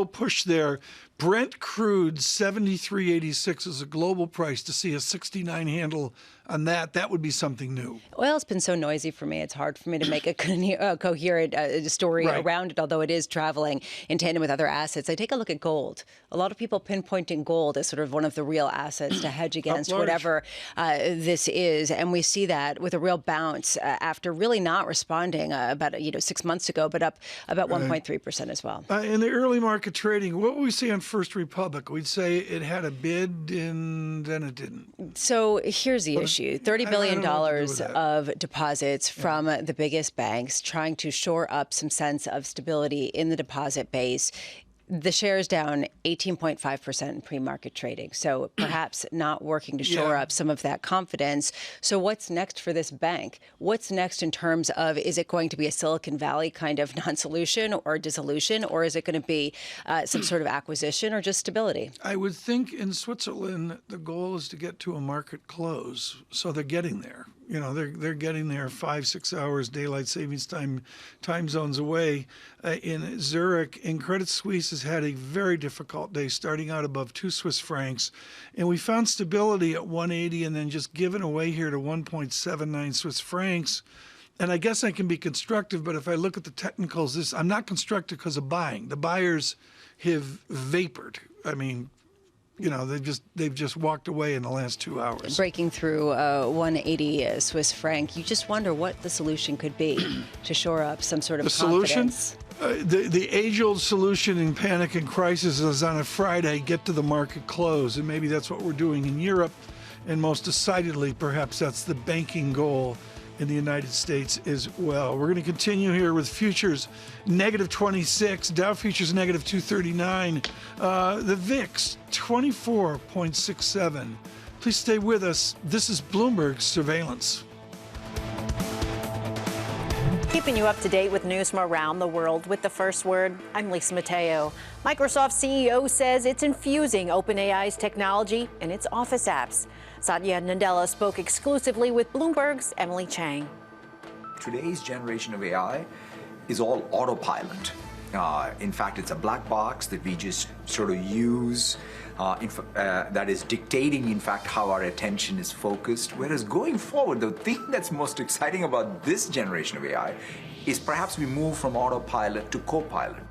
S8: push there Brent crude 73.86 is a global price. To see a 69 handle on that would be something new.
S9: Oil's been so noisy for me. It's hard for me to make a coherent story around it, although it is traveling in tandem with other assets. I take a look at gold. A lot of people pinpointing gold as sort of one of the real assets to hedge against whatever this is. And we see that with a real bounce after really not responding about 6 months ago, but up about 1.3% as well.
S8: In the early market trading, what would we say on First Republic? We'd say it had a bid and then it didn't.
S9: So here's the issue. $30 billion of deposits from the biggest banks trying to shore up some sense of stability in the deposit base. The share is down 18.5% in pre-market trading, so perhaps not working to shore up some of that confidence. So what's next for this bank? What's next in terms of, is it going to be a Silicon Valley kind of non-solution or dissolution, or is it going to be some sort of acquisition or just stability?
S8: I would think in Switzerland, the goal is to get to a market close, so they're getting there. They're getting there 5-6 hours daylight savings time zones away. In Zurich, and Credit Suisse has had a very difficult day, starting out above 2 Swiss francs, and we found stability at 180 and then just given away here to 1.79 Swiss francs. And I guess I can be constructive, but if I look at the technicals, I'm not constructive because of buying. The buyers have vapored. I mean, they've just walked away in the last 2 hours.
S9: Breaking through 180 Swiss franc, you just wonder what the solution could be to shore up some sort of confidence.
S8: The age-old solution in panic and crisis is on a Friday, get to the market close. And maybe that's what we're doing in Europe. And most decidedly, perhaps that's the banking goal in the United States as well. We're going to continue here with futures negative 26, Dow futures negative 239, the VIX 24.67. Please stay with us. This is Bloomberg Surveillance.
S11: Keeping you up to date with news from around the world with the first word, I'm Lisa Mateo. Microsoft CEO says it's infusing OpenAI's technology in its Office apps. Satya Nadella spoke exclusively with Bloomberg's Emily Chang.
S4: Today's generation of AI is all autopilot. In fact, it's a black box that we just sort of use that is dictating, in fact, how our attention is focused. Whereas going forward, the thing that's most exciting about this generation of AI is perhaps we move from autopilot to copilot.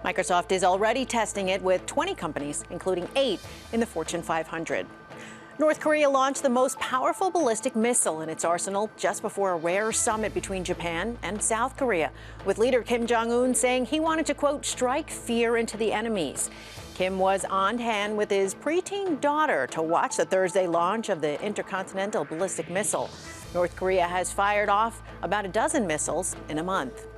S11: Microsoft is already testing it with 20 companies, including 8 in the Fortune 500. North Korea launched the most powerful ballistic missile in its arsenal just before a rare summit between Japan and South Korea, with leader Kim Jong-un saying he wanted to, quote, strike fear into the enemies. Kim was on hand with his preteen daughter to watch the Thursday launch of the intercontinental ballistic missile. North Korea has fired off about a dozen missiles in a month.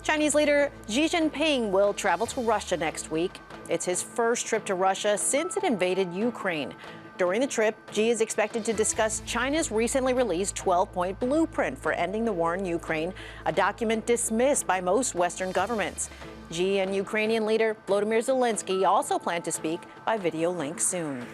S11: Chinese leader Xi Jinping will travel to Russia next week. It's his first trip to Russia since it invaded Ukraine. During the trip, Xi is expected to discuss China's recently released 12-point blueprint for ending the war in Ukraine, a document dismissed by most Western governments. Xi and Ukrainian leader Volodymyr Zelensky also plan to speak by video link soon.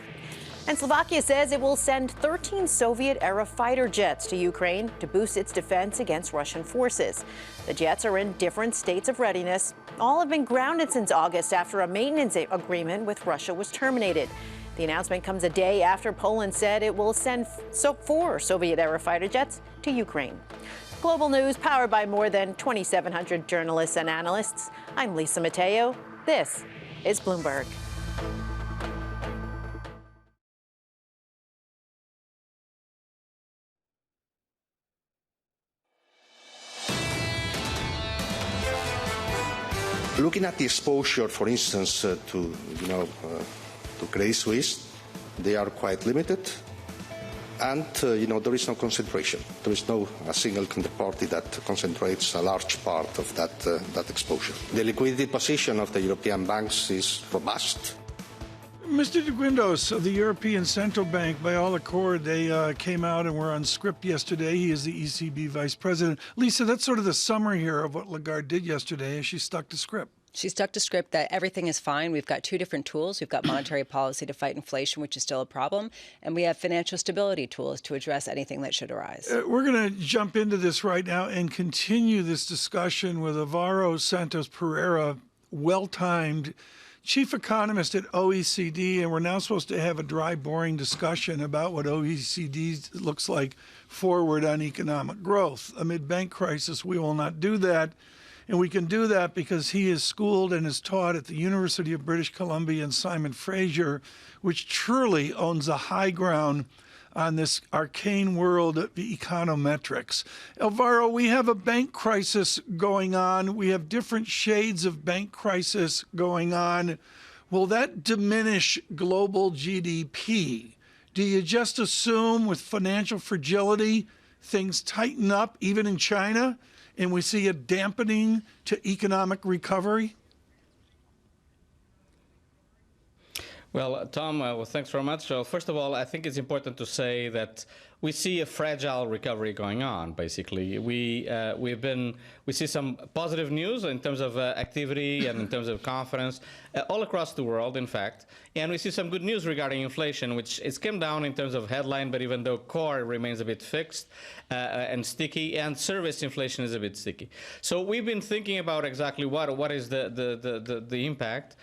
S11: And Slovakia says it will send 13 Soviet-era fighter jets to Ukraine to boost its defense against Russian forces. The jets are in different states of readiness. All have been grounded since August after a maintenance agreement with Russia was terminated. The announcement comes a day after Poland said it will send 4 Soviet-era fighter jets to Ukraine. Global news powered by more than 2,700 journalists and analysts. I'm Lisa Mateo. This is Bloomberg.
S16: Looking at the exposure, for instance, to Credit Suisse, they are quite limited, and there is no concentration. There is no a single counterparty that concentrates a large part of that exposure. The liquidity position of the European banks is robust.
S8: Mr. de Guindos of the European Central Bank, by all accord, they came out and were on script yesterday. He is the ECB vice president. Lisa, that's sort of the summary here of what Lagarde did yesterday, as she stuck to script.
S9: She stuck to script that everything is fine. We've got 2 different tools. We've got monetary policy to fight inflation, which is still a problem, and we have financial stability tools to address anything that should arise.
S8: We're going to jump into this right now and continue this discussion with Alvaro Santos Pereira, well-timed, chief economist at OECD, and we're now supposed to have a dry, boring discussion about what OECD looks like forward on economic growth. Amid bank crisis, we will not do that. And we can do that because he is schooled and is taught at the University of British Columbia and Simon Fraser, which truly owns the high ground on this arcane world of econometrics. Alvaro, we have a bank crisis going on. We have different shades of bank crisis going on. Will that diminish global GDP? Do you just assume with financial fragility, things tighten up even in China, and we see a dampening to economic recovery?
S5: Well, Tom, well, thanks very much. So first of all, I think it's important to say that we see a fragile recovery going on. Basically, we see some positive news in terms of activity and in terms of confidence all across the world, in fact, and we see some good news regarding inflation, which it's come down in terms of headline, but even though core remains a bit fixed and sticky, and service inflation is a bit sticky. So we've been thinking about exactly what is the impact.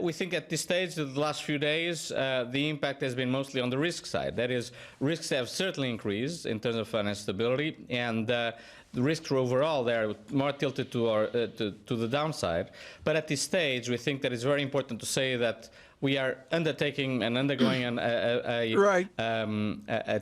S5: We think at this stage, the last few days, the impact has been mostly on the risk side. That is, risks have certainly increased in terms of financial stability, and the risks overall, they're more tilted to the downside. But at this stage, we think that it's very important to say that we are undertaking and undergoing a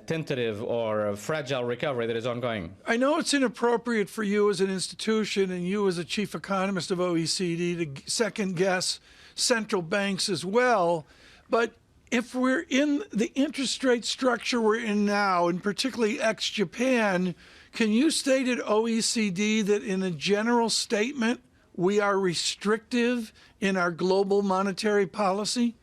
S5: tentative or a fragile recovery that is ongoing.
S8: I know it's inappropriate for you as an institution and you as a chief economist of OECD to second guess central banks as well, but if we're in the interest rate structure we're in now, and particularly ex-Japan, can you state at OECD that in a general statement we are restrictive in our global monetary policy?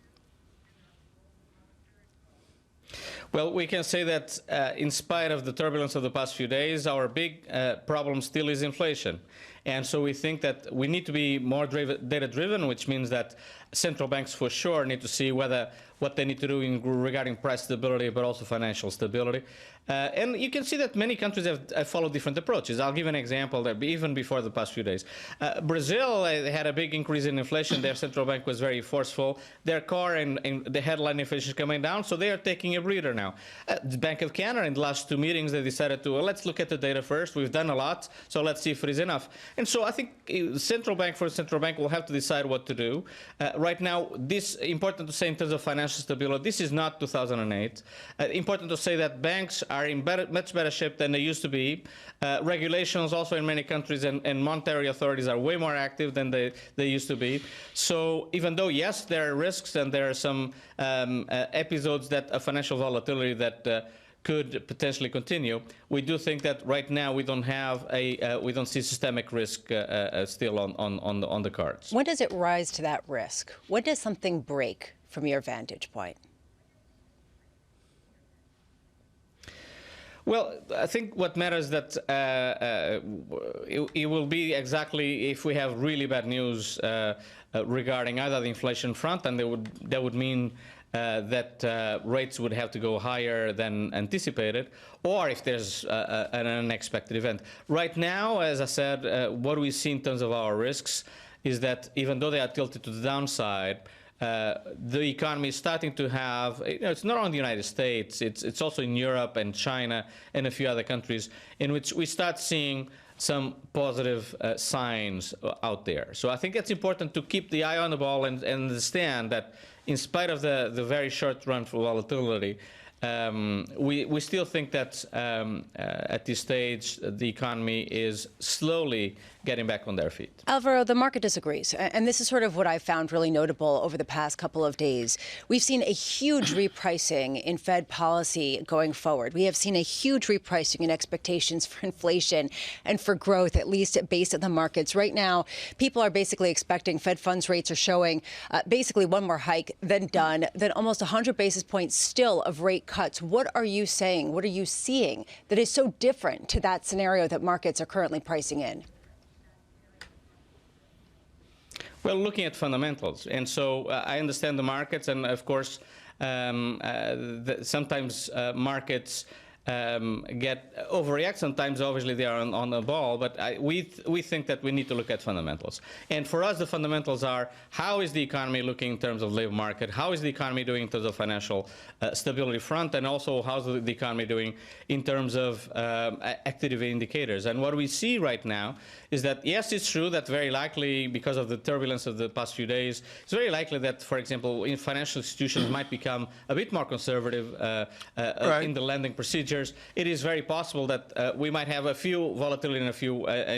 S5: Well, we can say that in spite of the turbulence of the past few days, our big problem still is inflation. And so we think that we need to be more data-driven, which means that central banks for sure need to see what they need to do regarding price stability, but also financial stability. And you can see that many countries have followed different approaches. I'll give an example that even before the past few days. Brazil had a big increase in inflation. Their central bank was very forceful. Their core and the headline inflation is coming down, so they are taking a breather now. The Bank of Canada, in the last two meetings, they decided to, well, let's look at the data first. We've done a lot, so let's see if it is enough. And so I think central bank will have to decide what to do. Right now, this important to say in terms of financial stability, this is not 2008. Important to say that banks are in much better shape than they used to be. Regulations also in many countries and monetary authorities are way more active than they used to be. So even though, yes, there are risks and there are some episodes of financial volatility that could potentially continue, we do think that right now we don't see systemic risk still on the cards.
S9: When does it rise to that risk? When does something break from your vantage point?
S5: Well, I think what matters that it will be exactly if we have really bad news regarding either the inflation front, and that would mean that rates would have to go higher than anticipated, or if there's an unexpected event. Right now, as I said, what we see in terms of our risks is that even though they are tilted to the downside, the economy is starting to have, it's not only the United States, it's also in Europe and China and a few other countries in which we start seeing some positive signs out there. So I think it's important to keep the eye on the ball and understand that in spite of the very short run for volatility, we still think that at this stage the economy is slowly getting back on their feet.
S9: Alvaro, the market disagrees, and this is sort of what I found really notable over the past couple of days. We've seen a huge repricing in Fed policy going forward. We have seen a huge repricing in expectations for inflation and for growth, at least based on the markets. Right now, people are basically expecting Fed funds rates are showing basically one more hike, then done, then almost 100 basis points still of rate cuts. What are you saying? What are you seeing that is so different to that scenario that markets are currently pricing in?
S5: Well, looking at fundamentals. And so I understand the markets, and of course, sometimes markets overreact sometimes. Obviously, they are on the ball, but we think that we need to look at fundamentals. And for us, the fundamentals are: how is the economy looking in terms of labor market? How is the economy doing in terms of financial stability front? And also, how's the economy doing in terms of activity indicators? And what we see right now is that, yes, it's true that very likely, because of the turbulence of the past few days, it's very likely that, for example, financial institutions might become a bit more conservative in the lending procedures. It is very possible that we might have a few volatility in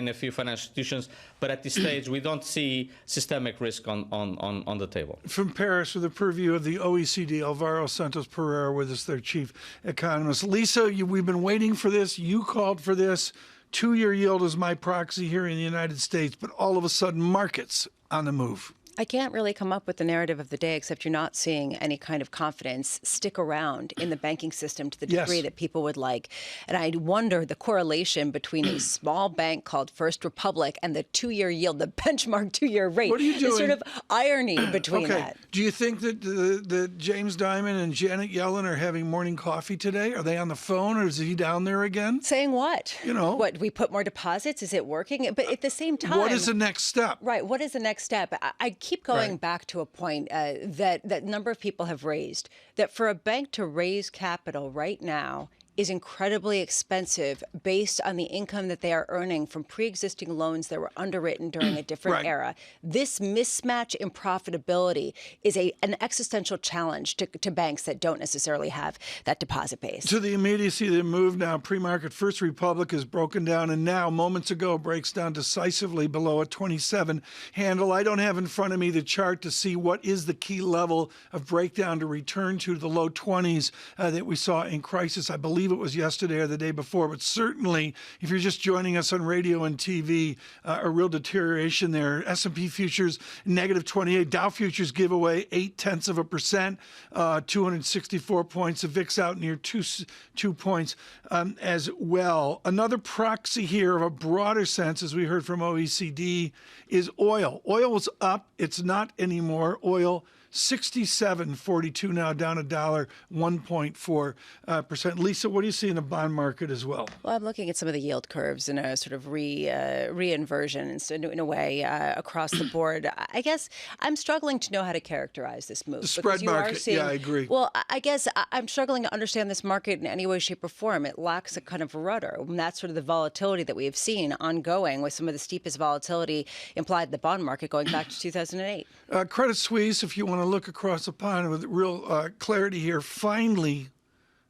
S5: a few financial institutions, but at this stage we don't see systemic risk on the table.
S8: From Paris, with a purview of the OECD, Alvaro Santos Pereira with us, their chief economist. Lisa, we've been waiting for this. You called for this. 2-year yield is my proxy here in the United States, but all of a sudden markets on the move.
S9: I can't really come up with the narrative of the day, except you're not seeing any kind of confidence stick around in the banking system to the degree that people would like. And I wonder the correlation between a small bank called First Republic and the 2-year yield, the benchmark 2-year rate.
S8: What are you doing?
S9: The sort of irony between that.
S8: Do you think that James Dimon and Janet Yellen are having morning coffee today? Are they on the phone, or is he down there again?
S9: Saying what?
S8: You know.
S9: What, we put more deposits? Is it working? But at the same time...
S8: What is the next step?
S9: Right. What is the next step? I keep going back to a point that a number of people have raised, that for a bank to raise capital right now is incredibly expensive based on the income that they are earning from pre-existing loans that were underwritten during a different era. This mismatch in profitability is an existential challenge to banks that don't necessarily have that deposit base.
S8: To the immediacy of the move now, pre-market First Republic is broken down and now, moments ago, breaks down decisively below a 27 handle. I don't have in front of me the chart to see what is the key level of breakdown to return to the low 20s that we saw in crisis. I believe it was yesterday or the day before, but certainly if you're just joining us on radio and TV, a real deterioration there. S&P futures negative 28, Dow futures give away 0.8%, 264 points. The VIX out near 2 points as well. Another proxy here of a broader sense, as we heard from OECD, is oil. Oil was up. It's not anymore. Oil 67.42 now, down $1, 1.4%. Lisa, what do you see in the bond market as well?
S9: Well, I'm looking at some of the yield curves in a sort of re-inversion in a way across the board. I guess I'm struggling to know how to characterize this move.
S8: The spread market, yeah, I agree.
S9: Well, I guess I'm struggling to understand this market in any way, shape, or form. It lacks a kind of rudder. And that's sort of the volatility that we have seen ongoing, with some of the steepest volatility implied in the bond market going back to 2008.
S8: Credit Suisse, if you want to look across the pond with real clarity here, finally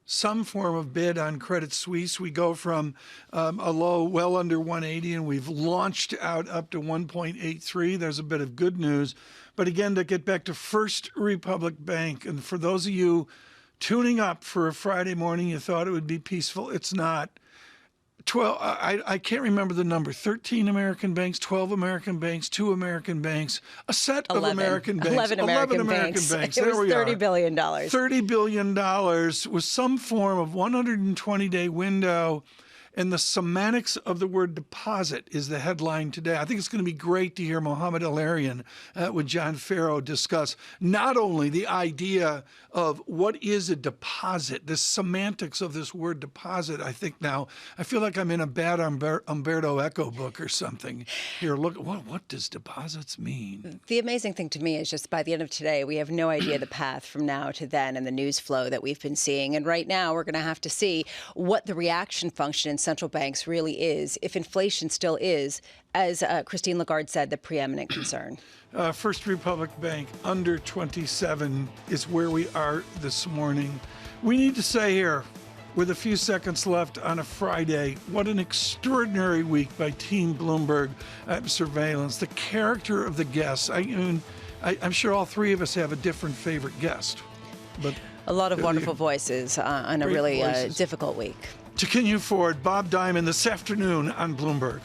S8: some form of bid on Credit Suisse. We go from a low well under 180, and we've launched out up to 1.83. There's a bit of good news. But again, to get back to First Republic Bank, and for those of you tuning up for a Friday morning, you thought it would be peaceful. It's not. 12, I can't remember the number, 13 American banks, 12 American banks, 2 American banks, a set of American banks.
S9: 11 American banks. It was $30 billion.
S8: $30 billion with some form of 120-day window. And the semantics of the word deposit is the headline today. I think it's going to be great to hear Mohamed El-Arian with John Ferro discuss not only the idea of what is a deposit, the semantics of this word deposit. I think now, I feel like I'm in a bad Umberto Eco book or something. Here, look, what does deposits mean?
S9: The amazing thing to me is just by the end of today, we have no idea the path from now to then and the news flow that we've been seeing. And right now, we're going to have to see what the reaction function in central banks really is, if inflation still is, as Christine Lagarde said, the preeminent concern.
S8: First Republic Bank under 27 is where we are this morning. We need to say here, with a few seconds left on a Friday, what an extraordinary week by Team Bloomberg Surveillance. The character of the guests. I'm sure all three of us have a different favorite guest. But
S9: a lot of wonderful voices on a really difficult week.
S8: To continue forward, Bob Diamond this afternoon on Bloomberg.